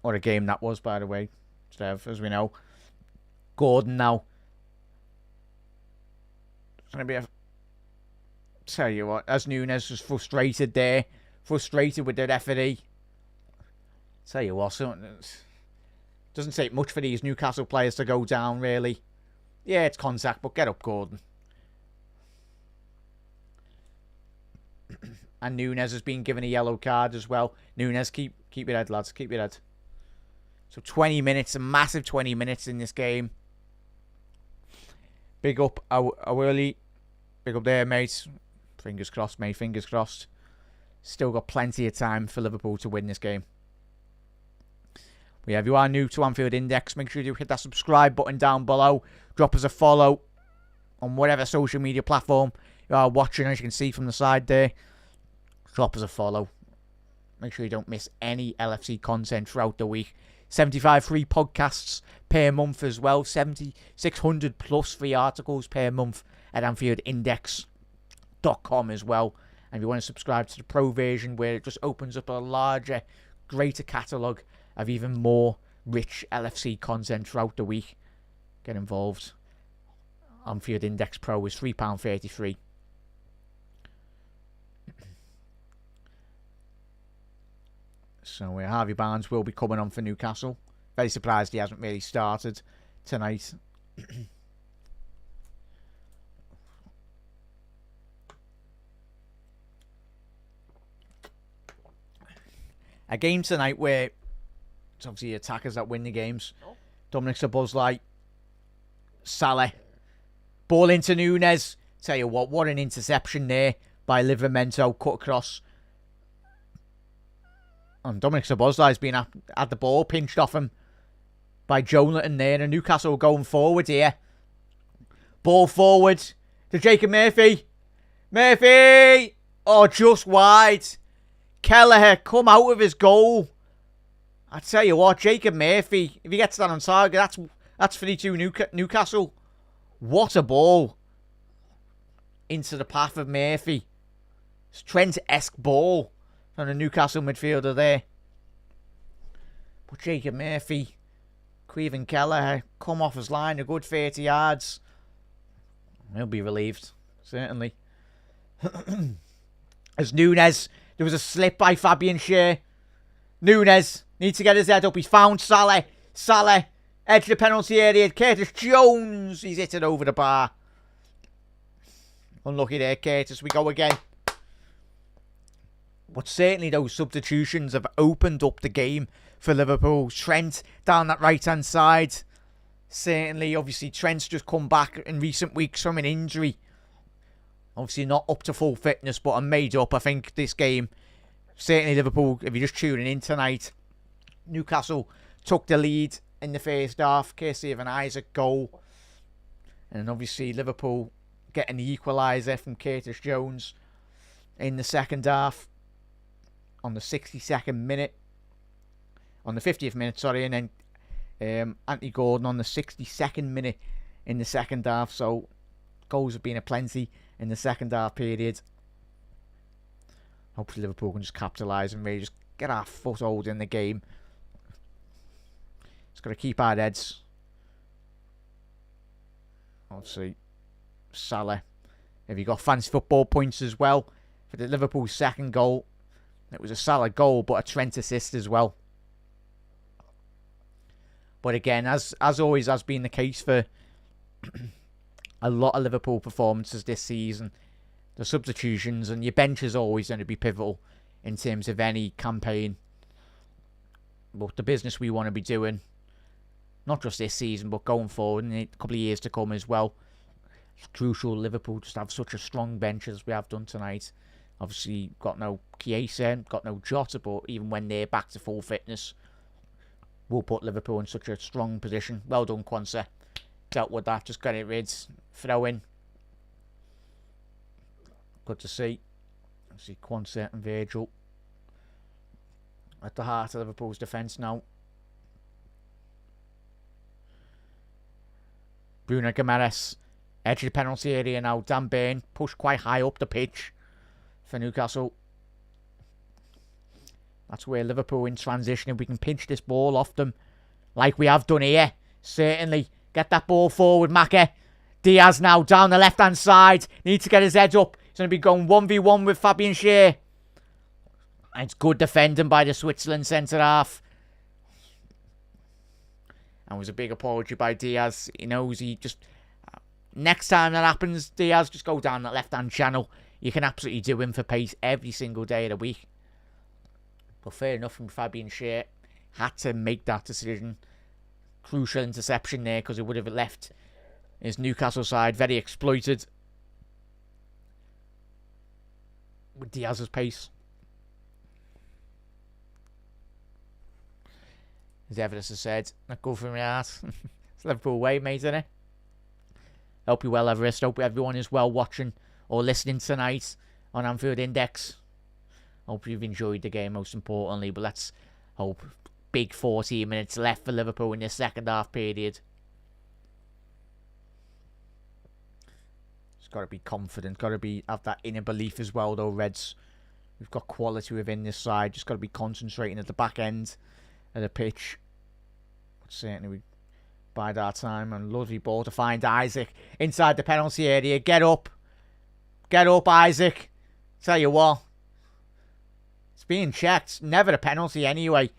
A: What a game that was, by the way, Trev, as we know. Gordon now. It's going to be a... Tell you what, as Nunes was frustrated there. Frustrated with the referee. Tell you what, doesn't take much for these Newcastle players to go down, really. Yeah, it's contact, but get up, Gordon. And Nunes has been given a yellow card as well. Nunes, keep your head, lads. Keep your head. So 20 minutes, a massive 20 minutes in this game. Big up early. Big up there, mate. Fingers crossed, mate. Fingers crossed. Still got plenty of time for Liverpool to win this game. But yeah, if you are new to Anfield Index, make sure you hit that subscribe button down below. Drop us a follow on whatever social media platform you are watching, as you can see from the side there. Drop us a follow. Make sure you don't miss any LFC content throughout the week. 75 free podcasts per month as well. 600 plus free articles per month at AnfieldIndex.com as well. And if you want to subscribe to the pro version, where it just opens up a larger, greater catalogue of even more rich LFC content throughout the week, get involved. Anfield Index Pro is £3.33. So Harvey Barnes will be coming on for Newcastle. Very surprised he hasn't really started tonight. A game tonight where it's obviously attackers that win the games. Dominic Szoboszlai, Salah, ball into Nunes. Tell you what an interception there by Livramento, cut across. And Dominic Szoboszlai's been at the ball, pinched off him by Jonathan there. And Newcastle going forward here. Ball forward to Jacob Murphy. Murphy! Oh, just wide. Kelleher come out with his goal. I tell you what, Jacob Murphy, if he gets that on target, that's 32 Newcastle. What a ball. Into the path of Murphy. It's Trent-esque ball from the Newcastle midfielder there. But Jacob Murphy, Queven Kelleher, come off his line a good 30 yards. He'll be relieved, certainly. As Nunes, there was a slip by Fabian Schär. Nunes needs to get his head up. He's found Salah. Salah, edge of the penalty area. Curtis Jones, he's hit it over the bar. Unlucky there, Curtis. We go again. But certainly those substitutions have opened up the game for Liverpool. Trent down that right-hand side. Certainly, obviously, Trent's just come back in recent weeks from an injury. Obviously not up to full fitness, but I'm made up. I think this game, certainly Liverpool, if you're just tuning in tonight, Newcastle took the lead in the first half. Casey of an Isaac goal. And obviously Liverpool getting the equaliser from Curtis Jones in the second half. On the 62nd minute. On the 50th minute, sorry. And then Anthony Gordon on the 62nd minute in the second half. So goals have been aplenty in the second half period. Hopefully Liverpool can just capitalise and really just get our foothold in the game. Just got to keep our heads. Obviously, Salah. Have you got fancy football points as well for the Liverpool second goal? It was a Salah goal, but a Trent assist as well. But again, as always has been the case for a lot of Liverpool performances this season, the substitutions and your bench is always going to be pivotal in terms of any campaign. But the business we want to be doing, not just this season, but going forward in a couple of years to come as well. It's crucial Liverpool just have such a strong bench as we have done tonight. Obviously, got no Chiesa, got no Jota, but even when they're back to full fitness, will put Liverpool in such a strong position. Well done, Quansah. Dealt with that, just got it rid. Throw in. Good to see. See Quansah and Virgil at the heart of Liverpool's defence now. Bruno Guimaraes, edge of the penalty area now. Dan Burn pushed quite high up the pitch for Newcastle. That's where Liverpool in transition, if we can pinch this ball off them like we have done here, certainly get that ball forward, Maka. Diaz now down the left-hand side. Needs to get his head up. He's going to be going 1v1 with Fabian Schär. And it's good defending by the Switzerland centre-half. And it was a big apology by Diaz. He knows he just... Next time that happens, Diaz, just go down that left-hand channel. You can absolutely do him for pace every single day of the week. But fair enough from Fabian Schär. Had to make that decision. Crucial interception there because it would have left his Newcastle side very exploited. With Diaz's pace. As Everest has said, not good for my ass. It's Liverpool way, mate, isn't it? Hope you're well, Everest. Hope everyone is well watching or listening tonight on Anfield Index. Hope you've enjoyed the game, most importantly. But let's hope. Big 14 minutes left for Liverpool in this second half period. Just got to be confident. Got to have that inner belief as well, though, Reds. We've got quality within this side. Just got to be concentrating at the back end of the pitch. But certainly we bide our time. And lovely ball to find Isaac inside the penalty area. Get up. Get up, Isaac. Tell you what. It's being checked. Never a penalty anyway.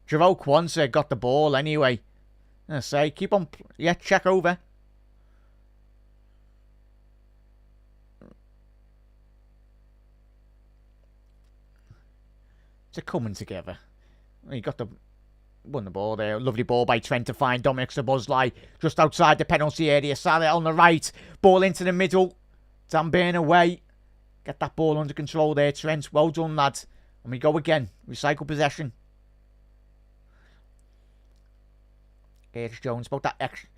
A: Jerome Quansah got the ball anyway. I say, keep on. Yeah, check over. It's a coming together. He got won the ball there. Lovely ball by Trent to find Dominic Szoboszlai just outside the penalty area. Salah on the right. Ball into the middle. Dan Burn away. Get that ball under control there, Trent. Well done, lad. And we go again. Recycle possession. Curtis Jones, about that extra.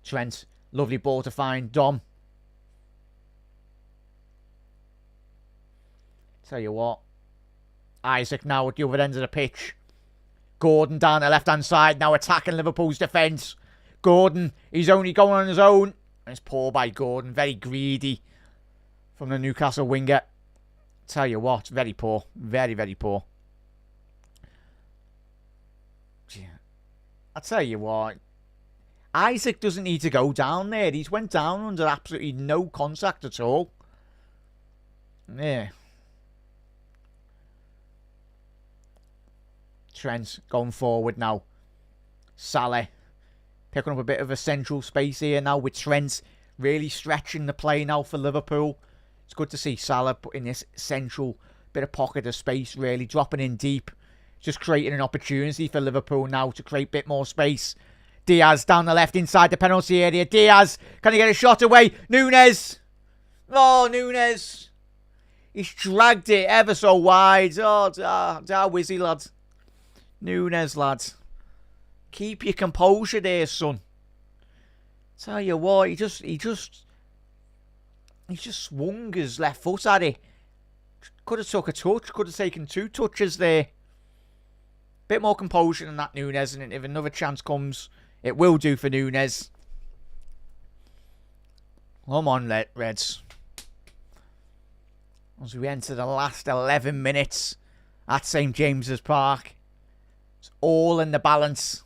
A: Trent, lovely ball to find Dom. Tell you what, Isaac now at the other end of the pitch. Gordon down the left-hand side, now attacking Liverpool's defence. Gordon, he's only going on his own. And it's poor by Gordon, very greedy from the Newcastle winger. Tell you what, very poor, very, very poor. I tell you what, Isaac doesn't need to go down there. He's went down under absolutely no contact at all. Yeah. Trent going forward now. Salah picking up a bit of a central space here now with Trent really stretching the play now for Liverpool. It's good to see Salah put in this central bit of pocket of space, really dropping in deep. Just creating an opportunity for Liverpool now to create a bit more space. Diaz down the left inside the penalty area. Diaz, can he get a shot away? Núñez. Oh, Núñez. He's dragged it ever so wide. Oh, whizzy, lads. Núñez, lads. Keep your composure there, son. Tell you what, he just swung his left foot at it. Could have took a touch. Could have taken 2 touches there. Bit more composure than that, Núñez, and if another chance comes, it will do for Núñez. Come on, Reds. As we enter the last 11 minutes at St James's Park, it's all in the balance.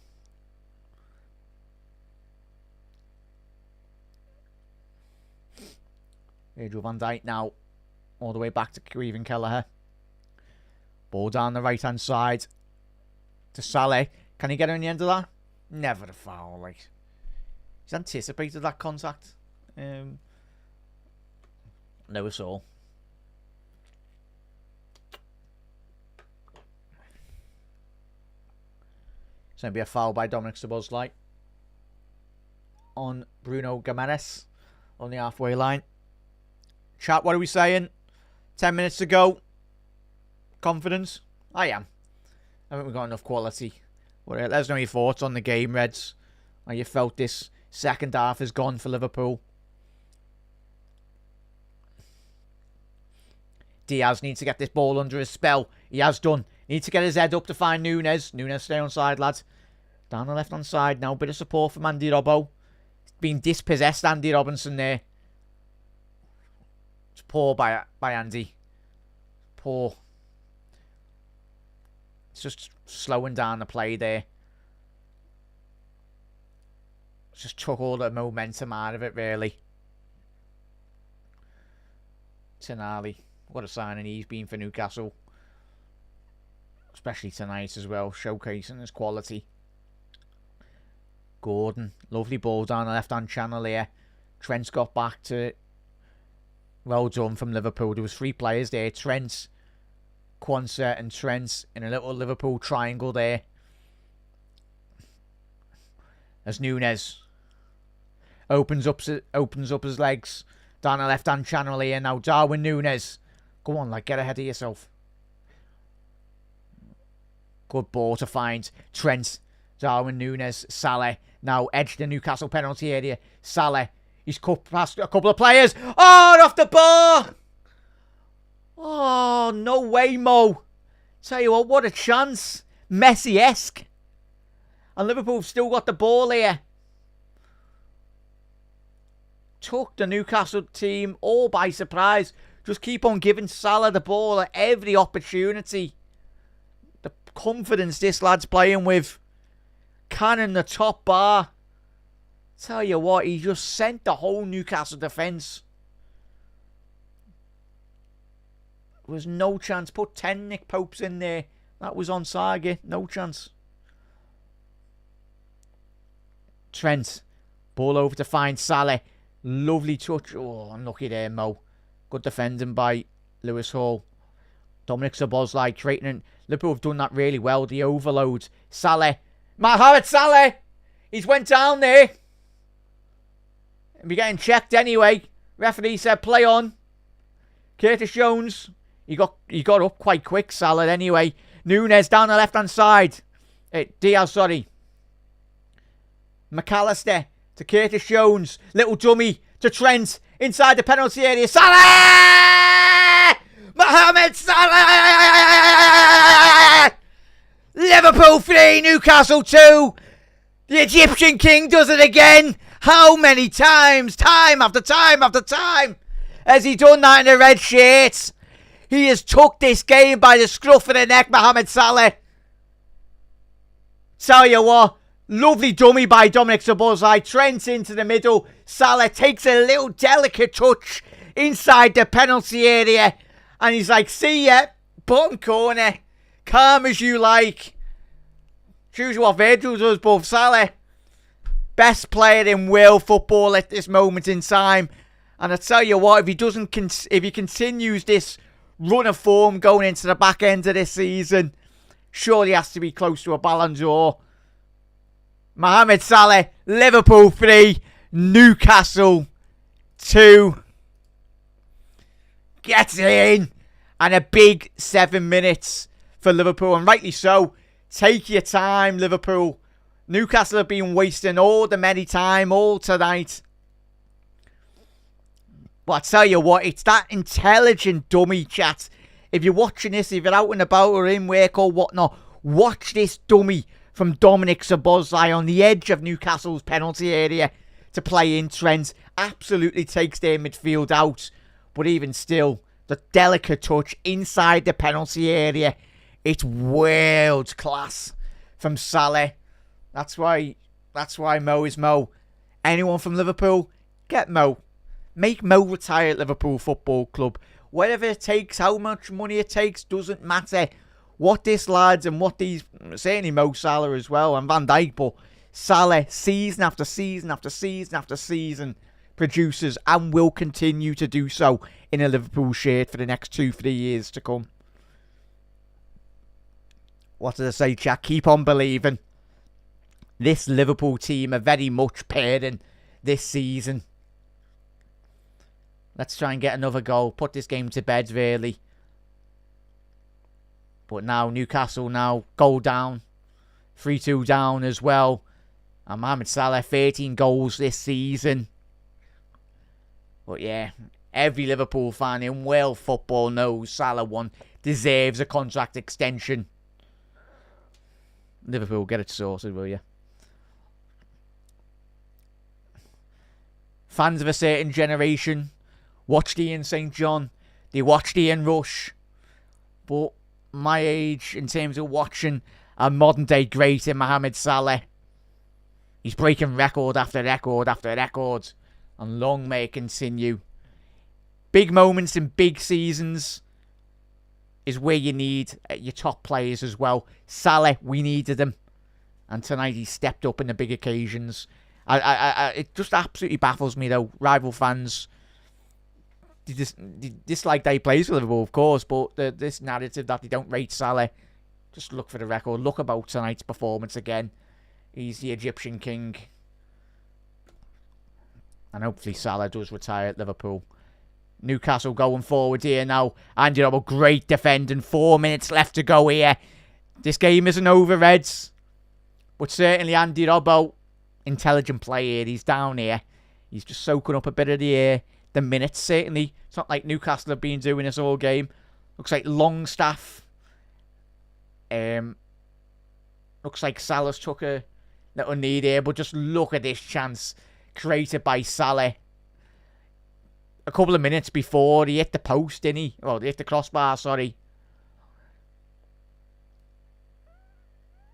A: Virgil van Dijk now, all the way back to Kevin Kelleher. Ball down the right-hand side. To Salah. Can he get on the end of that? Never a foul, like. He's anticipated that contact. No, it's all. It's going to be a foul by Dominic Szoboszlai on Bruno Guimaraes on the halfway line. Chat, what are we saying? 10 minutes to go. Confidence? I am. I think we've got enough quality. Let us know your thoughts on the game, Reds. How you felt this second half has gone for Liverpool. Diaz needs to get this ball under his spell. He has done. Needs to get his head up to find Nunes. Nunes, stay on side, lads. Down the left-hand side now. Bit of support from Andy Robbo. Being dispossessed, Andy Robinson there. It's poor by Andy. Poor. It's just slowing down the play there. Just took all the momentum out of it, really. Tonali. What a signing he's been for Newcastle. Especially tonight as well. Showcasing his quality. Gordon. Lovely ball down the left-hand channel here. Trent's got back to it. Well done from Liverpool. There was 3 players there. Trent, Quansah and Trent in a little Liverpool triangle there. As Nunes opens up his legs down the left-hand channel here. Now Darwin Nunes. Go on, get ahead of yourself. Good ball to find Trent. Darwin Nunes. Salah. Now edge the Newcastle penalty area. Salah. He's cut past a couple of players. Oh, off the bar! Oh, no way, Mo. Tell you what a chance. Messi-esque. And Liverpool have still got the ball here. Took the Newcastle team all by surprise. Just keep on giving Salah the ball at every opportunity. The confidence this lad's playing with. Cannon the top bar. Tell you what, he just sent the whole Newcastle defence. There was no chance. Put 10 Nick Popes in there. That was on target. No chance. Trent. Ball over to find Salah. Lovely touch. Oh, unlucky there, Mo. Good defending by Lewis Hall. Dominic Szoboszlai creating. Liverpool have done that really well. The overload. Salah. Mohamed Salah. He's went down there. We're getting checked anyway. Referee said play on. Curtis Jones. He got up quite quick, Salah, anyway. Nunes down the left-hand side. Diaz, sorry. McAllister to Curtis Jones. Little dummy to Trent. Inside the penalty area. Salah! Mohamed Salah! Liverpool 3, Newcastle 2. The Egyptian King does it again. How many times? Time after time after time. Has he done that in the red shirts? He has took this game by the scruff of the neck, Mohamed Salah. Tell you what, lovely dummy by Dominic Szoboszlai. Trent into the middle. Salah takes a little delicate touch inside the penalty area. And he's like, see ya, bottom corner. Calm as you like. Choose what Virgil does, but Salah, best player in world football at this moment in time. And I tell you what, if he continues this run of form going into the back end of this season, surely has to be close to a Ballon d'Or. Mohamed Salah, Liverpool 3, Newcastle 2. Gets in. And a big 7 minutes for Liverpool, and rightly so. Take your time, Liverpool. Newcastle have been wasting all the many time, all tonight. But I tell you what, it's that intelligent dummy, chat. If you're watching this, if you're out and about or in work or whatnot, watch this dummy from Dominic Szoboszlai on the edge of Newcastle's penalty area to play in. Trent absolutely takes their midfield out. But even still, the delicate touch inside the penalty area, it's world class from Salah. That's why Mo is Mo. Anyone from Liverpool, get Mo. Make Mo retire at Liverpool Football Club. Whatever it takes, how much money it takes, doesn't matter. What this lads and what these, certainly Mo Salah as well, and Van Dijk, but Salah, season after season after season after season, produces and will continue to do so in a Liverpool shirt for the next 2-3 years to come. What did I say, chat? Keep on believing. This Liverpool team are very much pairing this season. Let's try and get another goal. Put this game to bed, really. But now, Newcastle now, goal down. 3-2 down as well. And Mohamed Salah, 13 goals this season. But yeah, every Liverpool fan in world football knows Salah deserves a contract extension. Liverpool, get it sorted, will you? Fans of a certain generation watched Ian St. John. They watched Ian Rush. But my age, in terms of watching a modern day great in Mohamed Salah, he's breaking record after record after record. And long may it continue. Big moments in big seasons is where you need your top players as well. Salah, we needed him. And tonight he stepped up in the big occasions. It just absolutely baffles me, though. Rival fans, they dislike that he plays for Liverpool, of course, but this narrative that they don't rate Salah, just look for the record. Look about tonight's performance again. He's the Egyptian king. And hopefully Salah does retire at Liverpool. Newcastle going forward here now. And you know, a great defending. 4 minutes left to go here. This game isn't over, Reds. But certainly Andy Robbo, intelligent play here. He's down here. He's just soaking up a bit of the minutes, certainly. It's not like Newcastle have been doing this all game. Looks like Longstaff. Looks like Salah's took a little knee there. But just look at this chance created by Salah. A couple of minutes before he hit the post, didn't he? Oh, he hit the crossbar, sorry.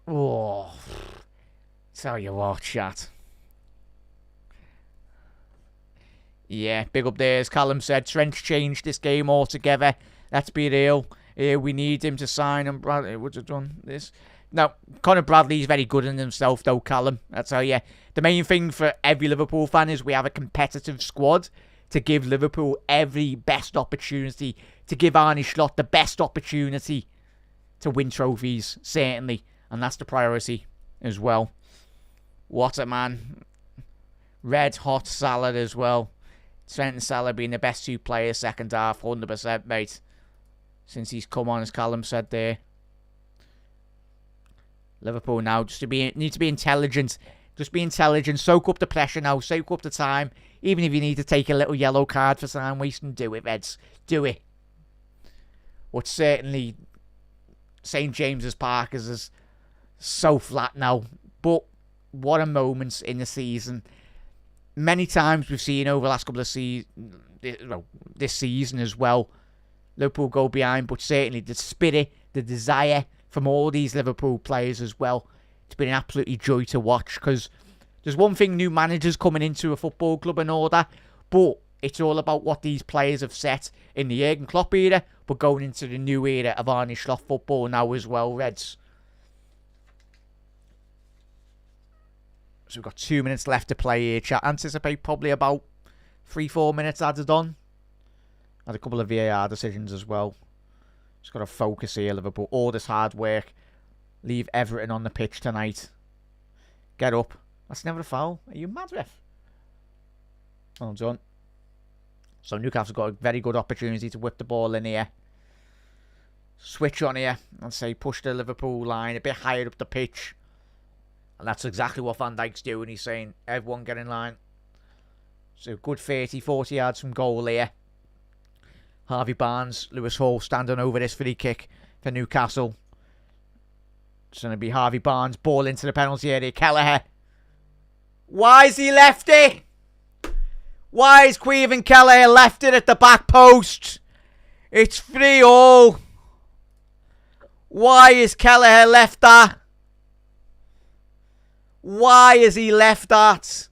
A: Oh, tell you what, chat. Yeah, big up there, as Callum said. Trent's changed this game altogether. Let's be real. We need him to sign, and Bradley would have done this. Now, Conor Bradley's very good in himself, though, Callum. I tell you, the main thing for every Liverpool fan is we have a competitive squad to give Liverpool every best opportunity, to give Arne Slot the best opportunity to win trophies, certainly. And that's the priority as well. What a man. Red hot Salah as well. Trent and Salah being the best two players second half, 100%, mate. Since he's come on, as Callum said there. Liverpool now just need to be intelligent. Just be intelligent. Soak up the pressure now. Soak up the time. Even if you need to take a little yellow card for time wasting, do it, Reds. Do it. But certainly, St. James's Park is so flat now. But what a moment in the season. Many times we've seen over the last couple of this season as well, Liverpool go behind. But certainly the spirit, the desire from all these Liverpool players as well. It's been an absolutely joy to watch, because there's one thing new managers coming into a football club and all that, but it's all about what these players have set in the Jurgen Klopp era, but going into the new era of Arne Slot football now as well, Reds. So we've got 2 minutes left to play here, chat. Anticipate probably about 3-4 minutes added on. Had a couple of VAR decisions as well. Just got to focus here, Liverpool. All this hard work. Leave Everton on the pitch tonight. Get up. That's never a foul. Are you mad, ref? Well done. So Newcastle got a very good opportunity to whip the ball in here. Switch on here and say push the Liverpool line a bit higher up the pitch. And that's exactly what Van Dijk's doing. He's saying, everyone get in line. So good 30-40 yards from goal here. Harvey Barnes, Lewis Hall standing over this free kick for Newcastle. It's going to be Harvey Barnes, ball into the penalty area. Kelleher. Why is he left it? Why is Caoimhin Kelleher left it at the back post? It's 3-3. Why is Kelleher left that? Why is he left that?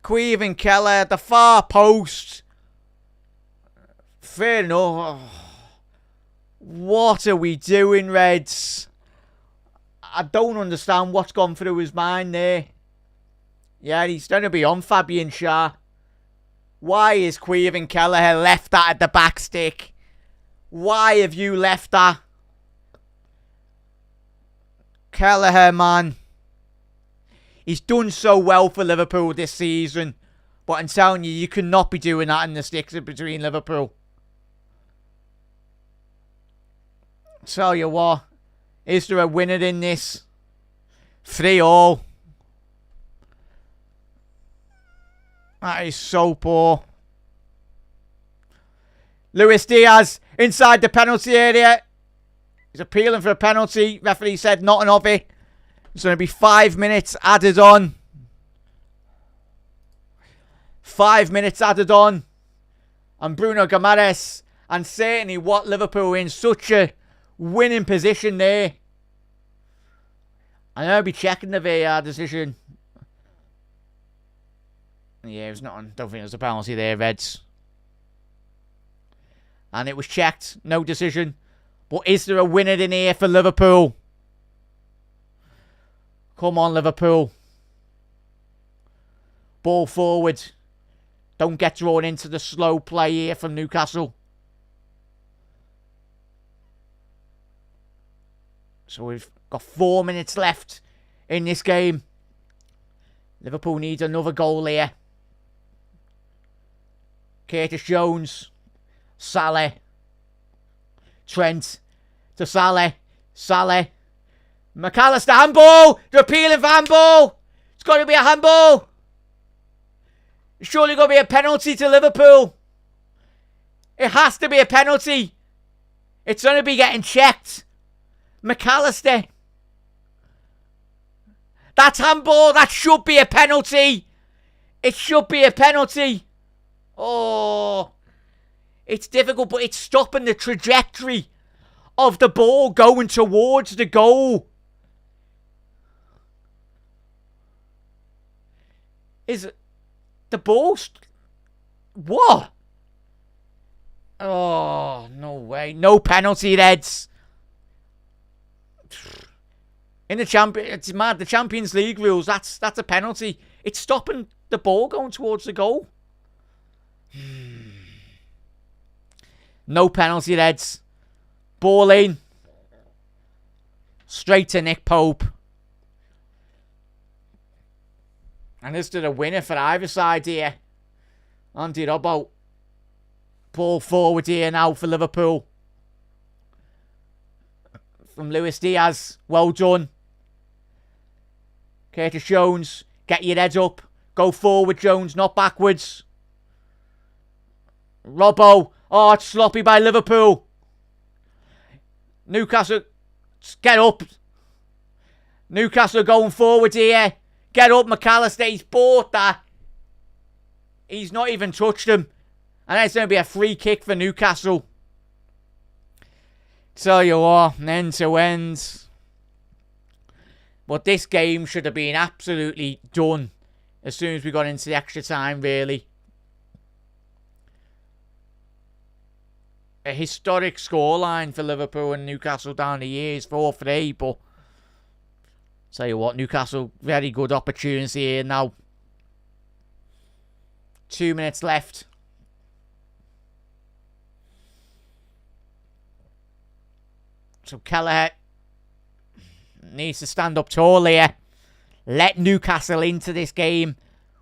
A: Caoimhin Kelleher at the far post. Fair enough. What are we doing, Reds? I don't understand what's gone through his mind there. Yeah, he's going to be on Fabian Schär. Why is Caoimhin Kelleher left that at the back stick? Why have you left that? Kelleher, man. He's done so well for Liverpool this season. But I'm telling you, you cannot be doing that in the sticks between Liverpool. Tell you what, is there a winner in this? 3-all. That is so poor. Luis Diaz inside the penalty area. He's appealing for a penalty. Referee said nothing of it. There's going to be 5 minutes added on. 5 minutes added on. And Bruno Guimaraes. And certainly what Liverpool in such a winning position there. And I'll be checking the VAR decision. Yeah, it was nothing. Don't think there's a penalty there, Reds. And it was checked. No decision. But is there a winner in here for Liverpool? Come on, Liverpool. Ball forward. Don't get drawn into the slow play here from Newcastle. So we've got 4 minutes left in this game. Liverpool needs another goal here. Curtis Jones. Salah. Trent. To Salah. Salah. McAllister, handball! They're appealing for handball! It's got to be a handball! It's surely got to be a penalty to Liverpool. It has to be a penalty. It's going to be getting checked. McAllister. That's handball. That should be a penalty. It should be a penalty. Oh. It's difficult, but it's stopping the trajectory of the ball going towards the goal. Is the ball... What? Oh, no way. No penalty, Reds. In the it's mad. The Champions League rules, that's a penalty. It's stopping the ball going towards the goal. No penalty, Reds. Ball in. Straight to Nick Pope. And is there a winner for either side here? Andy Robbo. Ball forward here now for Liverpool. From Luis Diaz. Well done. Curtis Jones. Get your head up. Go forward, Jones, not backwards. Robbo. Oh, it's sloppy by Liverpool. Newcastle. Get up. Newcastle going forward here. Get up, McAllister. He's bought that. He's not even touched him. And then it's going to be a free kick for Newcastle. Tell you what, end to end. But this game should have been absolutely done as soon as we got into the extra time, really. A historic scoreline for Liverpool and Newcastle down the years, 4-3, but tell you what, Newcastle, very good opportunity here now. 2 minutes left. So Kelleher needs to stand up tall here. Let Newcastle into this game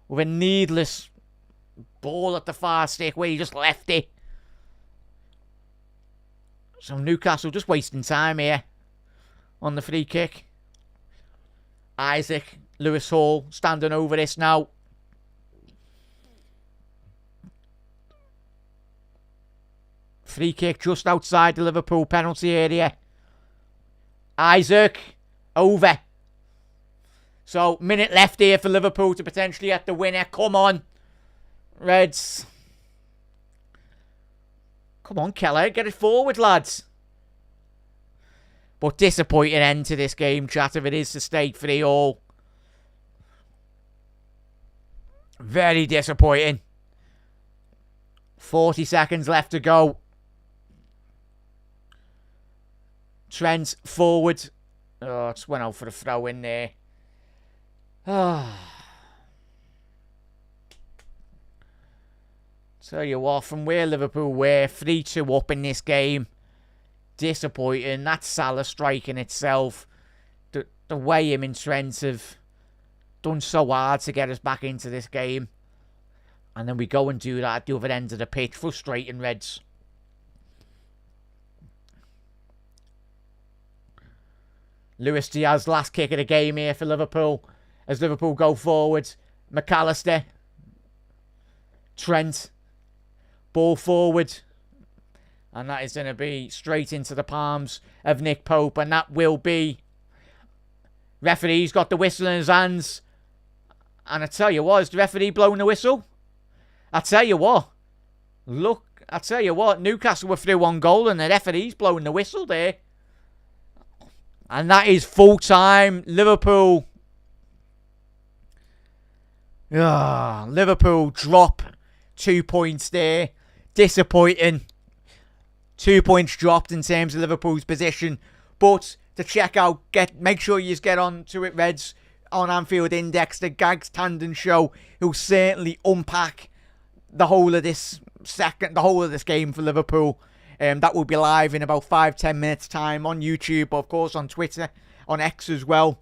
A: with a needless ball at the far stick where he just left it. So Newcastle just wasting time here on the free kick. Isaac, Lewis Hall standing over this now. Free kick just outside the Liverpool penalty area. Isaac, over. So, minute left here for Liverpool to potentially get the winner. Come on, Reds. Come on, Keller, get it forward, lads. But disappointing end to this game, chat, if it is to stay 3-all. Very disappointing. 40 seconds left to go. Trent forward. Oh, just went out for a throw in there. Tell you what, from where Liverpool were, 3-2 up in this game. Disappointing. That Salah strike in itself. The way him and Trent have done so hard to get us back into this game. And then we go and do that at the other end of the pitch. Frustrating, Reds. Luis Diaz, last kick of the game here for Liverpool. As Liverpool go forward. McAllister. Trent. Ball forward. And that is going to be straight into the palms of Nick Pope. And that will be... Referee's got the whistle in his hands. And I tell you what, is the referee blowing the whistle? I tell you what. Look, I tell you what. Newcastle were through one goal and the referee's blowing the whistle there. And that is full time. Liverpool. Liverpool drop 2 points there. Disappointing. 2 points dropped in terms of Liverpool's position. But to check out, make sure you get on to it, Reds, on Anfield Index, the Gags Tandon Show, who'll certainly unpack the whole of this game for Liverpool. That will be live in about 5-10 minutes time on YouTube, of course on Twitter, on X as well.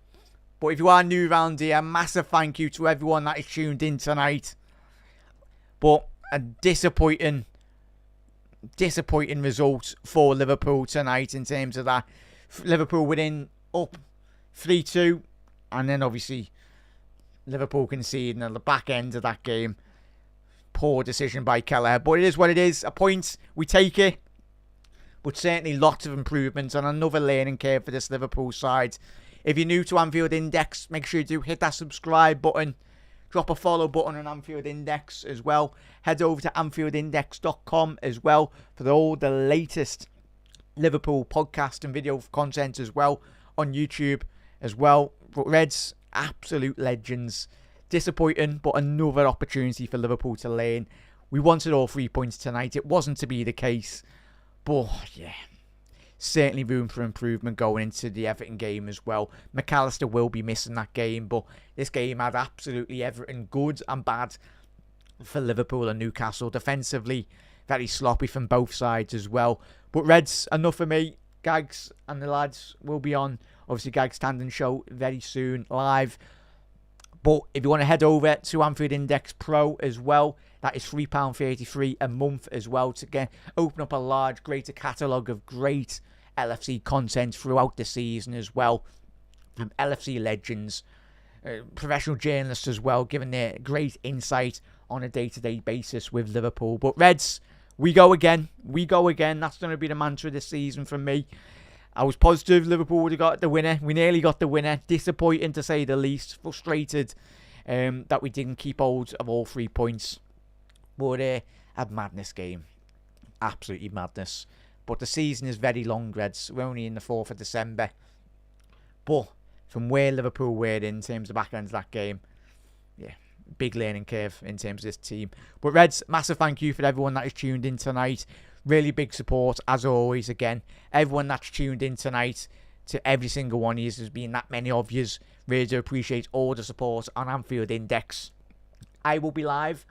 A: But if you are new around here, a massive thank you to everyone that is tuned in tonight. But a disappointing result for Liverpool tonight in terms of that. Liverpool winning up 3-2, and then obviously Liverpool conceding at the back end of that game. Poor decision by Keller, but it is what it is. A point, we take it. But certainly lots of improvements and another learning curve for this Liverpool side. If you're new to Anfield Index, make sure you do hit that subscribe button. Drop a follow button on Anfield Index as well. Head over to AnfieldIndex.com as well for all the latest Liverpool podcast and video content as well on YouTube as well. But Reds, absolute legends. Disappointing, but another opportunity for Liverpool to learn. We wanted all 3 points tonight. It wasn't to be the case. But, yeah, certainly room for improvement going into the Everton game as well. McAllister will be missing that game, but this game had absolutely everything good and bad for Liverpool and Newcastle. Defensively, very sloppy from both sides as well. But Reds, enough for me. Gags and the lads will be on, obviously, Gags Tandon Show very soon, live. But if you want to head over to Anfield Index Pro as well, that is £3.33 a month as well to open up a large, greater catalogue of great LFC content throughout the season as well. From LFC legends, professional journalists as well, giving their great insight on a day-to-day basis with Liverpool. But Reds, we go again. We go again. That's going to be the mantra this season from me. I was positive Liverpool would have got the winner. We nearly got the winner. Disappointing to say the least. Frustrated that we didn't keep hold of all 3 points. But a madness game. Absolutely madness. But the season is very long, Reds. We're only in the 4th of December. But from where Liverpool were in terms of back end of that game, yeah, big learning curve in terms of this team. But Reds, massive thank you for everyone that is tuned in tonight. Really big support, as always, again. Everyone that's tuned in tonight, to every single one of you, there's been that many of yous. Really do appreciate all the support on Anfield Index. I will be live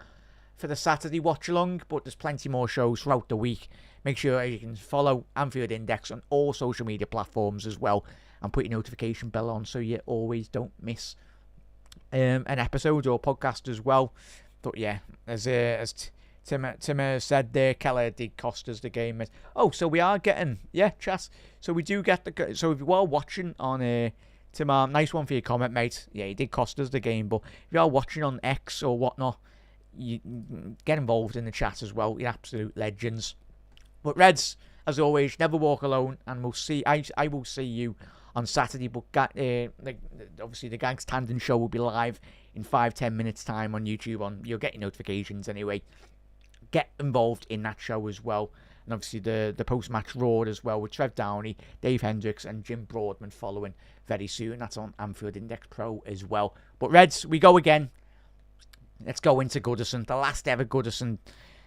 A: for the Saturday watch along, but there's plenty more shows throughout the week. Make sure you can follow Anfield Index on all social media platforms as well, and put your notification bell on so you always don't miss an episode or podcast as well. But yeah, as Tim said there, Keller did cost us the game. Oh, so we are getting, yeah, chat. So we do get so if you are watching on Tim, nice one for your comment, mate. Yeah, he did cost us the game, but if you are watching on X or whatnot, you get involved in the chat as well. You're absolute legends. But Reds, as always, never walk alone, and we'll see. I will see you on Saturday. But obviously, the Gags Tandon Show will be live in 5-10 minutes time on YouTube. You'll get your notifications anyway. Get involved in that show as well, and obviously the post-match roar as well with Trev Downey, Dave Hendricks, and Jim Broadman following very soon. That's on Anfield Index Pro as well. But Reds, we go again. Let's go into Goodison, the last ever Goodison,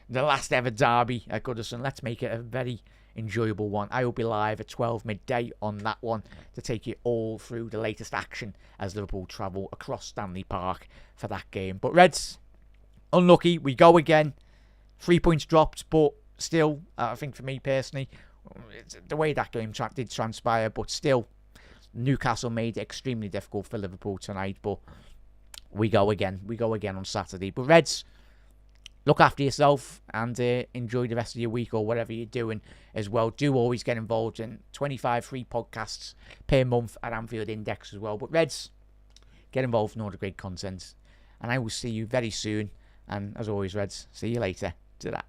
A: the last ever derby at Goodison. Let's make it a very enjoyable one. I will be live at 12 midday on that one to take you all through the latest action as Liverpool travel across Stanley Park for that game. But Reds, unlucky, we go again. 3 points dropped, but still, I think for me personally, the way that game did transpire, but still, Newcastle made it extremely difficult for Liverpool tonight. But we go again. We go again on Saturday. But Reds, look after yourself and enjoy the rest of your week or whatever you're doing as well. Do always get involved in 25 free podcasts per month at Anfield Index as well. But Reds, get involved in all the great content. And I will see you very soon. And as always, Reds, see you later. To that.